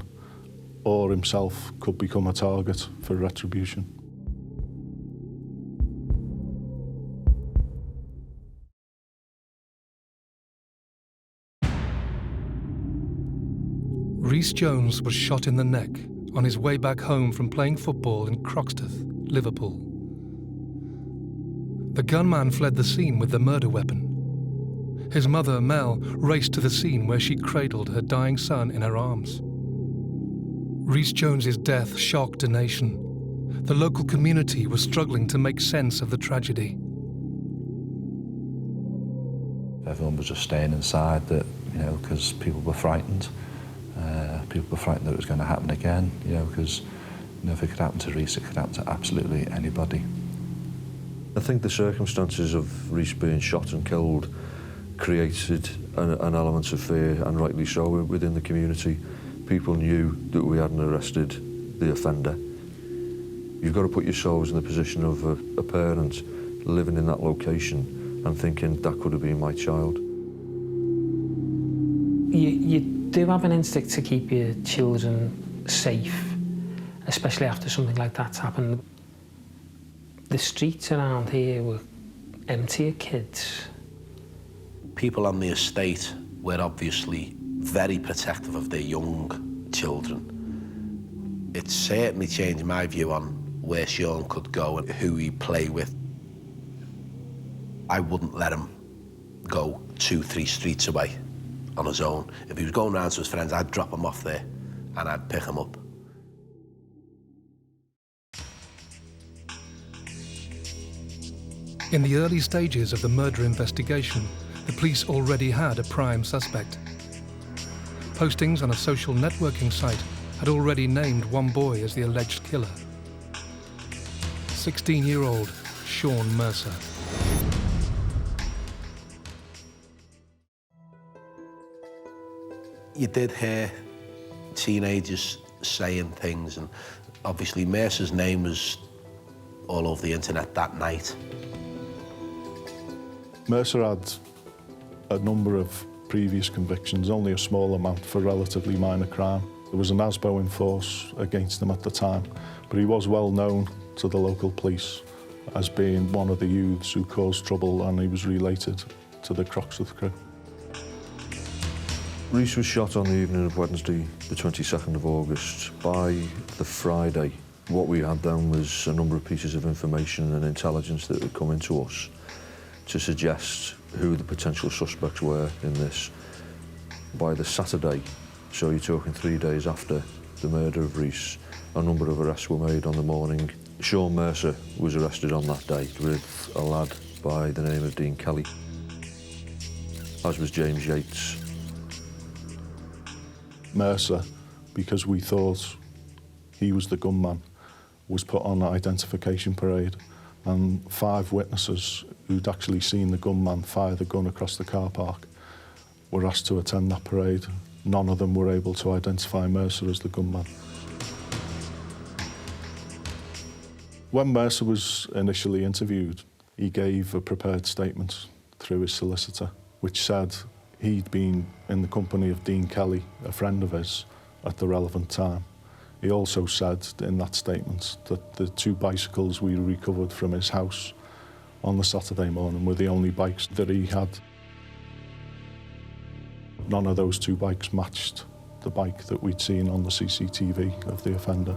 Speaker 4: or himself could become a target for retribution.
Speaker 2: Rhys Jones was shot in the neck on his way back home from playing football in Croxteth, Liverpool. The gunman fled the scene with the murder weapon. His mother, Mel, raced to the scene where she cradled her dying son in her arms. Rhys Jones's death shocked a nation. The local community was struggling to make sense of the tragedy.
Speaker 23: Everyone was just staying inside, that, you know, because people were frightened. People were frightened that it was going to happen again, you know, because, you know, if it could happen to Rhys, it could happen to absolutely anybody.
Speaker 9: I think the circumstances of Rhys being shot and killed created an element of fear, and rightly so, within the community. People knew that we hadn't arrested the offender. You've got to put yourselves in the position of a parent living in that location and thinking that could have been my child.
Speaker 25: You do have an instinct to keep your children safe, especially after something like that's happened. The streets around here were empty of kids.
Speaker 24: People on the estate were obviously very protective of their young children. It certainly changed my view on where Sean could go and who he'd play with. I wouldn't let him go 2-3 streets away on his own. If he was going round to his friends, I'd drop him off there and I'd pick him up.
Speaker 2: In the early stages of the murder investigation, the police already had a prime suspect. Postings on a social networking site had already named one boy as the alleged killer. 16-year-old Sean Mercer.
Speaker 24: You did hear teenagers saying things, and obviously Mercer's name was all over the internet that night.
Speaker 4: Mercer had a number of previous convictions, only a small amount for relatively minor crime. There was an ASBO in force against him at the time, but he was well known to the local police as being one of the youths who caused trouble, and he was related to the Croxteth crew.
Speaker 9: Rhys was shot on the evening of Wednesday, the 22nd of August. By the Friday, what we had then was a number of pieces of information and intelligence that had come into us to suggest who the potential suspects were in this. By the Saturday, so you're talking 3 days after the murder of Rhys, a number of arrests were made on the morning. Sean Mercer was arrested on that day with a lad by the name of Dean Kelly, as was James Yates.
Speaker 4: Mercer, because we thought he was the gunman, was put on an identification parade, and 5 witnesses who'd actually seen the gunman fire the gun across the car park were asked to attend that parade. None of them were able to identify Mercer as the gunman. When Mercer was initially interviewed, he gave a prepared statement through his solicitor, which said he'd been in the company of Dean Kelly, a friend of his, at the relevant time. He also said in that statement that the 2 bicycles we recovered from his house on the Saturday morning were the only bikes that he had. none of those two bikes matched the bike that we'd seen on the CCTV of the offender.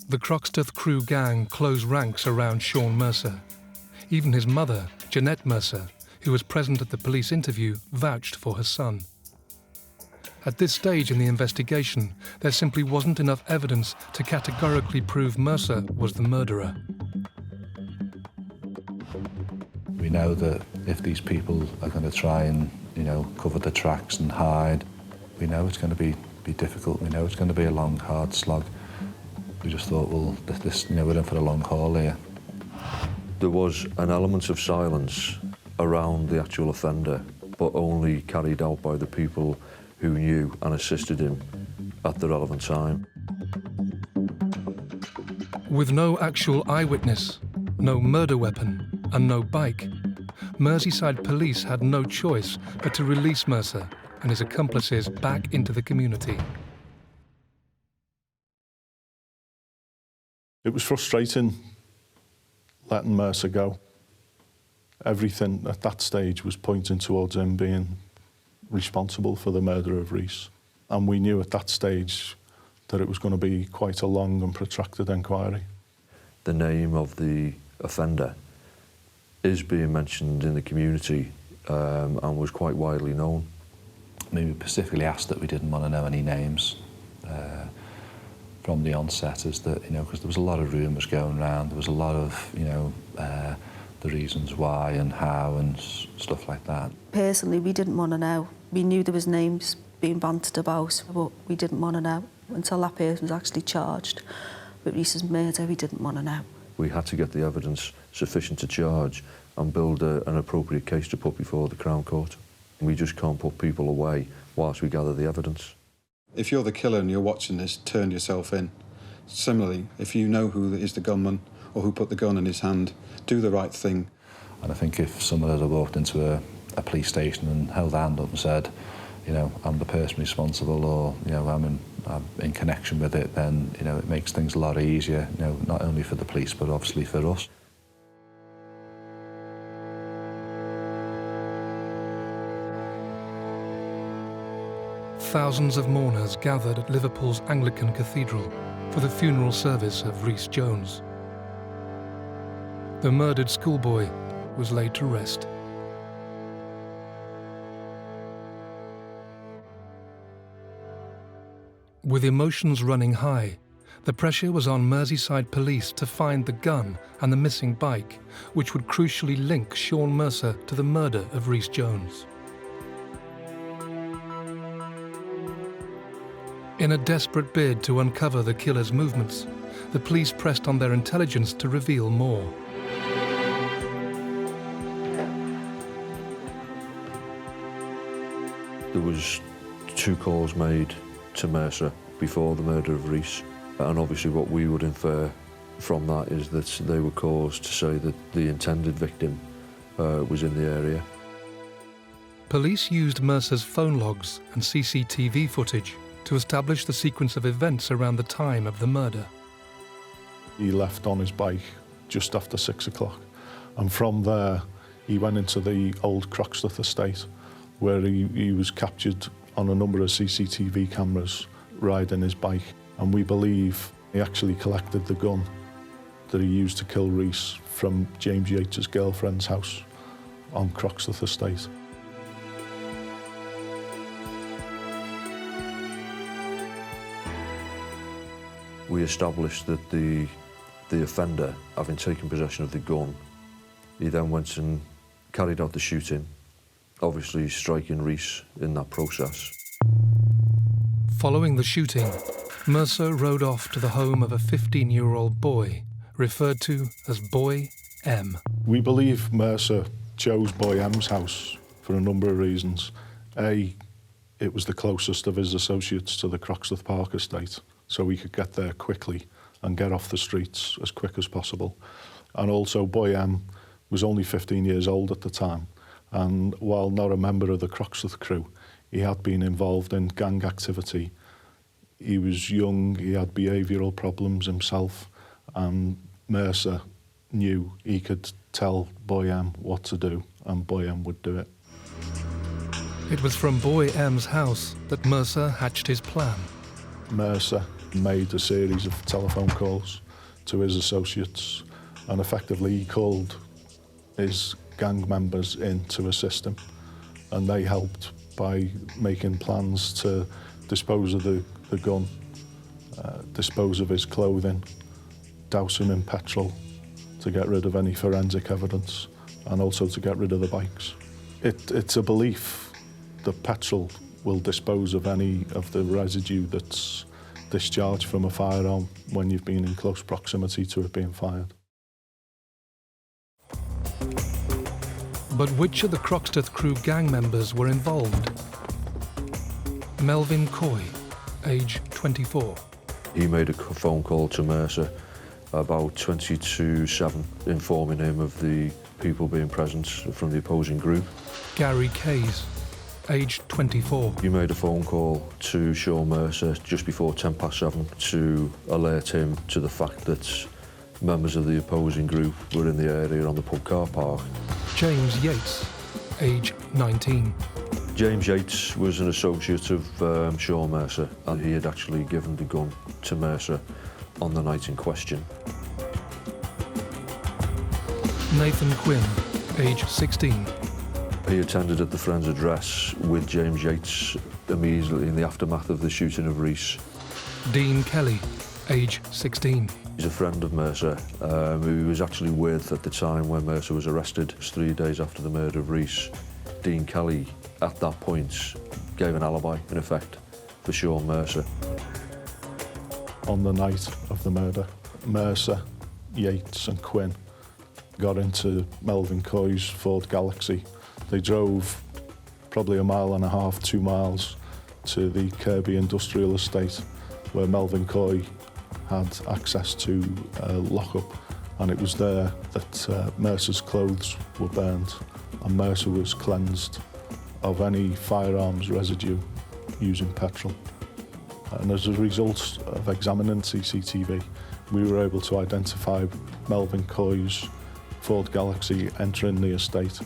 Speaker 2: The Croxteth crew gang closed ranks around Sean Mercer. Even his mother, Jeanette Mercer, who was present at the police interview, vouched for her son. At this stage in the investigation, there simply wasn't enough evidence to categorically prove Mercer was the murderer.
Speaker 23: We know that if these people are going to try and, cover the tracks and hide, we know it's going to be difficult. We know it's going to be a long, hard slog. We just thought, well, we're in for a long haul here.
Speaker 9: There was an element of silence around the actual offender, but only carried out by the people who knew and assisted him at the relevant time.
Speaker 2: With no actual eyewitness, no murder weapon, and no bike, Merseyside police had no choice but to release Mercer and his accomplices back into the community.
Speaker 4: It was frustrating letting Mercer go. Everything at that stage was pointing towards him being responsible for the murder of Rhys. And we knew at that stage that it was going to be quite a long and protracted inquiry.
Speaker 9: The name of the offender is being mentioned in the community and was quite widely known.
Speaker 23: We specifically asked that we didn't want to know any names from the onset, is that, because there was a lot of rumours going around, there was a lot of, the reasons why and how and stuff like that.
Speaker 12: Personally, we didn't want to know. We knew there was names being bantered about, but we didn't want to know until that person was actually charged with Rhys's murder. We didn't want to know.
Speaker 9: We had to get the evidence sufficient to charge and build an appropriate case to put before the Crown Court. We just can't put people away whilst we gather the evidence.
Speaker 10: If you're the killer and you're watching this, turn yourself in. Similarly, if you know who is the gunman or who put the gun in his hand, do the right thing.
Speaker 23: And I think if someone had walked into a police station and held a hand up and said, I'm the person responsible, or, I'm in connection with it, then, it makes things a lot easier, not only for the police, but obviously for us.
Speaker 2: Thousands of mourners gathered at Liverpool's Anglican Cathedral for the funeral service of Rhys Jones. The murdered schoolboy was laid to rest. With emotions running high, the pressure was on Merseyside police to find the gun and the missing bike, which would crucially link Sean Mercer to the murder of Rhys Jones. In a desperate bid to uncover the killer's movements, the police pressed on their intelligence to reveal more.
Speaker 9: There was 2 calls made to Mercer before the murder of Rhys, and obviously what we would infer from that is that they were calls to say that the intended victim was in the area.
Speaker 2: Police used Mercer's phone logs and CCTV footage to establish the sequence of events around the time of the murder.
Speaker 4: He left on his bike just after 6 o'clock, and from there he went into the old Croxteth estate, where he was captured on a number of CCTV cameras riding his bike, and we believe he actually collected the gun that he used to kill Rhys from James Yates's girlfriend's house on Croxteth estate.
Speaker 9: We established that the offender, having taken possession of the gun, he then went and carried out the shooting, obviously striking Rhys in that process.
Speaker 2: Following the shooting, Mercer rode off to the home of a 15-year-old boy, referred to as Boy M.
Speaker 4: We believe Mercer chose Boy M's house for a number of reasons. A, it was the closest of his associates to the Croxteth Park estate, so he could get there quickly and get off the streets as quick as possible. And also Boy M was only 15 years old at the time, and while not a member of the Croxteth crew, he had been involved in gang activity. He was young, he had behavioural problems himself, and Mercer knew he could tell Boy M what to do, and Boy M would do it.
Speaker 2: It was from Boy M's house that Mercer hatched his plan.
Speaker 4: Mercer made a series of telephone calls to his associates, and effectively he called his gang members in to assist him, and they helped by making plans to dispose of the gun, dispose of his clothing, douse him in petrol to get rid of any forensic evidence, and also to get rid of the bikes. It's a belief that petrol will dispose of any of the residue that's discharged from a firearm when you've been in close proximity to it being fired.
Speaker 2: But which of the Croxteth crew gang members were involved? Melvin Coy, age 24.
Speaker 9: He made a phone call to Mercer about 20 to 7, informing him of the people being present from the opposing group.
Speaker 2: Gary Kays, age 24.
Speaker 9: He made a phone call to Sean Mercer just before 7:10 to alert him to the fact that members of the opposing group were in the area on the pub car park.
Speaker 2: James Yates, age 19.
Speaker 9: James Yates was an associate of Sean Mercer, and he had actually given the gun to Mercer on the night in question.
Speaker 2: Nathan Quinn, age 16.
Speaker 9: He attended at the friend's address with James Yates immediately in the aftermath of the shooting of Rhys.
Speaker 2: Dean Kelly, age 16.
Speaker 9: He's a friend of Mercer, who he was actually with at the time when Mercer was arrested. It was 3 days after the murder of Rhys. Dean Kelly, at that point, gave an alibi, in effect, for Sean Mercer.
Speaker 4: On the night of the murder, Mercer, Yates and Quinn got into Melvin Coy's Ford Galaxy. They drove probably 1.5 miles, 2 miles to the Kirby Industrial Estate, where Melvin Coy had access to a lockup, and it was there that Mercer's clothes were burnt and Mercer was cleansed of any firearms residue using petrol. And as a result of examining CCTV, we were able to identify Melvin Coy's Ford Galaxy entering the estate.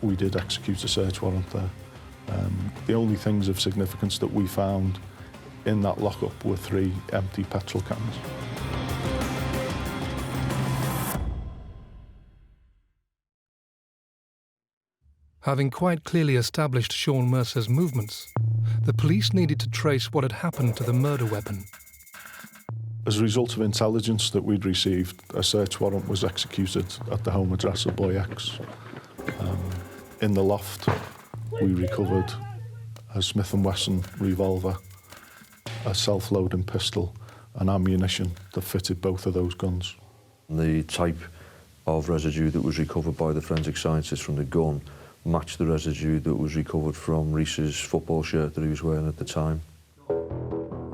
Speaker 4: We did execute a search warrant there. The only things of significance that we found in that lockup were 3 empty petrol cans.
Speaker 2: Having quite clearly established Sean Mercer's movements, the police needed to trace what had happened to the murder weapon.
Speaker 4: As a result of intelligence that we'd received, a search warrant was executed at the home address of Boy X. In the loft, we recovered a Smith & Wesson revolver, a self-loading pistol and ammunition that fitted both of those guns.
Speaker 9: The type of residue that was recovered by the forensic scientists from the gun matched the residue that was recovered from Rhys's football shirt that he was wearing at the time.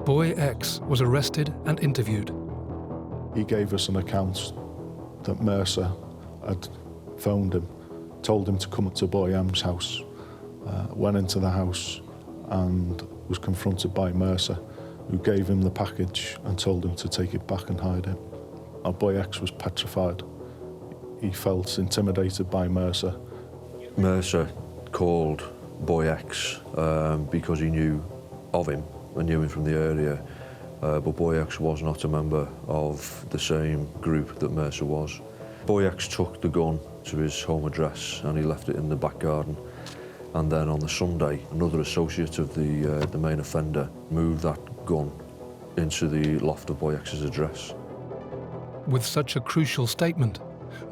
Speaker 2: Boy X was arrested and interviewed.
Speaker 4: He gave us an account that Mercer had phoned him, told him to come up to Boy M's house, went into the house and was confronted by Mercer, who gave him the package and told him to take it back and hide it. Our Boy X was petrified. He felt intimidated by Mercer.
Speaker 9: Mercer called Boy X because he knew of him and knew him from the area, but Boy X was not a member of the same group that Mercer was. Boy X took the gun to his home address and he left it in the back garden. And then on the Sunday, another associate of the main offender moved that gun into the loft of Boy X's address.
Speaker 2: With such a crucial statement,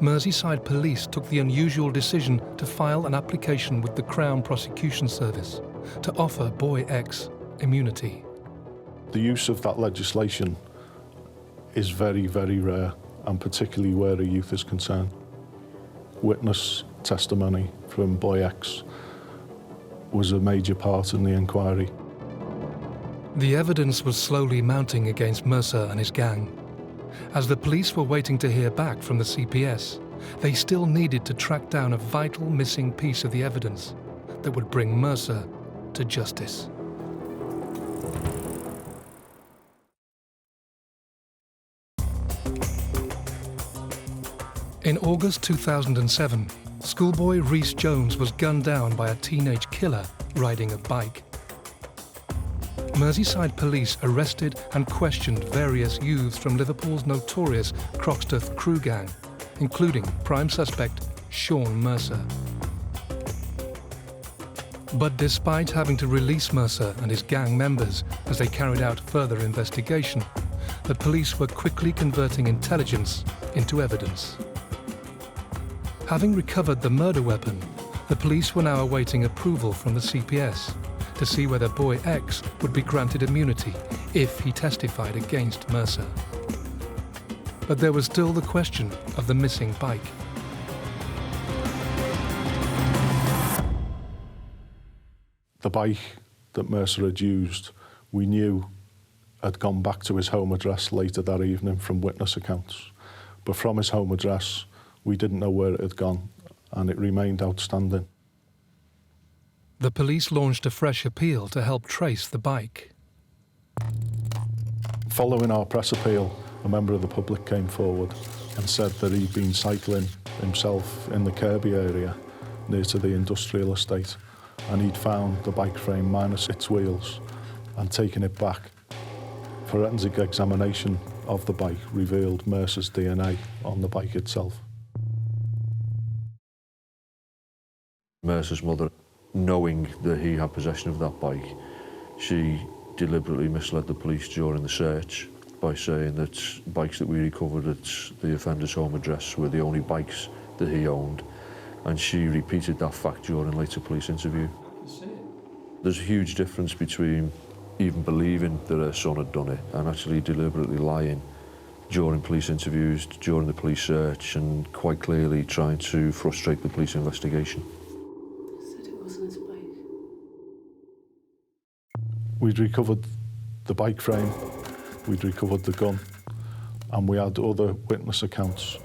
Speaker 2: Merseyside Police took the unusual decision to file an application with the Crown Prosecution Service to offer Boy X immunity.
Speaker 4: The use of that legislation is very, very rare, and particularly where a youth is concerned. Witness testimony from Boy X was a major part in the inquiry.
Speaker 2: The evidence was slowly mounting against Mercer and his gang. As the police were waiting to hear back from the CPS, they still needed to track down a vital missing piece of the evidence that would bring Mercer to justice. In August 2007, schoolboy Rhys Jones was gunned down by a teenage killer riding a bike. Merseyside police arrested and questioned various youths from Liverpool's notorious Croxteth crew gang, including prime suspect Sean Mercer. But despite having to release Mercer and his gang members as they carried out further investigation, the police were quickly converting intelligence into evidence. Having recovered the murder weapon, the police were now awaiting approval from the CPS to see whether Boy X would be granted immunity if he testified against Mercer. But there was still the question of the missing bike.
Speaker 4: The bike that Mercer had used, we knew had gone back to his home address later that evening from witness accounts. But from his home address, we didn't know where it had gone, and it remained outstanding.
Speaker 2: The police launched a fresh appeal to help trace the bike.
Speaker 4: Following our press appeal, a member of the public came forward and said that he'd been cycling himself in the Kirby area near to the industrial estate, and he'd found the bike frame minus its wheels and taken it back. Forensic examination of the bike revealed Mercer's DNA on the bike itself.
Speaker 9: Mercer's mother, knowing that he had possession of that bike, she deliberately misled the police during the search by saying that bikes that we recovered at the offender's home address were the only bikes that he owned, and she repeated that fact during a later police interview. There's a huge difference between even believing that her son had done it and actually deliberately lying during police interviews, during the police search, and quite clearly trying to frustrate the police investigation.
Speaker 4: We'd recovered the bike frame, we'd recovered the gun, and we had other witness accounts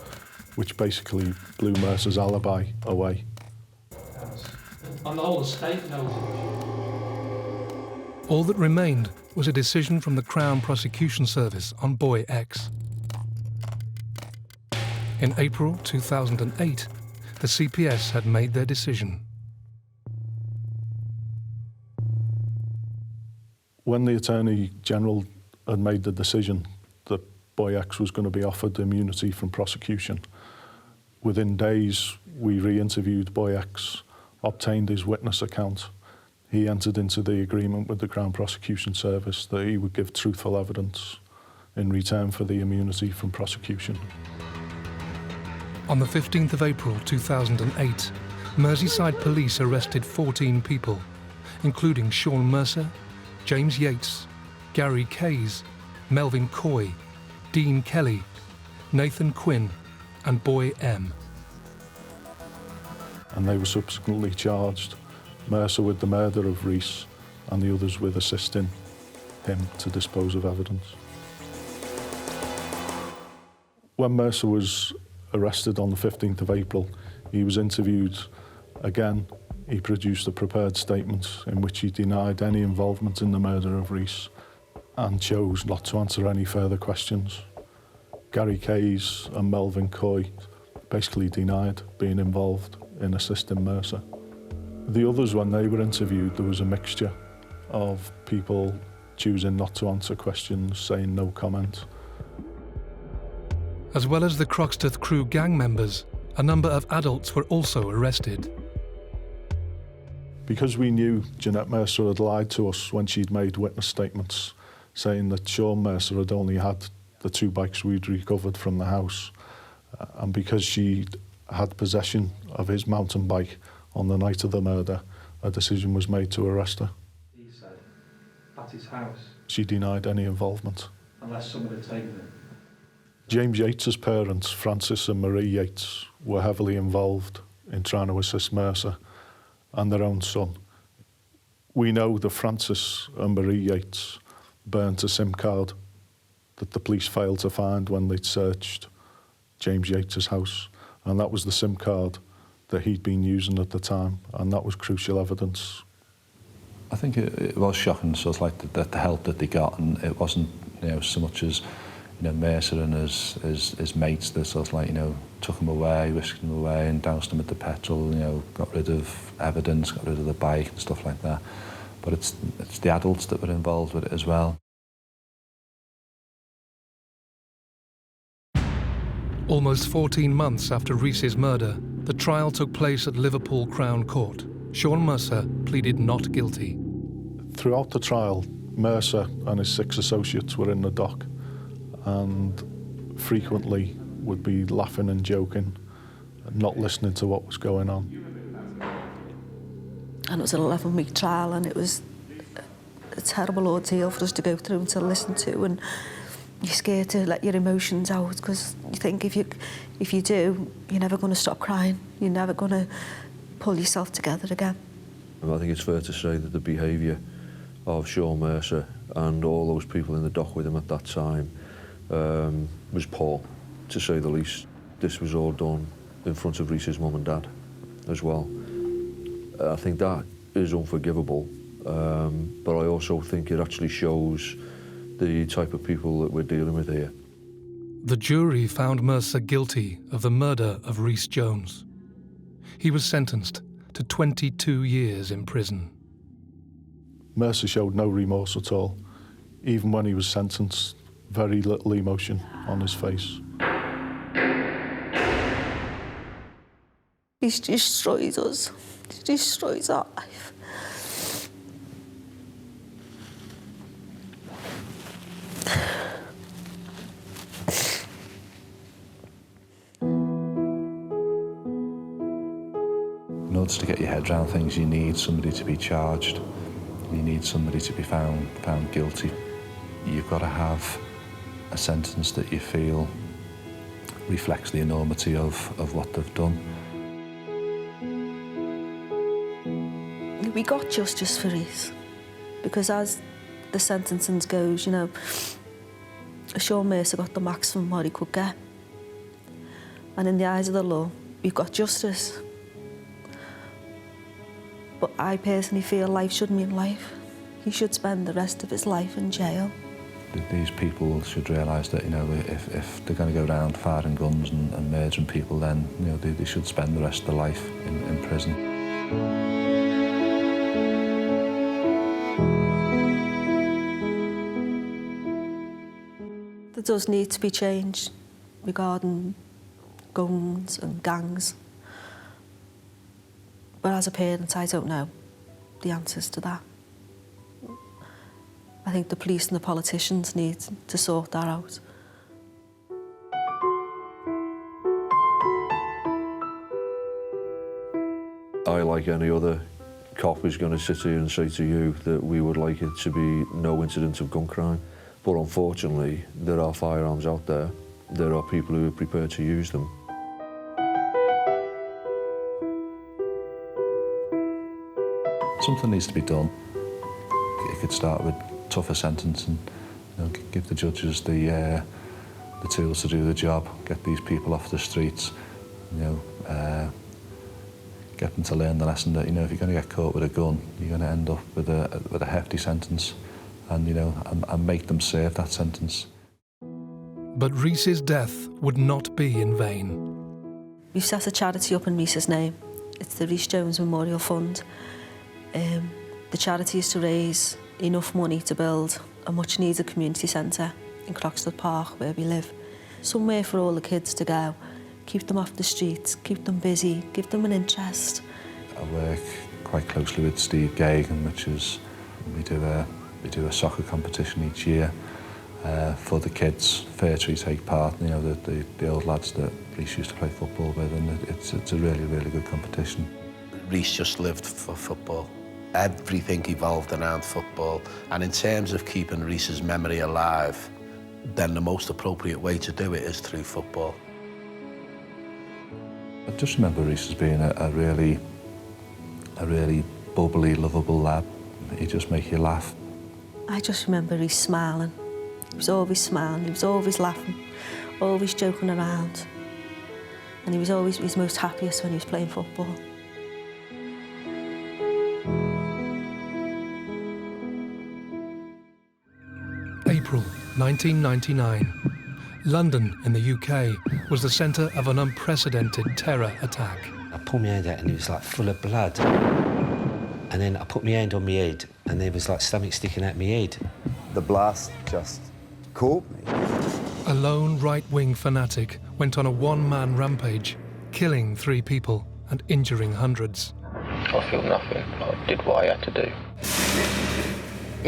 Speaker 4: which basically blew Mercer's alibi away.
Speaker 18: And the whole estate knows it.
Speaker 2: All that remained was a decision from the Crown Prosecution Service on Boy X. In April 2008, the CPS had made their decision.
Speaker 4: When the Attorney General had made the decision that Boy X was going to be offered immunity from prosecution, within days we re-interviewed Boy X, obtained his witness account. He entered into the agreement with the Crown Prosecution Service that he would give truthful evidence in return for the immunity from prosecution.
Speaker 2: On the 15th of April 2008, Merseyside police arrested 14 people, including Sean Mercer, James Yates, Gary Kays, Melvin Coy, Dean Kelly, Nathan Quinn and Boy M.
Speaker 4: And they were subsequently charged, Mercer with the murder of Rhys and the others with assisting him to dispose of evidence. When Mercer was arrested on the 15th of April, he was interviewed again. He produced a prepared statement in which he denied any involvement in the murder of Rhys and chose not to answer any further questions. Gary Kays and Melvin Coy basically denied being involved in assisting Mercer. The others, when they were interviewed, there was a mixture of people choosing not to answer questions, saying no comment.
Speaker 2: As well as the Croxteth crew gang members, a number of adults were also arrested.
Speaker 4: Because we knew Jeanette Mercer had lied to us when she'd made witness statements, saying that Sean Mercer had only had the 2 bikes we'd recovered from the house, and because she had possession of his mountain bike on the night of the murder, a decision was made to arrest her.
Speaker 18: He said, at his house.
Speaker 4: She denied any involvement.
Speaker 18: Unless someone had taken it.
Speaker 4: James Yates's parents, Francis and Marie Yates, were heavily involved in trying to assist Mercer and their own son. We know that Francis and Marie Yates burnt a SIM card that the police failed to find when they'd searched James Yates's house, and that was the SIM card that he'd been using at the time, and that was crucial evidence.
Speaker 23: I think it was shocking, sort of like the help that they got, and it wasn't, so much as, Mercer and his mates that sort of like, took them away, whisked them away and doused them with the petrol, you know, got rid of evidence, got rid of the bike and stuff like that. But it's the adults that were involved with it as well.
Speaker 2: Almost 14 months after Rhys's murder, the trial took place at Liverpool Crown Court. Sean Mercer pleaded not guilty.
Speaker 4: Throughout the trial, Mercer and his 6 associates were in the dock and frequently would be laughing and joking and not listening to what was going on.
Speaker 12: And it was an 11-week trial, and it was a terrible ordeal for us to go through and to listen to, and you're scared to let your emotions out because you think if you do, you're never going to stop crying. You're never going to pull yourself together again.
Speaker 9: I think it's fair to say that the behaviour of Sean Mercer and all those people in the dock with him at that time was poor, to say the least. This was all done in front of Rhys's mum and dad as well. I think that is unforgivable, but I also think it actually shows the type of people that we're dealing with here.
Speaker 2: The jury found Mercer guilty of the murder of Rhys Jones. He was sentenced to 22 years in prison.
Speaker 4: Mercer showed no remorse at all. Even when he was sentenced, very little emotion on his face.
Speaker 12: He's destroyed us. He destroys our life.
Speaker 23: In order to get your head around things, you need somebody to be charged. You need somebody to be found guilty. You've got to have a sentence that you feel reflects the enormity of what they've done.
Speaker 12: We got justice for Rhys, because as the sentencing goes, you know, Sean Mercer got the maximum what he could get. And in the eyes of the law, we've got justice. But I personally feel life should mean life. He should spend the rest of his life in jail.
Speaker 23: These people should realise that, you know, if they're going to go around firing guns and murdering people, then, you know, they should spend the rest of their life in prison.
Speaker 12: There does need to be change regarding guns and gangs. But as a parent, I don't know the answers to that. I think the police and the politicians need to sort that out.
Speaker 9: I, like any other cop, is going to sit here and say to you that we would like it to be no incident of gun crime. But unfortunately, there are firearms out there. There are people who are prepared to use them.
Speaker 23: Something needs to be done. It could start with tougher sentencing, you know, give the judges the tools to do the job, get these people off the streets, you know, get them to learn the lesson that, you know, if you're going to get caught with a gun, you're going to end up with a hefty sentence, and, you know, and make them serve that sentence.
Speaker 2: But Rhys's death would not be in vain.
Speaker 12: We've set a charity up in Rhys's name. It's the Rhys Jones Memorial Fund. The charity is to raise enough money to build a much-needed community centre in Croxteth Park, where we live. Somewhere for all the kids to go, keep them off the streets, keep them busy, give them an interest.
Speaker 23: I work quite closely with Steve Gagan, which is, we do a soccer competition each year for the kids. Fair Tree take part, you know, the old lads that Rhys used to play football with, and it's a really, really good competition.
Speaker 24: Rhys just lived for football. Everything evolved around football, and in terms of keeping Rhys's memory alive, then the most appropriate way to do it is through football.
Speaker 23: I just remember Rhys as being a really bubbly, lovable lad. He'd just make you laugh.
Speaker 12: I just remember Rhys smiling. He was always smiling, he was always laughing, always joking around. And he was always his most happiest when he was playing football.
Speaker 2: April 1999. London, in the UK, was the centre of an unprecedented terror attack.
Speaker 13: I pulled my hand out and it was like full of blood. And then I put my hand on my head and there was like something sticking out my head.
Speaker 14: The blast just caught me.
Speaker 2: A lone right-wing fanatic went on a one-man rampage, killing 3 people and injuring hundreds.
Speaker 21: I feel nothing. I did what I had to do.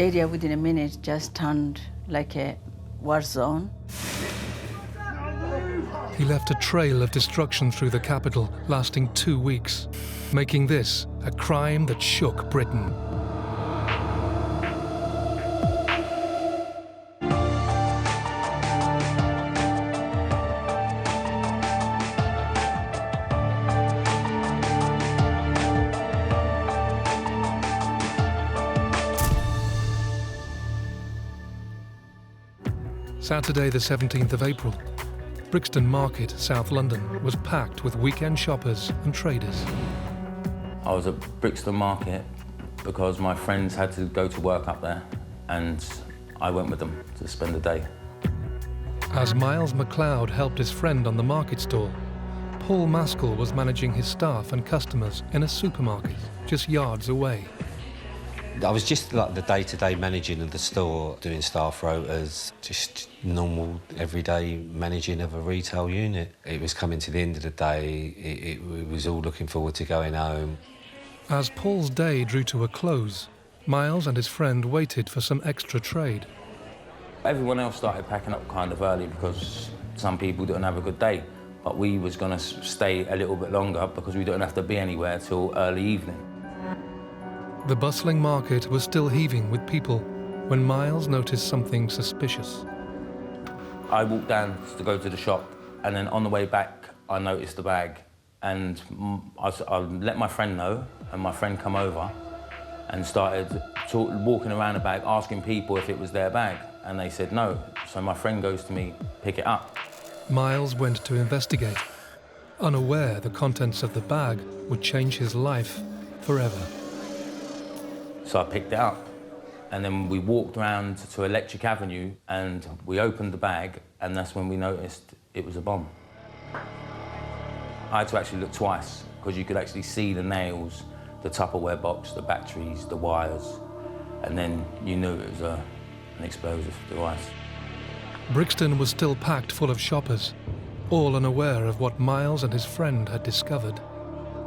Speaker 16: Area within a minute just turned like a war zone.
Speaker 2: He left a trail of destruction through the capital, lasting 2 weeks, making this a crime that shook Britain. Saturday the 17th of April, Brixton Market, South London, was packed with weekend shoppers and traders.
Speaker 19: I was at Brixton Market because my friends had to go to work up there and I went with them to spend the day.
Speaker 2: As Miles McLeod helped his friend on the market stall, Paul Maskell was managing his staff and customers in a supermarket just yards away.
Speaker 13: I was just like the day-to-day managing of the store, doing staff rotas, just normal, everyday managing of a retail unit. It was coming to the end of the day, it was all looking forward to going home.
Speaker 2: As Paul's day drew to a close, Miles and his friend waited for some extra trade.
Speaker 19: Everyone else started packing up kind of early because some people didn't have a good day, but we was going to stay a little bit longer because we didn't have to be anywhere till early evening.
Speaker 2: The bustling market was still heaving with people when Miles noticed something suspicious.
Speaker 19: I walked down to go to the shop, and then on the way back, I noticed the bag, and I let my friend know, and my friend come over and started walking around the bag, asking people if it was their bag, and they said no. So my friend goes to me, pick it up.
Speaker 2: Miles went to investigate, unaware the contents of the bag would change his life forever.
Speaker 19: So I picked it up, and then we walked around to Electric Avenue, and we opened the bag, and that's when we noticed it was a bomb. I had to actually look twice, because you could actually see the nails, the Tupperware box, the batteries, the wires, and then you knew it was an explosive device.
Speaker 2: Brixton was still packed full of shoppers, all unaware of what Miles and his friend had discovered.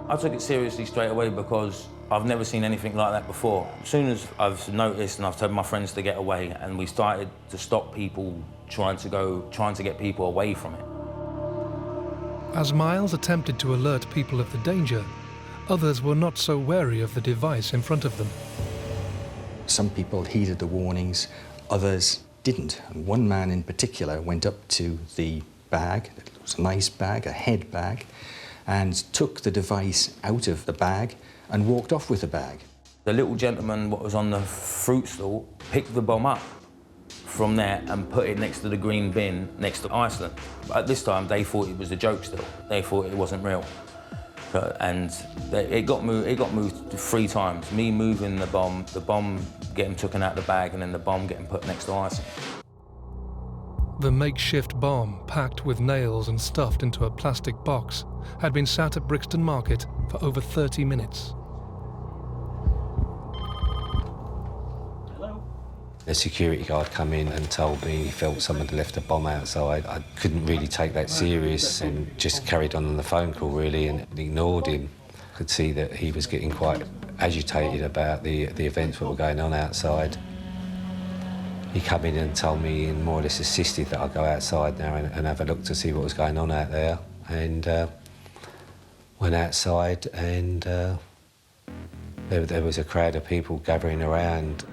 Speaker 19: I took it seriously straight away because I've never seen anything like that before. As soon as I've noticed and I've told my friends to get away, and we started to stop people trying to get people away from it.
Speaker 2: As Miles attempted to alert people of the danger, others were not so wary of the device in front of them.
Speaker 20: Some people heeded the warnings, others didn't. And one man in particular went up to the bag, it was a nice bag, a head bag, and took the device out of the bag and walked off with the bag.
Speaker 19: The little gentleman what was on the fruit stall picked the bomb up from there and put it next to the green bin next to Iceland. At this time, they thought it was a joke still. They thought it wasn't real. And it got moved 3 times. Me moving the bomb getting taken out of the bag, and then the bomb getting put next to Iceland.
Speaker 2: The makeshift bomb, packed with nails and stuffed into a plastic box, had been sat at Brixton Market for over 30 minutes.
Speaker 13: The security guard come in and told me he felt someone had left a bomb outside. I couldn't really take that serious and just carried on the phone call really and ignored him. I could see that he was getting quite agitated about the events that were going on outside. He came in and told me and more or less insisted that I go outside now and have a look to see what was going on out there. And went outside and there was a crowd of people gathering around.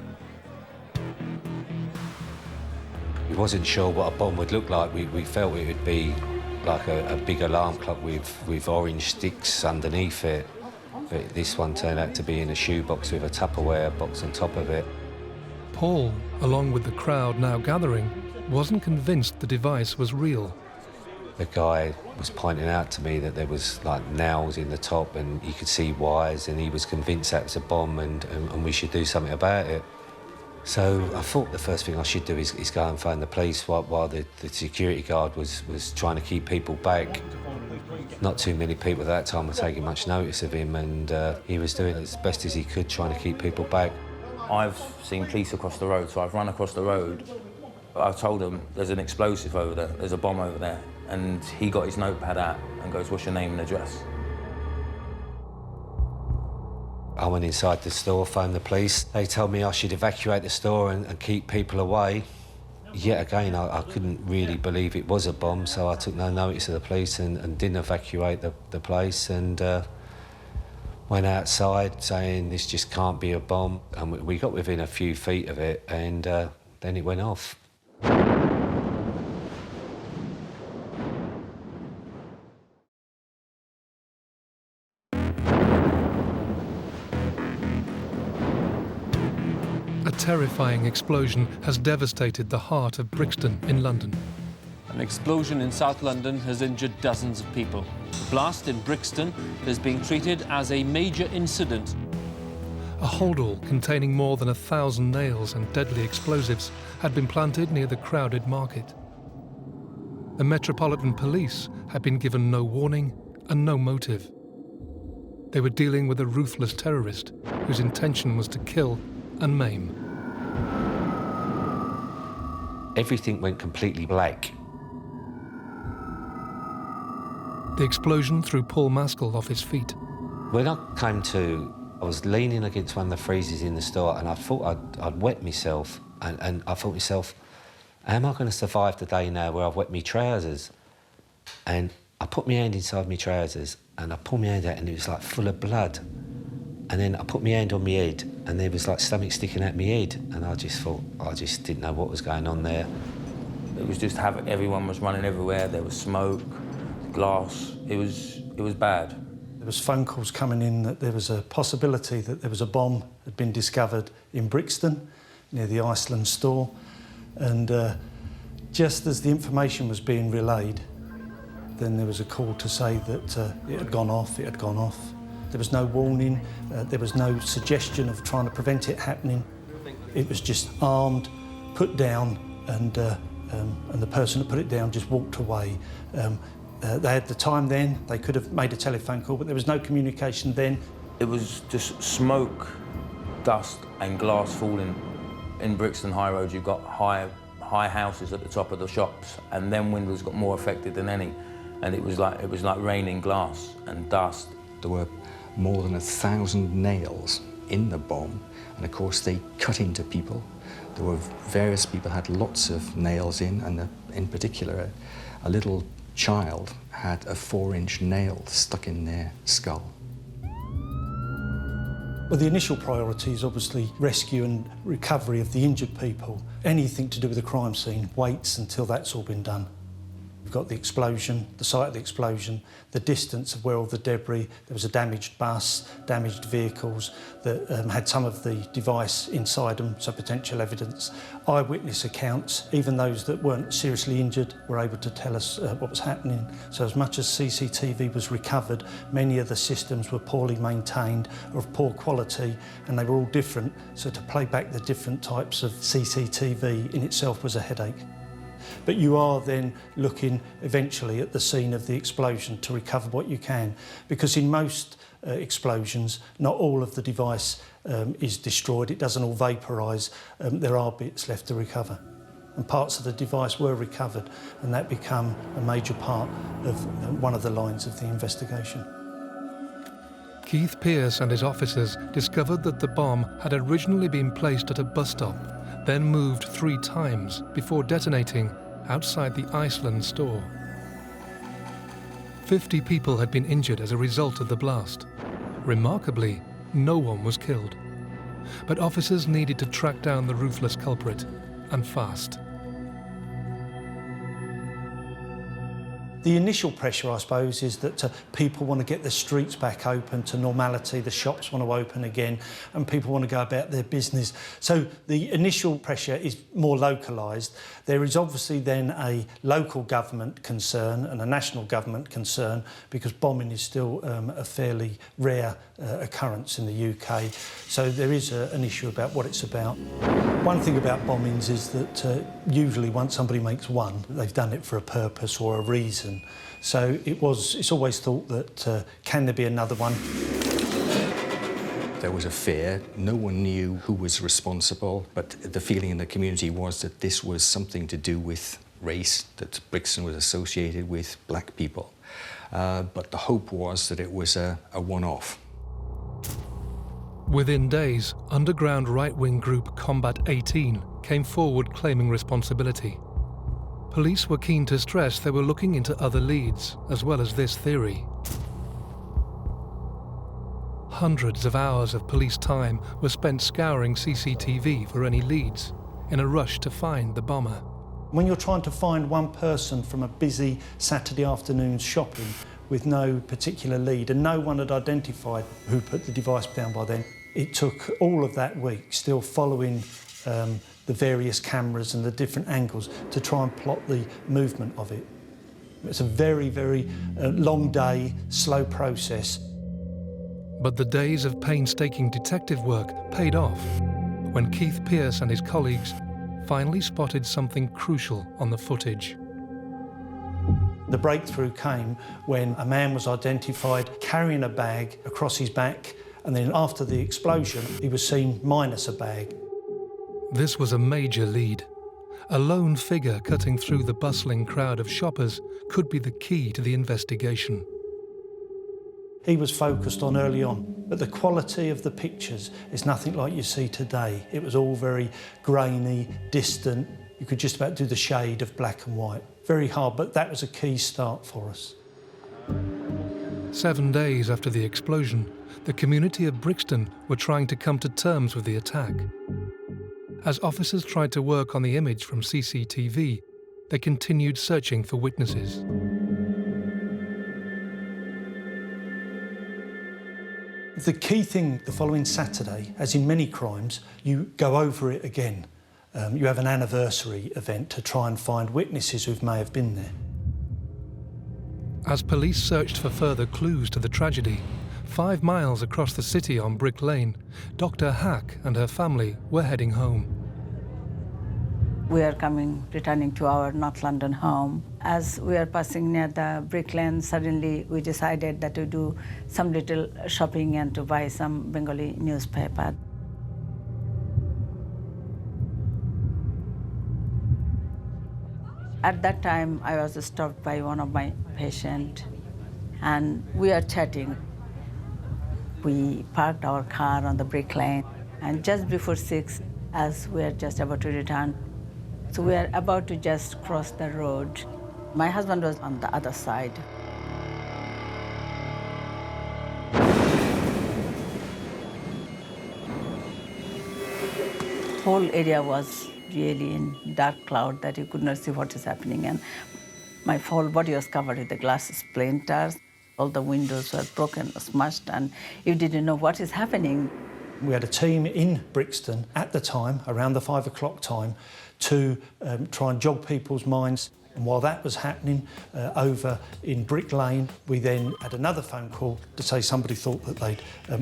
Speaker 13: We wasn't sure what a bomb would look like. We felt it would be like a big alarm clock with orange sticks underneath it. But this one turned out to be in a shoebox with a Tupperware box on top of it.
Speaker 2: Paul, along with the crowd now gathering, wasn't convinced the device was real.
Speaker 13: The guy was pointing out to me that there was like nails in the top and you could see wires, and he was convinced that was a bomb and we should do something about it. So I thought the first thing I should do is go and phone the police while the security guard was trying to keep people back. Not too many people at that time were taking much notice of him, and he was doing as best as he could trying to keep people back.
Speaker 19: I've seen police across the road, so I've run across the road. I've told him there's an explosive over there, there's a bomb over there, and he got his notepad out and goes, "What's your name and address?"
Speaker 13: I went inside the store, phoned the police. They told me I should evacuate the store and keep people away. Yet again, I couldn't really believe it was a bomb, so I took no notice of the police and didn't evacuate the place, and went outside saying this just can't be a bomb. And we got within a few feet of it, and then it went off.
Speaker 2: A terrifying explosion has devastated the heart of Brixton in London.
Speaker 1: An explosion in South London has injured dozens of people. The blast in Brixton is being treated as a major incident.
Speaker 2: A holdall containing more than 1,000 nails and deadly explosives had been planted near the crowded market. The Metropolitan Police had been given no warning and no motive. They were dealing with a ruthless terrorist whose intention was to kill and maim.
Speaker 13: Everything went completely black.
Speaker 2: The explosion threw Paul Maskell off his feet.
Speaker 13: When I came to, I was leaning against one of the freezers in the store, and I thought I'd wet myself, and I thought to myself, am I going to survive the day now where I've wet my trousers? And I put my hand inside my trousers, and I pulled my hand out, and it was like full of blood. And then I put my hand on my head, and there was like something sticking out my head, and I just thought, I just didn't know what was going on there.
Speaker 19: It was just havoc. Everyone was running everywhere. There was smoke, glass. It was bad.
Speaker 11: There was phone calls coming in that there was a possibility that there was a bomb had been discovered in Brixton, near the Iceland store. And just as the information was being relayed, then there was a call to say that it had gone off. There was no warning, there was no suggestion of trying to prevent it happening. It was just armed, put down, and the person that put it down just walked away. They had the time then, they could have made a telephone call, but there was no communication then.
Speaker 19: It was just smoke, dust and glass falling. In Brixton High Road, you've got high houses at the top of the shops, and them windows got more affected than any. And it was like raining glass and dust.
Speaker 20: There were more than 1,000 nails in the bomb, and of course they cut into people. There were various people had lots of nails in, and in particular a little child had a 4-inch nail stuck in their skull.
Speaker 11: Well, the initial priority is obviously rescue and recovery of the injured people. Anything to do with the crime scene waits until that's all been done. We've got the explosion, the site of the explosion, the distance of where all the debris. There was a damaged bus, damaged vehicles that had some of the device inside them, so potential evidence. Eyewitness accounts, even those that weren't seriously injured were able to tell us what was happening. So as much as CCTV was recovered, many of the systems were poorly maintained or of poor quality, and they were all different. So to play back the different types of CCTV in itself was a headache. But you are then looking eventually at the scene of the explosion to recover what you can, because in most explosions, not all of the device is destroyed, it doesn't all vaporise, there are bits left to recover. And parts of the device were recovered, and that became a major part of one of the lines of the investigation.
Speaker 2: Keith Pearce and his officers discovered that the bomb had originally been placed at a bus stop, then moved 3 times before detonating outside the Iceland store. 50 people had been injured as a result of the blast. Remarkably, no one was killed. But officers needed to track down the ruthless culprit, and fast.
Speaker 11: The initial pressure, I suppose, is that people want to get the streets back open to normality, the shops want to open again, and people want to go about their business. So the initial pressure is more localised. There is obviously then a local government concern and a national government concern, because bombing is still a fairly rare occurrence in the UK. So there is an issue about what it's about. One thing about bombings is that usually once somebody makes one, they've done it for a purpose or a reason. So it's always thought that can there be another one?
Speaker 20: There was a fear. No one knew who was responsible, but the feeling in the community was that this was something to do with race, that Brixton was associated with black people. But the hope was that it was a one-off.
Speaker 2: Within days, underground right-wing group Combat 18 came forward claiming responsibility. Police were keen to stress they were looking into other leads, as well as this theory. Hundreds of hours of police time were spent scouring CCTV for any leads, in a rush to find the bomber.
Speaker 11: When you're trying to find one person from a busy Saturday afternoon shopping with no particular lead, and no one had identified who put the device down by then, it took all of that week still following the various cameras and the different angles to try and plot the movement of it. It's a very, very long day, slow process.
Speaker 2: But the days of painstaking detective work paid off when Keith Pearce and his colleagues finally spotted something crucial on the footage.
Speaker 11: The breakthrough came when a man was identified carrying a bag across his back, and then after the explosion, he was seen minus a bag.
Speaker 2: This was a major lead. A lone figure cutting through the bustling crowd of shoppers could be the key to the investigation.
Speaker 11: He was focused on early on, but the quality of the pictures is nothing like you see today. It was all very grainy, distant. You could just about do the shade of black and white. Very hard, but that was a key start for us.
Speaker 2: 7 days after the explosion, the community of Brixton were trying to come to terms with the attack. As officers tried to work on the image from CCTV, they continued searching for witnesses.
Speaker 11: The key thing the following Saturday, as in many crimes, you go over it again. You have an anniversary event to try and find witnesses who may have been there.
Speaker 2: As police searched for further clues to the tragedy, 5 miles across the city on Brick Lane, Dr. Hack and her family were heading home.
Speaker 16: We are returning to our North London home. As we are passing near the Brick Lane, suddenly we decided that to do some little shopping and to buy some Bengali newspaper. At that time, I was stopped by one of my patients, and we are chatting. We parked our car on the Brick Lane, and just before 6, as we are just about to return, so we are about to just cross the road. My husband was on the other side. Whole area was really in dark cloud that you could not see what is happening, and my whole body was covered with the glass splinters. All the windows were broken, smashed, and you didn't know what is happening.
Speaker 11: We had a team in Brixton at the time, around the 5 o'clock time, to try and jog people's minds. And while that was happening over in Brick Lane, we then had another phone call to say somebody thought that they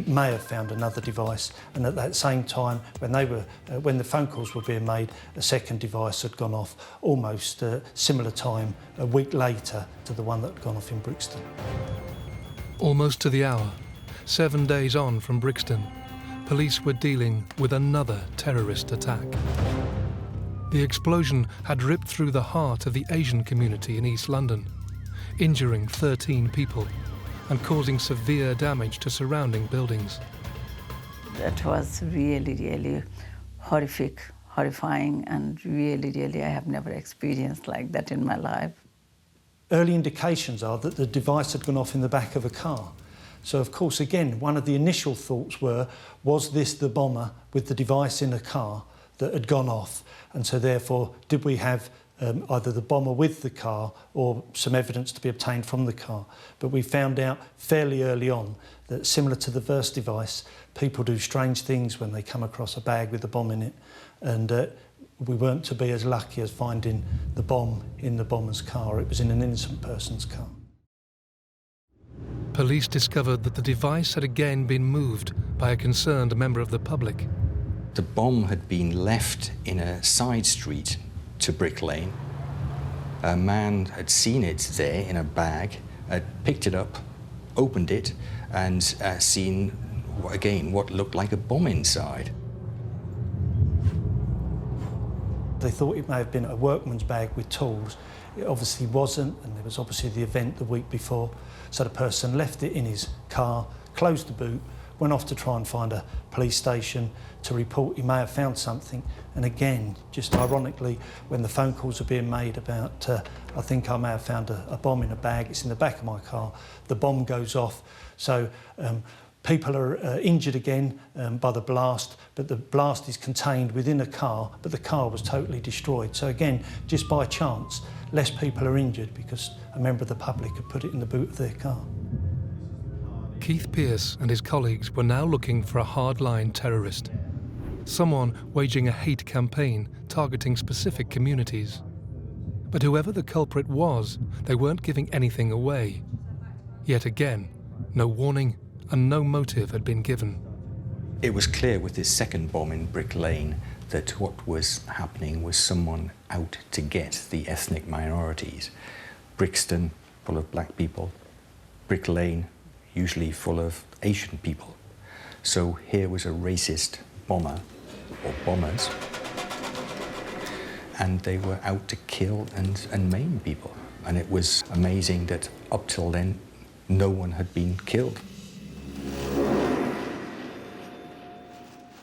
Speaker 11: may have found another device. And at that same time, when the phone calls were being made, a second device had gone off almost similar time, a week later to the one that had gone off in Brixton.
Speaker 2: Almost to the hour, 7 days on from Brixton, police were dealing with another terrorist attack. The explosion had ripped through the heart of the Asian community in East London, injuring 13 people and causing severe damage to surrounding buildings.
Speaker 16: That was really, really horrific, horrifying, and really, really I have never experienced like that in my life.
Speaker 11: Early indications are that the device had gone off in the back of a car. So, of course, again, one of the initial thoughts was this the bomber with the device in a car that had gone off? And so, therefore, did we have either the bomber with the car or some evidence to be obtained from the car. But we found out fairly early on that, similar to the Verse device, people do strange things when they come across a bag with a bomb in it, and we weren't to be as lucky as finding the bomb in the bomber's car. It was in an innocent person's car.
Speaker 2: Police discovered that the device had again been moved by a concerned member of the public.
Speaker 20: The bomb had been left in a side street to Brick Lane. A man had seen it there in a bag, had picked it up, opened it, and seen, again, what looked like a bomb inside.
Speaker 11: They thought it may have been a workman's bag with tools. It obviously wasn't, and there was obviously the event the week before. So the person left it in his car, closed the boot, went off to try and find a police station to report he may have found something. And again, just ironically, when the phone calls are being made about, I think I may have found a bomb in a bag, it's in the back of my car, the bomb goes off. So people are injured again by the blast, but the blast is contained within a car, but the car was totally destroyed. So again, just by chance, less people are injured because a member of the public had put it in the boot of their car.
Speaker 2: Keith Pearce and his colleagues were now looking for a hardline terrorist, someone waging a hate campaign targeting specific communities. But whoever the culprit was, they weren't giving anything away. Yet again, no warning and no motive had been given.
Speaker 20: It was clear with this second bomb in Brick Lane that what was happening was someone out to get the ethnic minorities. Brixton, full of black people. Brick Lane, usually full of Asian people. So here was a racist bomber, or bombers, and they were out to kill and maim people. And it was amazing that up till then, no one had been killed.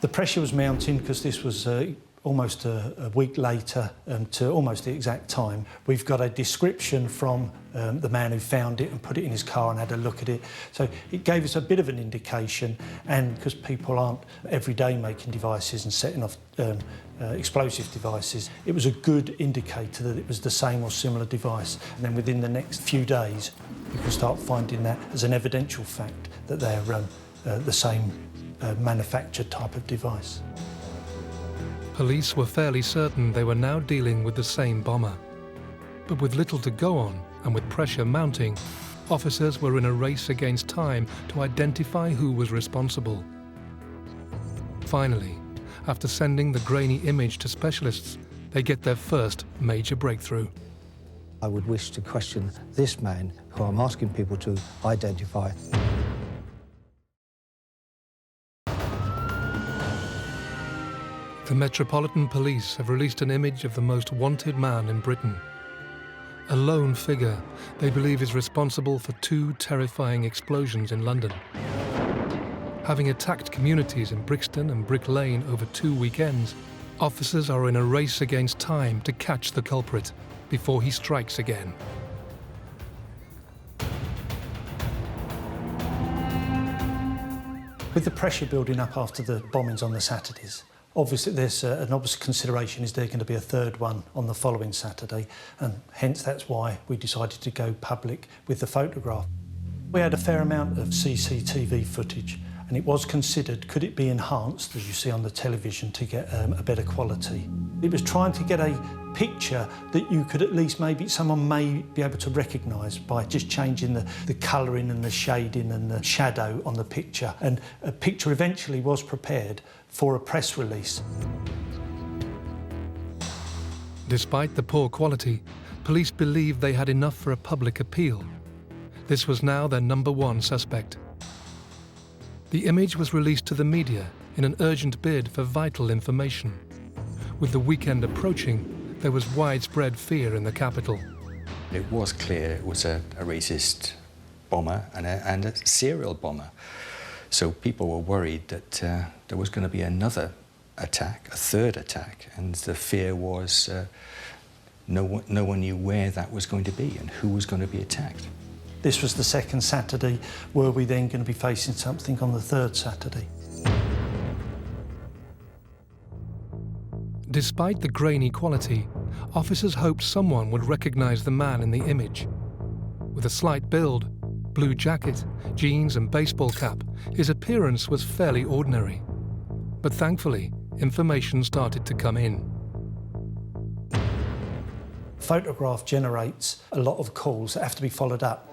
Speaker 11: The pressure was mounting because this was almost a week later to almost the exact time. We've got a description from the man who found it and put it in his car and had a look at it. So it gave us a bit of an indication, and because people aren't every day making devices and setting off explosive devices, it was a good indicator that it was the same or similar device. And then within the next few days, you can start finding that as an evidential fact that they're the same manufactured type of device.
Speaker 2: Police were fairly certain they were now dealing with the same bomber. But with little to go on and with pressure mounting, officers were in a race against time to identify who was responsible. Finally, after sending the grainy image to specialists, they get their first major breakthrough.
Speaker 3: I would wish to question this man, who I'm asking people to identify.
Speaker 2: The Metropolitan Police have released an image of the most wanted man in Britain. A lone figure they believe is responsible for 2 terrifying explosions in London. Having attacked communities in Brixton and Brick Lane over 2 weekends, officers are in a race against time to catch the culprit before he strikes again.
Speaker 11: With the pressure building up after the bombings on the Saturdays, obviously there's an obvious consideration, is there going to be a third one on the following Saturday, and hence that's why we decided to go public with the photograph. We had a fair amount of CCTV footage, and it was considered, could it be enhanced, as you see on the television, to get a better quality. It was trying to get a picture that you could at least someone may be able to recognise by just changing the colouring and the shading and the shadow on the picture. And a picture eventually was prepared for a press release.
Speaker 2: Despite the poor quality, police believed they had enough for a public appeal. This was now their #1 suspect. The image was released to the media in an urgent bid for vital information. With the weekend approaching, there was widespread fear in the capital.
Speaker 20: It was clear it was a racist bomber and a serial bomber. So people were worried that there was going to be another attack, a third attack, and the fear was no one knew where that was going to be and who was going to be attacked.
Speaker 11: This was the second Saturday. Were we then going to be facing something on the third Saturday?
Speaker 2: Despite the grainy quality, officers hoped someone would recognise the man in the image. With a slight build, blue jacket, jeans and baseball cap, his appearance was fairly ordinary. But thankfully, information started to come in.
Speaker 11: Photograph generates a lot of calls that have to be followed up.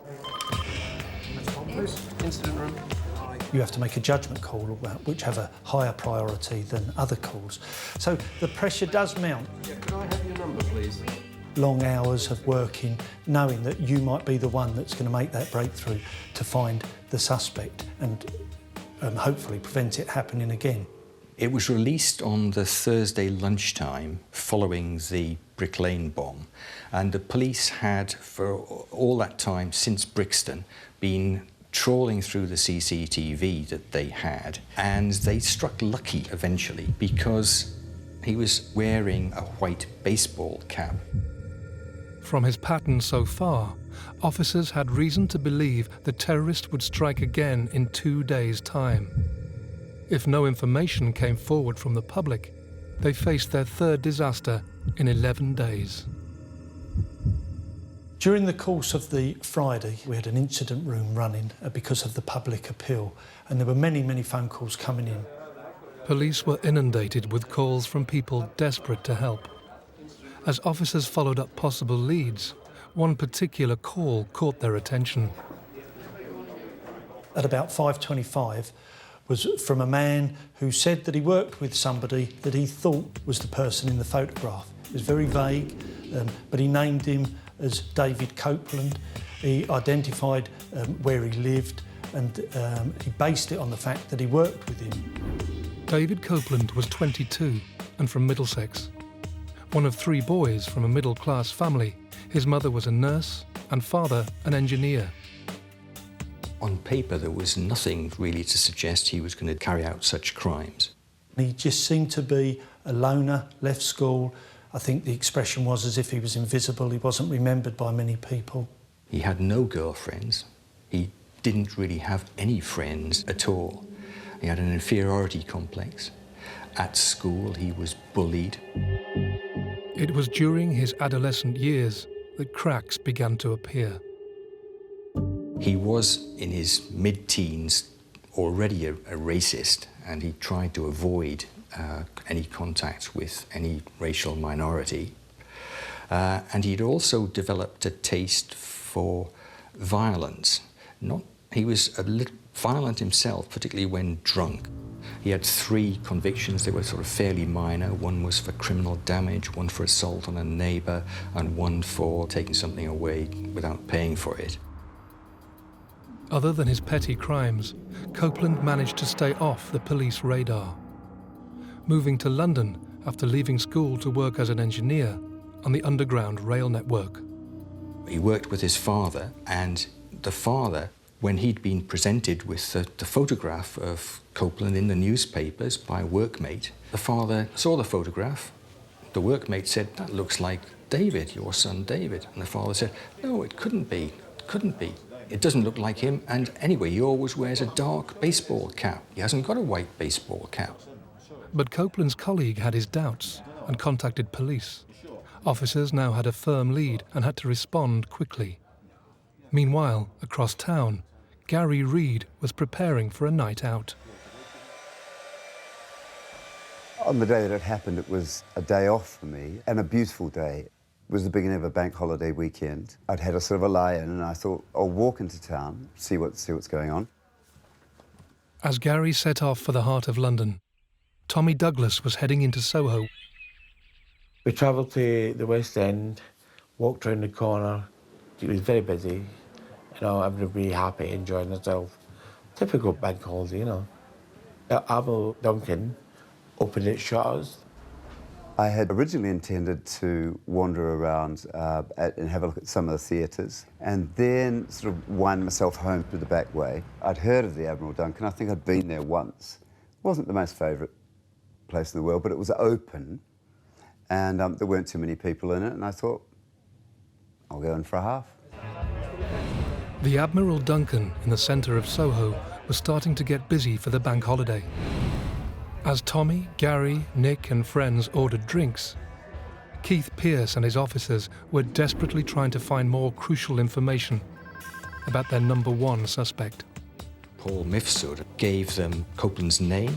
Speaker 1: Incident room.
Speaker 11: You have to make a judgment call which have a higher priority than other calls. So the pressure does mount.
Speaker 1: Yeah, could I have your number, please?
Speaker 11: Long hours of working, knowing that you might be the one that's going to make that breakthrough to find the suspect and hopefully prevent it happening again.
Speaker 20: It was released on the Thursday lunchtime following the Brick Lane bomb, and the police had, for all that time since Brixton, been trawling through the CCTV that they had, and they struck lucky eventually because he was wearing a white baseball cap.
Speaker 2: From his pattern so far, officers had reason to believe the terrorist would strike again in 2 days' time. If no information came forward from the public, they faced their third disaster in 11 days.
Speaker 11: During the course of the Friday, we had an incident room running because of the public appeal, and there were many, many phone calls coming in.
Speaker 2: Police were inundated with calls from people desperate to help. As officers followed up possible leads, one particular call caught their attention.
Speaker 11: At about 5:25, was from a man who said that he worked with somebody that he thought was the person in the photograph. It was very vague, but he named him as David Copeland. He identified where he lived, and he based it on the fact that he worked with him.
Speaker 2: David Copeland was 22 and from Middlesex. One of 3 boys from a middle-class family, his mother was a nurse and father an engineer.
Speaker 20: On paper, there was nothing really to suggest he was going to carry out such crimes.
Speaker 11: He just seemed to be a loner, left school. I think the expression was as if he was invisible. He wasn't remembered by many people.
Speaker 20: He had no girlfriends. He didn't really have any friends at all. He had an inferiority complex. At school, he was bullied.
Speaker 2: It was during his adolescent years that cracks began to appear.
Speaker 20: He was, in his mid-teens, already a racist, and he tried to avoid any contact with any racial minority. And he'd also developed a taste for violence. He was a little violent himself, particularly when drunk. He had 3 convictions. They were sort of fairly minor. One was for criminal damage, one for assault on a neighbour, and one for taking something away without paying for it.
Speaker 2: Other than his petty crimes, Copeland managed to stay off the police radar, moving to London after leaving school to work as an engineer on the Underground Rail network.
Speaker 20: He worked with his father, and the father, when he'd been presented with the photograph of Copeland in the newspapers by a workmate, the father saw the photograph. The workmate said, "That looks like David, your son David." And the father said, "No, it couldn't be, it couldn't be. It doesn't look like him, and anyway, he always wears a dark baseball cap. He hasn't got a white baseball cap."
Speaker 2: But Copeland's colleague had his doubts and contacted police. Officers now had a firm lead and had to respond quickly. Meanwhile, across town, Gary Reid was preparing for a night out.
Speaker 14: On the day that it happened, it was a day off for me, and a beautiful day. It was the beginning of a bank holiday weekend. I'd had a sort of a lie-in, and I thought, I'll walk into town, see what's going on.
Speaker 2: As Gary set off for the heart of London, Tommy Douglas was heading into Soho.
Speaker 5: We travelled to the West End, walked round the corner. It was very busy, everybody happy, enjoying themselves. Typical bank holiday, Apple Duncan opened its shutters.
Speaker 14: I had originally intended to wander around and have a look at some of the theatres, and then sort of wind myself home through the back way. I'd heard of the Admiral Duncan. I think I'd been there once. It wasn't the most favourite place in the world, but it was open, and there weren't too many people in it, and I thought, I'll go in for a half.
Speaker 2: The Admiral Duncan in the centre of Soho was starting to get busy for the bank holiday. As Tommy, Gary, Nick and friends ordered drinks, Keith Pearce and his officers were desperately trying to find more crucial information about their number one suspect.
Speaker 20: Paul Mifsud gave them Copeland's name,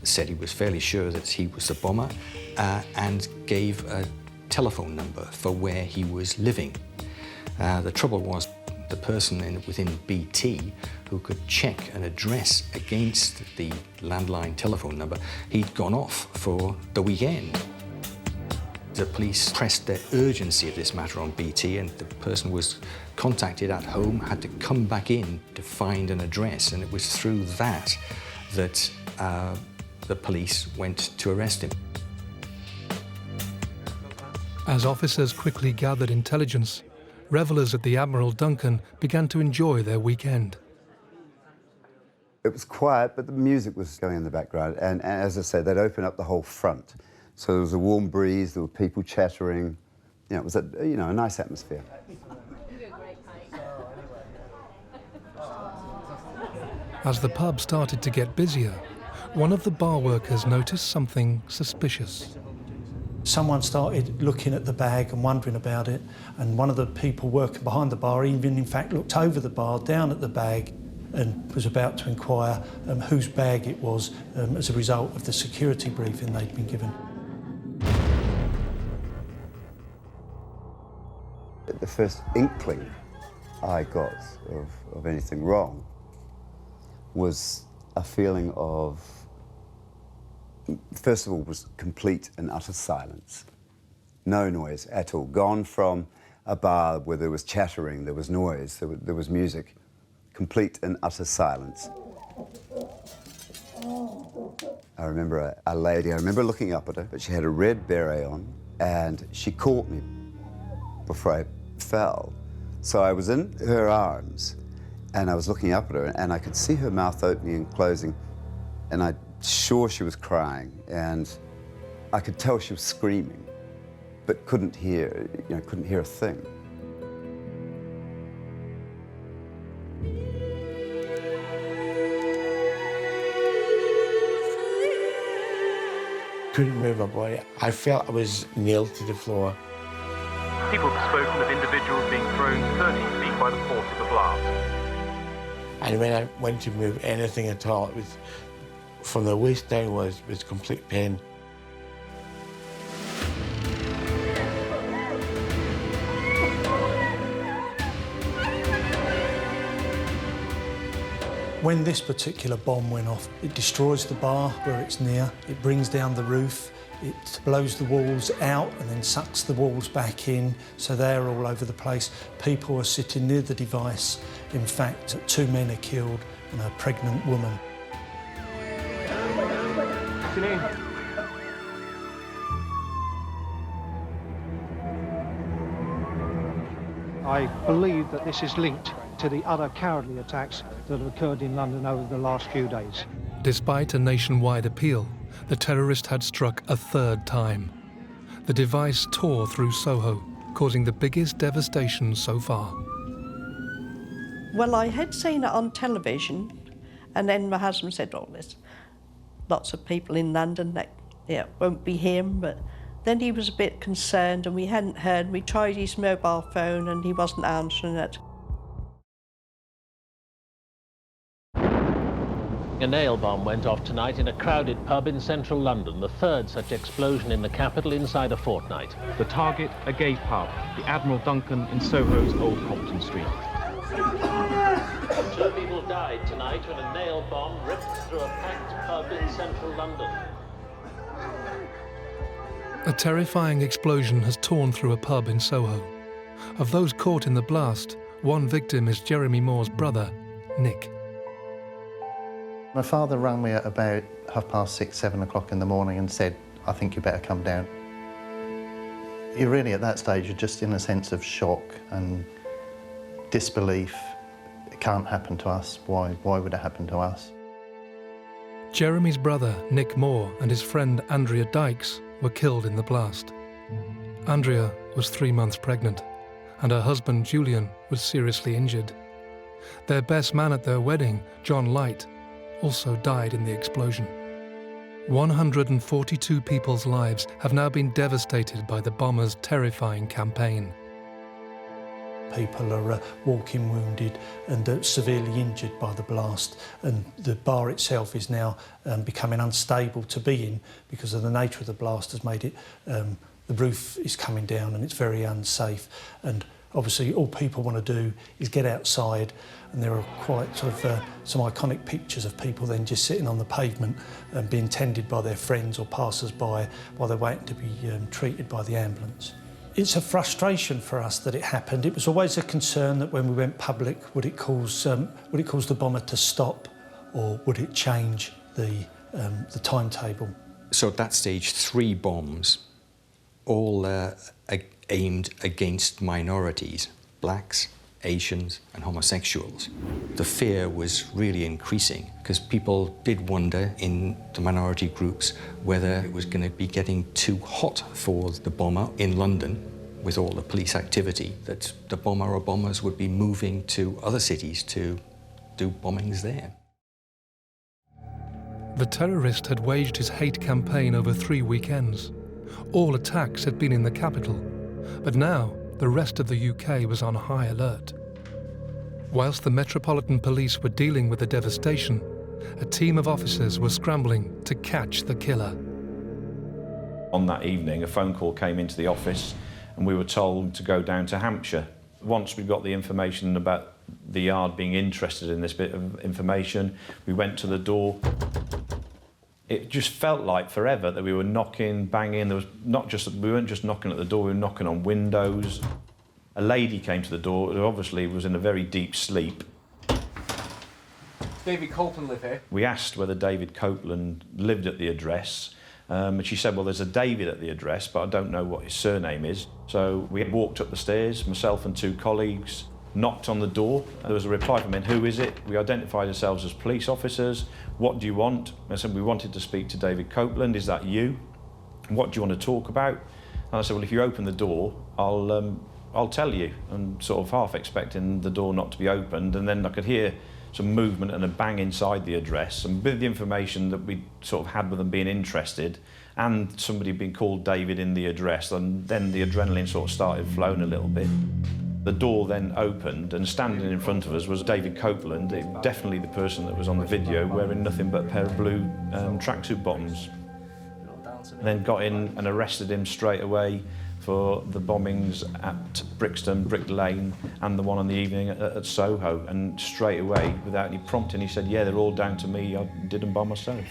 Speaker 20: said he was fairly sure that he was the bomber, and gave a telephone number for where he was living. The trouble was the person within BT who could check an address against the landline telephone number, he'd gone off for the weekend. The police pressed the urgency of this matter on BT, and the person was contacted at home, had to come back in to find an address, and it was through that that the police went to arrest him.
Speaker 2: As officers quickly gathered intelligence, revellers at the Admiral Duncan began to enjoy their weekend.
Speaker 14: It was quiet, but the music was going in the background, and as I said, they'd open up the whole front. So there was a warm breeze, there were people chattering. You know, it was a nice atmosphere.
Speaker 2: As the pub started to get busier, one of the bar workers noticed something suspicious.
Speaker 11: Someone started looking at the bag and wondering about it, and one of the people working behind the bar even, in fact, looked over the bar, down at the bag, and was about to inquire whose bag it was as a result of the security briefing they'd been given.
Speaker 14: The first inkling I got of anything wrong was a feeling of, first of all, was complete and utter silence. No noise at all. Gone from a bar where there was chattering, there was noise, there was music. Complete and utter silence. I remember a lady, I remember looking up at her, but she had a red beret on, and she caught me before I fell. So I was in her arms, and I was looking up at her, and I could see her mouth opening and closing, and I'm sure she was crying, and I could tell she was screaming, but couldn't hear a thing.
Speaker 5: Couldn't move my body. I felt I was nailed to the floor.
Speaker 7: People have spoken of individuals being thrown 30 feet by the force of the blast.
Speaker 5: And when I went to move anything at all, it was, from the waist down was complete pain.
Speaker 11: When this particular bomb went off, it destroys the bar where it's near, it brings down the roof, it blows the walls out and then sucks the walls back in, so they're all over the place. People are sitting near the device. In fact, 2 men are killed and a pregnant woman.
Speaker 8: I believe that this is linked to the other cowardly attacks that have occurred in London over the last few days.
Speaker 2: Despite a nationwide appeal, the terrorist had struck a third time. The device tore through Soho, causing the biggest devastation so far.
Speaker 15: Well, I had seen it on television, and then my husband said, oh, there's lots of people in London that won't be him, but then he was a bit concerned and we hadn't heard. We tried his mobile phone and he wasn't answering it.
Speaker 17: A nail bomb went off tonight in a crowded pub in central London, the third such explosion in the capital inside a fortnight.
Speaker 7: The target, a gay pub, the Admiral Duncan in Soho's Old Compton Street.
Speaker 17: 2 people died tonight when a nail bomb ripped through a packed pub in central London.
Speaker 2: A terrifying explosion has torn through a pub in Soho. Of those caught in the blast, one victim is Jeremy Moore's brother, Nick.
Speaker 22: My father rang me at about 6:30, 7 o'clock in the morning and said, I think you better come down. You're really at that stage, you're just in a sense of shock and disbelief. It can't happen to us. Why would it happen to us?
Speaker 2: Jeremy's brother, Nick Moore, and his friend Andrea Dykes were killed in the blast. Andrea was 3 months pregnant, and her husband, Julian, was seriously injured. Their best man at their wedding, John Light, also died in the explosion. 142 people's lives have now been devastated by the bomber's terrifying campaign.
Speaker 11: People are walking wounded and severely injured by the blast, and the bar itself is now becoming unstable to be in because of the nature of the blast has made it, the roof is coming down and it's very unsafe, and obviously all people want to do is get outside, and there are quite sort of some iconic pictures of people then just sitting on the pavement and being tended by their friends or passers-by while they're waiting to be treated by the ambulance. It's a frustration for us that it happened. It was always a concern that when we went public, would it cause the bomber to stop, or would it change the timetable?
Speaker 20: So at that stage, 3 bombs, all aimed against minorities, blacks, Asians and homosexuals. The fear was really increasing because people did wonder in the minority groups whether it was going to be getting too hot for the bomber in London with all the police activity, that the bomber or bombers would be moving to other cities to do bombings there.
Speaker 2: The terrorist had waged his hate campaign over 3 weekends. All attacks had been in the capital, but now the rest of the UK was on high alert. Whilst the Metropolitan Police were dealing with the devastation, a team of officers were scrambling to catch the killer.
Speaker 4: On that evening, a phone call came into the office and we were told to go down to Hampshire. Once we got the information about the Yard being interested in this bit of information, we went to the door. It just felt like forever that we were knocking, banging. We weren't just knocking at the door, we were knocking on windows. A lady came to the door who obviously was in a very deep sleep.
Speaker 1: David Copeland live here?
Speaker 4: We asked whether David Copeland lived at the address, and she said, well, there's a David at the address, but I don't know what his surname is. So we walked up the stairs, myself and 2 colleagues, knocked on the door. There was a reply from him, who is it? We identified ourselves as police officers. What do you want? I said, we wanted to speak to David Copeland. Is that you? What do you want to talk about? And I said, well, if you open the door, I'll tell you. And sort of half expecting the door not to be opened, and then I could hear some movement and a bang inside the address. And with the information that we sort of had with them being interested, and somebody being called David in the address, and then the adrenaline sort of started flowing a little bit. The door then opened, and standing in front of us was David Copeland, definitely the person that was on the video, wearing nothing but a pair of blue tracksuit bottoms. Then got in and arrested him straight away for the bombings at Brixton, Brick Lane, and the one on the evening at Soho. And straight away, without any prompting, he said, yeah, they're all down to me, I did them by myself.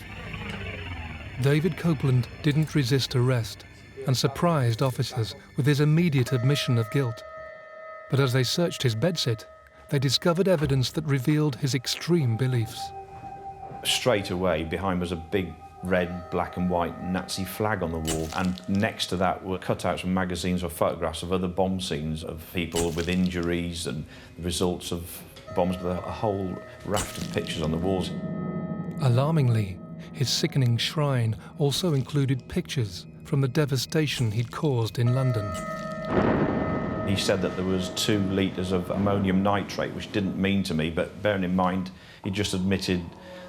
Speaker 2: David Copeland didn't resist arrest and surprised officers with his immediate admission of guilt. But as they searched his bedsit, they discovered evidence that revealed his extreme beliefs.
Speaker 4: Straight away, behind was a big red, black and white Nazi flag on the wall, and next to that were cutouts from magazines or photographs of other bomb scenes of people with injuries and the results of bombs, with a whole raft of pictures on the walls.
Speaker 2: Alarmingly, his sickening shrine also included pictures from the devastation he'd caused in London.
Speaker 4: He said that there was 2 litres of ammonium nitrate, which didn't mean to me, but bearing in mind he just admitted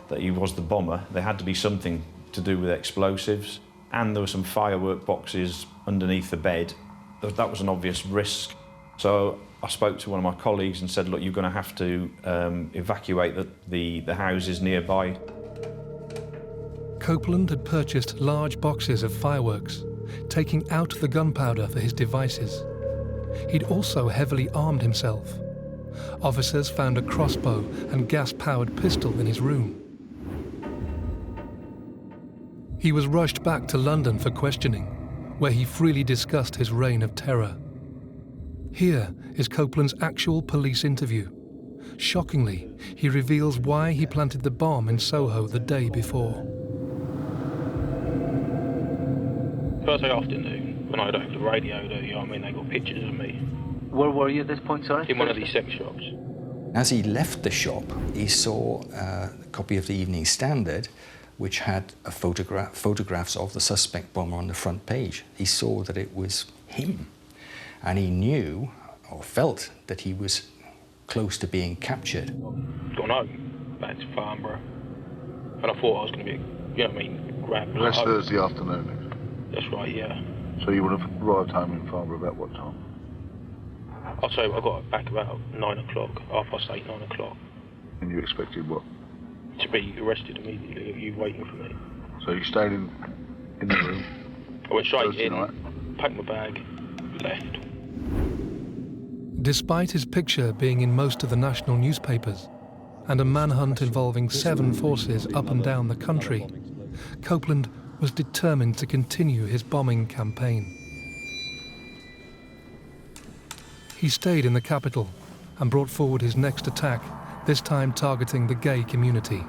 Speaker 4: that he was the bomber, there had to be something to do with explosives. And there were some firework boxes underneath the bed. That was an obvious risk. So I spoke to one of my colleagues and said, look, you're going to have to evacuate the houses nearby.
Speaker 2: Copeland had purchased large boxes of fireworks, taking out the gunpowder for his devices. He'd also heavily armed himself. Officers found a crossbow and gas-powered pistol in his room. He was rushed back to London for questioning, where he freely discussed his reign of terror. Here is Copeland's actual police interview. Shockingly, he reveals why he planted the bomb in Soho the day before.
Speaker 6: Thursday afternoon, when I had over the radio, they got pictures of me.
Speaker 1: Where were you at this point, sorry?
Speaker 6: In one of these sex shops.
Speaker 20: As he left the shop, he saw a copy of the Evening Standard, which had photographs of the suspect bomber on the front page. He saw that it was him, and he knew, or felt, that he was close to being captured.
Speaker 6: Gone home, back to Farnborough, and I thought I was going to be you know what I mean, grab.
Speaker 9: That's Thursday afternoon.
Speaker 6: That's right, yeah.
Speaker 9: So you would have arrived home in Farnborough about what time?
Speaker 6: I'll say I got back about 9 o'clock, 8:30, 9 o'clock.
Speaker 9: And you expected what?
Speaker 6: To be arrested immediately, you waiting for me.
Speaker 9: So you stayed in the room?
Speaker 6: I went straight
Speaker 9: Thursday
Speaker 6: in,
Speaker 9: night?
Speaker 6: packed my bag, left.
Speaker 2: Despite his picture being in most of the national newspapers and a manhunt involving 7 forces up and down the country, Copeland was determined to continue his bombing campaign. He stayed in the capital and brought forward his next attack, this time targeting the gay community.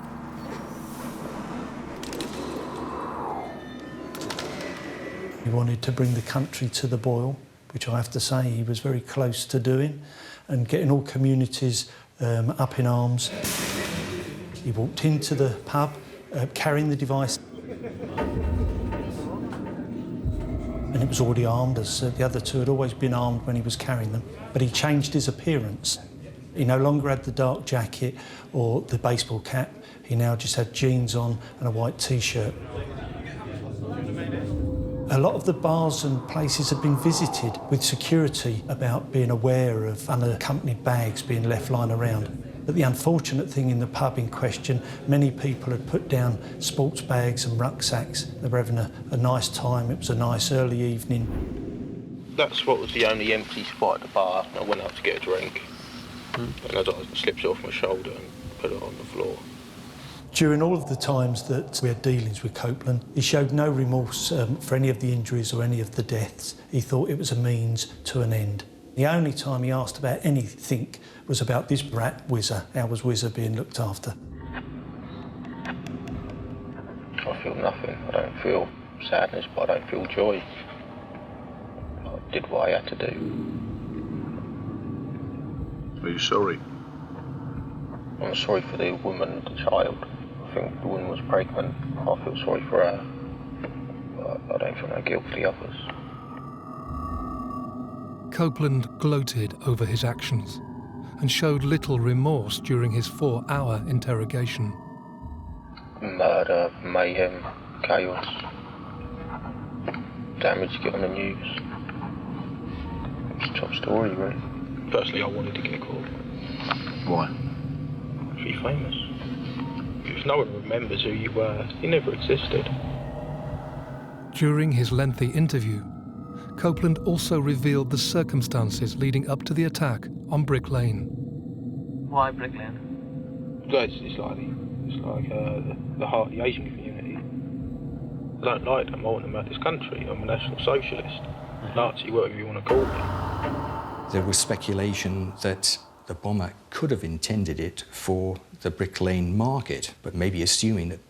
Speaker 11: He wanted to bring the country to the boil, which I have to say he was very close to doing, and getting all communities up in arms. He walked into the pub carrying the device, and it was already armed, as the other two had always been armed when he was carrying them. But he changed his appearance. He no longer had the dark jacket or the baseball cap. He now just had jeans on and a white T-shirt. A lot of the bars and places had been visited with security about being aware of unaccompanied bags being left lying around. But the unfortunate thing in the pub in question, many people had put down sports bags and rucksacks. They were having a nice time. It was a nice early evening.
Speaker 6: That spot was the only empty spot at the bar, and I went out to get a drink. And I slipped it off my shoulder and put it on the floor.
Speaker 11: During all of the times that we had dealings with Copeland, he showed no remorse for any of the injuries or any of the deaths. He thought it was a means to an end. The only time he asked about anything was about this brat Whizzer. How was Whizzer being looked after?
Speaker 6: I feel nothing. I don't feel sadness, but I don't feel joy. I did what I had to do.
Speaker 9: Are you sorry?
Speaker 6: I'm sorry for the woman and the child. I think the woman was pregnant. I feel sorry for her. But I don't feel no guilt for the others.
Speaker 2: Copeland gloated over his actions and showed little remorse during his 4-hour interrogation.
Speaker 6: Murder, mayhem, chaos. Damage get on the news. It's a top story, really. Personally, I wanted to get caught.
Speaker 9: Why?
Speaker 6: To be famous. If no one remembers who you were, you never existed.
Speaker 2: During his lengthy interview, Copeland also revealed the circumstances leading up to the attack on Brick Lane.
Speaker 7: Why Brick Lane?
Speaker 6: It's like the heart of the Asian community. I don't like them. I want them out of this country. I'm a National Socialist, Nazi, whatever you want to call me.
Speaker 20: There was speculation that the bomber could have intended it for the Brick Lane market, but maybe assuming that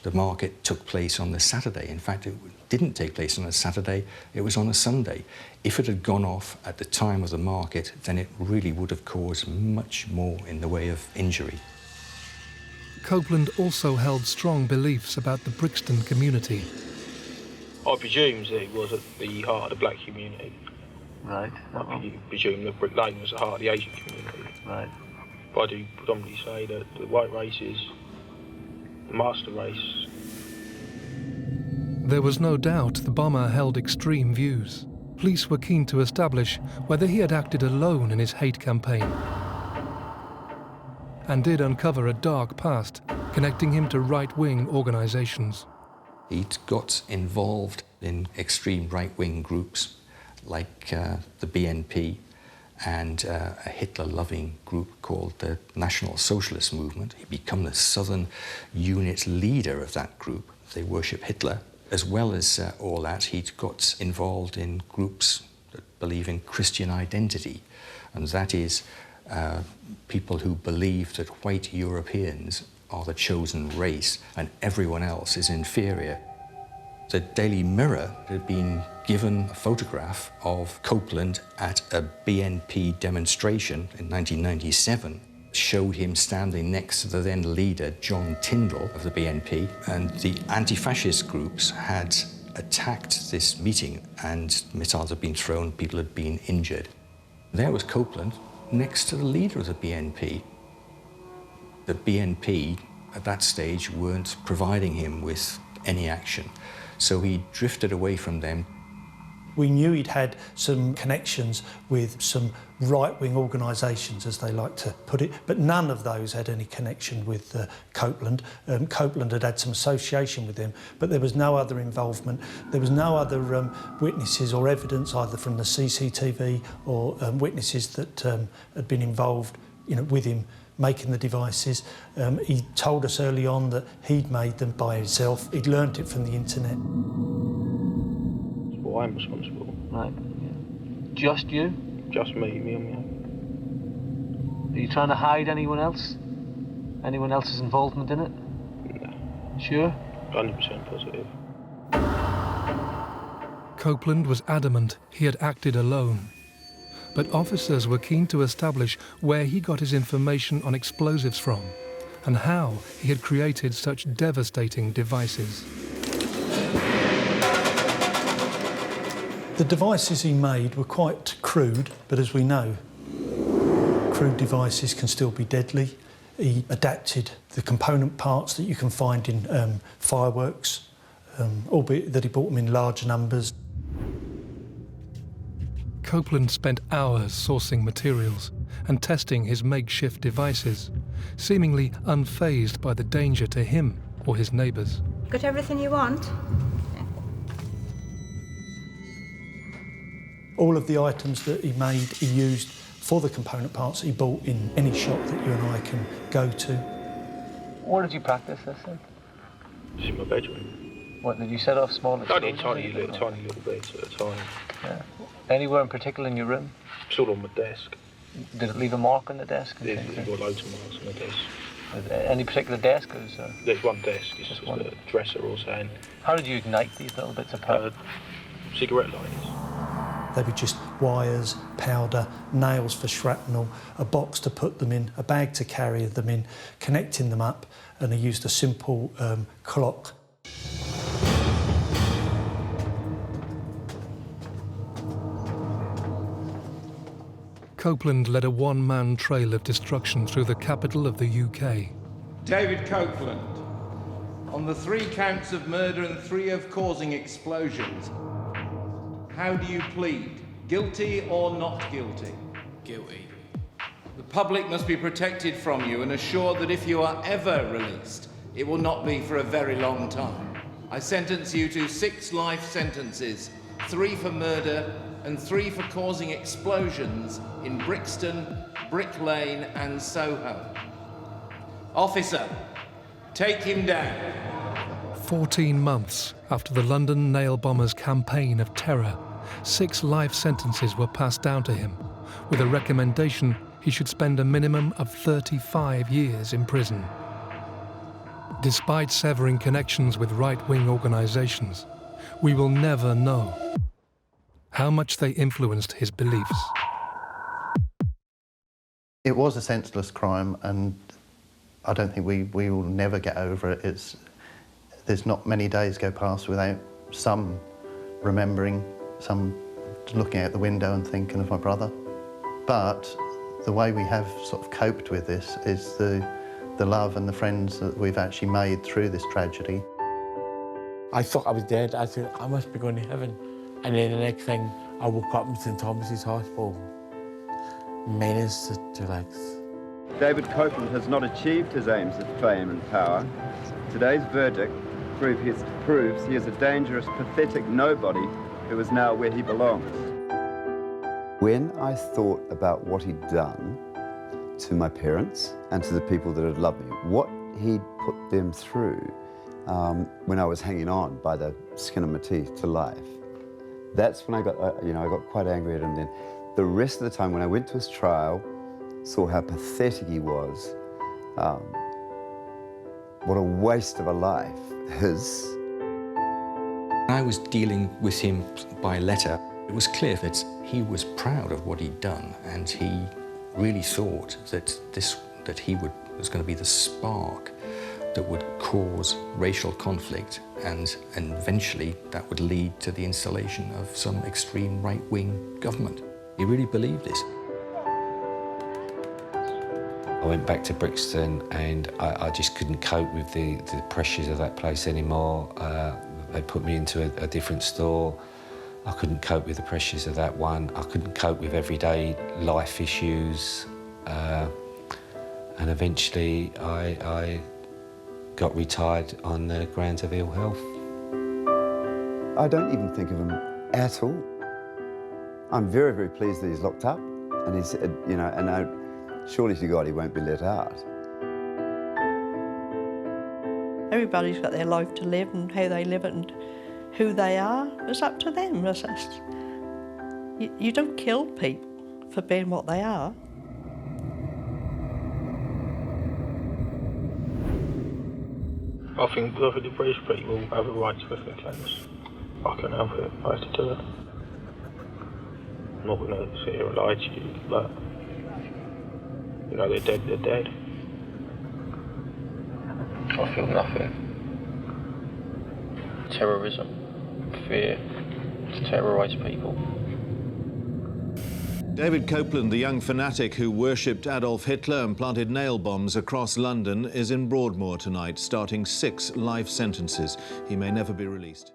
Speaker 20: the market took place on the Saturday. In fact, it didn't take place on a Saturday, it was on a Sunday. If it had gone off at the time of the market, then it really would have caused much more in the way of injury.
Speaker 2: Copeland also held strong beliefs about the Brixton community.
Speaker 6: I presume that it was at the heart of the black community.
Speaker 7: Right.
Speaker 6: I presume that Brick Lane was the heart of the Asian community.
Speaker 7: Right.
Speaker 6: But I do predominantly say that the white race is the master race.
Speaker 2: There was no doubt the bomber held extreme views. Police were keen to establish whether he had acted alone in his hate campaign, and did uncover a dark past connecting him to right-wing organisations.
Speaker 20: He'd got involved in extreme right-wing groups like the BNP and a Hitler-loving group called the National Socialist Movement. He'd become the southern unit leader of that group. They worship Hitler. As well as all that, he'd got involved in groups that believe in Christian identity, and that is people who believe that white Europeans are the chosen race and everyone else is inferior. The Daily Mirror had been given a photograph of Copeland at a BNP demonstration in 1997, showed him standing next to the then leader, John Tyndall of the BNP, and the anti-fascist groups had attacked this meeting and missiles had been thrown, people had been injured. There was Copeland next to the leader of the BNP. The BNP at that stage weren't providing him with any action. So he drifted away from them.
Speaker 11: We knew he'd had some connections with some right-wing organisations, as they like to put it, but none of those had any connection with Copeland. Copeland had had some association with him, but there was no other involvement. There was no other witnesses or evidence, either from the CCTV or witnesses that had been involved, with him making the devices. He told us early on that he'd made them by himself. He'd learnt it from the internet.
Speaker 6: Well, I'm responsible.
Speaker 1: Right. Yeah. Just you?
Speaker 6: Just me and my own.
Speaker 1: Are you trying to hide anyone else? Anyone else's involvement in it?
Speaker 6: No.
Speaker 1: Sure?
Speaker 6: 100% positive.
Speaker 2: Copeland was adamant he had acted alone. But officers were keen to establish where he got his information on explosives from and how he had created such devastating devices.
Speaker 11: The devices he made were quite crude, but as we know, crude devices can still be deadly. He adapted the component parts that you can find in fireworks, albeit that he bought them in large numbers.
Speaker 2: Copeland spent hours sourcing materials and testing his makeshift devices, seemingly unfazed by the danger to him or his neighbours.
Speaker 10: Got everything you want?
Speaker 11: All of the items that he made, he used for the component parts he bought in any shop that you and I can go to.
Speaker 1: Where did you practice this in?
Speaker 6: Just in my bedroom.
Speaker 1: What, did you set off small
Speaker 6: Only
Speaker 1: explosions?
Speaker 6: tiny little bits at a time.
Speaker 1: Yeah. Anywhere in particular in your room?
Speaker 6: It's all on my desk.
Speaker 1: Did it leave a mark on the desk?
Speaker 6: There's got loads of marks on the desk.
Speaker 1: Any particular desk?
Speaker 6: There's one desk, it's just a dresser or something.
Speaker 1: How did you ignite these little bits of powder?
Speaker 6: Cigarette lighters.
Speaker 11: They were just wires, powder, nails for shrapnel, a box to put them in, a bag to carry them in, connecting them up, and he used a simple clock.
Speaker 2: Copeland led a one-man trail of destruction through the capital of the UK.
Speaker 18: David Copeland, on the 3 counts of murder and 3 of causing explosions, how do you plead? Guilty or not guilty?
Speaker 23: Guilty.
Speaker 18: The public must be protected from you and assured that if you are ever released, it will not be for a very long time. I sentence you to 6 life sentences, 3 for murder and 3 for causing explosions in Brixton, Brick Lane and Soho. Officer, take him down.
Speaker 2: 14 months after the London nail bombers' campaign of terror, 6 life sentences were passed down to him, with a recommendation he should spend a minimum of 35 years in prison. Despite severing connections with right-wing organisations, we will never know how much they influenced his beliefs.
Speaker 22: It was a senseless crime, and I don't think we will never get over it. There's not many days go past without some remembering, some looking out the window and thinking of my brother. But the way we have sort of coped with this is the love and the friends that we've actually made through this tragedy.
Speaker 5: I thought I was dead. I thought I must be going to heaven. And then the next thing, I woke up in St Thomas's Hospital, menaced to legs.
Speaker 14: David Copeland has not achieved his aims of fame and power. Today's verdict proves he is a dangerous, pathetic nobody who is now where he belongs. When I thought about what he'd done to my parents and to the people that had loved me, what he'd put them through when I was hanging on by the skin of my teeth to life, that's when I got, I got quite angry at him then. The rest of the time when I went to his trial, saw how pathetic he was, what a waste of a life his.
Speaker 20: I was dealing with him by letter. It was clear that he was proud of what he'd done, and he really thought that he was going to be the spark that would cause racial conflict, and eventually that would lead to the installation of some extreme right-wing government. He really believed this.
Speaker 13: I went back to Brixton and I just couldn't cope with the pressures of that place anymore. They put me into a different store. I couldn't cope with the pressures of that one. I couldn't cope with everyday life issues. And eventually I got retired on the grounds of ill health.
Speaker 14: I don't even think of him at all. I'm very, very pleased that he's locked up, and he's, you know, and surely to God he won't be let out.
Speaker 15: Everybody's got their life to live, and how they live it and who they are, it's up to them. You don't kill people for being what they are.
Speaker 6: I think the British people have a right to everything claims. I can have it, I have to do it. I'm not going to sit here and lie to you, but, you know, they're dead, they're dead. I feel nothing. Terrorism, fear, to terrorise people.
Speaker 10: David Copeland, the young fanatic who worshipped Adolf Hitler and planted nail bombs across London, is in Broadmoor tonight, starting 6 life sentences. He may never be released.